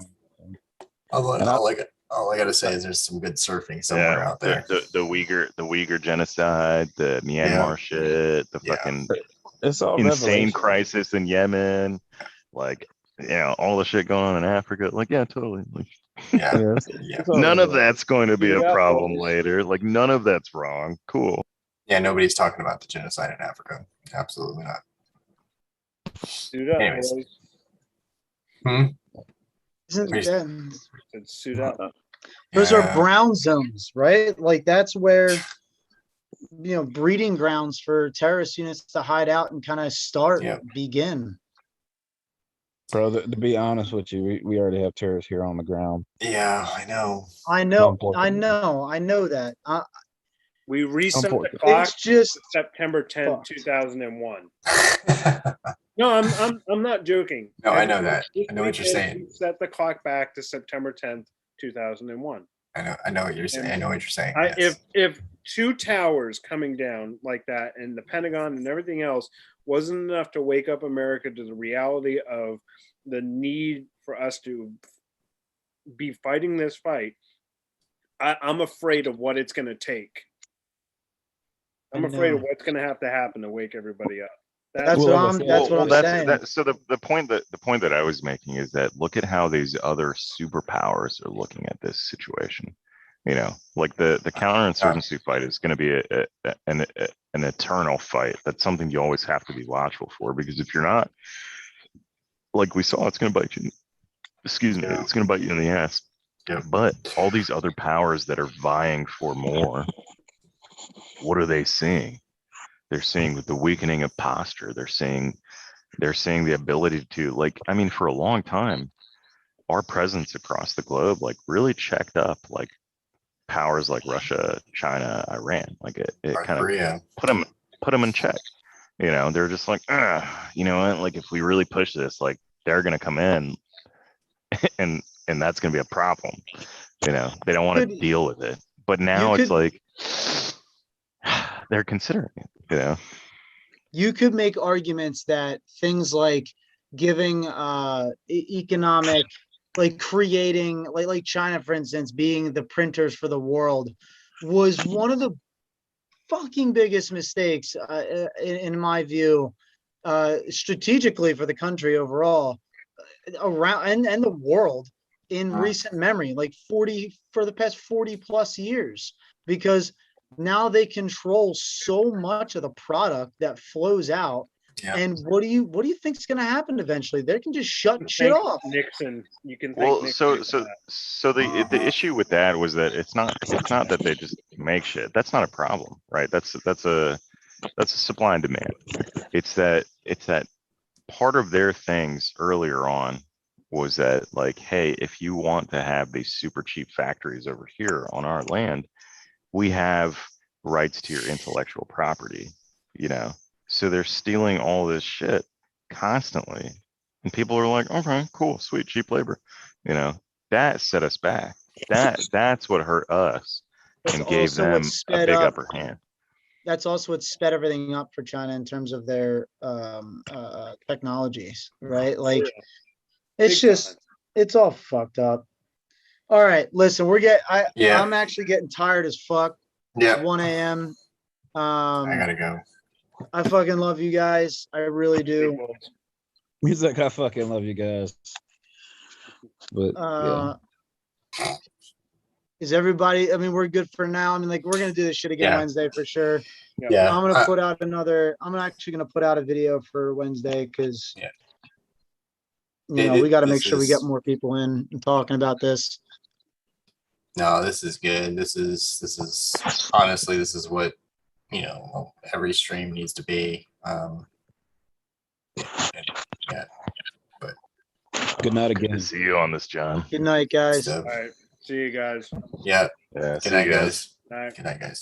All I gotta say is there's some good surfing somewhere out there. The Uyghur genocide, the Myanmar shit, the fucking it's all insane revelation. crisis in Yemen, like, you know, all the shit going on in Africa. Like, yeah, totally. Like, none of that's going to be a problem later. Like, none of that's wrong. Cool. Yeah, nobody's talking about the genocide in Africa. Absolutely not. Suit up, Anyways. boys. Suit up. Those are brown zones, right? Like that's where, you know, breeding grounds for terrorist units to hide out and kind of begin. Bro, to be honest with you, we already have terrorists here on the ground. Yeah, I know. I know that. We reset the clock. It's just September 10th, 2001. No, I'm not joking. No, I know that. I know what you're saying. Set the clock back to September 10th, 2001. I know what you're saying. I know what you're saying. If two towers coming down like that and the Pentagon and everything else wasn't enough to wake up America to the reality of the need for us to be fighting this fight, I'm afraid of what it's going to take. I'm afraid of what's going to have to happen to wake everybody up. That's what I'm saying. So the point that I was making is that look at how these other superpowers are looking at this situation. You know, like the counterinsurgency fight is going to be an eternal fight. That's something you always have to be watchful for, because if you're not, like we saw, it's going to bite you. Excuse me, it's going to bite you in the ass. Yeah. But all these other powers that are vying for more, what are they seeing? They're seeing the weakening of posture. They're seeing the ability to, like, I mean, for a long time, our presence across the globe, like, really checked up, like, powers like Russia, China, Iran. Like, it kind of put them in check. You know, they're just like, you know what? Like, if we really push this, like, they're gonna come in, and that's gonna be a problem. You know, they don't want to deal with it. But now it's like they're considering it. You know, you could make arguments that things like giving economic, like creating, like China, for instance, being the printers for the world, was one of the fucking biggest mistakes in my view, strategically for the country overall, around and the world in recent memory, like for the past 40 plus years, because now they control so much of the product that flows out Yeah. And what do you think's going to happen eventually? They can just shut shit Thank off. Nixon. You can thank Well, Nixon. so the issue with that was that it's not that they just make shit. That's not a problem, right? That's a supply and demand. It's that part of their things earlier on was that like, hey, if you want to have these super cheap factories over here on our land, we have rights to your intellectual property, you know. So they're stealing all this shit constantly. And people are like, okay, cool, sweet, cheap labor. You know, that set us back. That's what hurt us and gave also what them a sped big up- upper hand. That's also what sped everything up for China in terms of their technologies, right? Like, it's Big just, time. it's all fucked up. All right, listen, I'm actually getting tired as fuck. Yeah. It's 1 a.m. I gotta go. I fucking love you guys. I really do. He's like, I fucking love you guys. But yeah. Is everybody, I mean, we're good for now. I mean, like, we're gonna do this shit again Yeah. Wednesday for sure. Yeah. I'm gonna put out I'm actually gonna put out a video for Wednesday because you know, we got to make sure we get more people in and talking about this. No, this is good. This is honestly, this is what, you know, every stream needs to be. Yeah. But good night Good again. to see you on this, John. Good night, guys. All right. See you guys. yeah. Yeah, Good see night, you guys. Night. Good night, guys.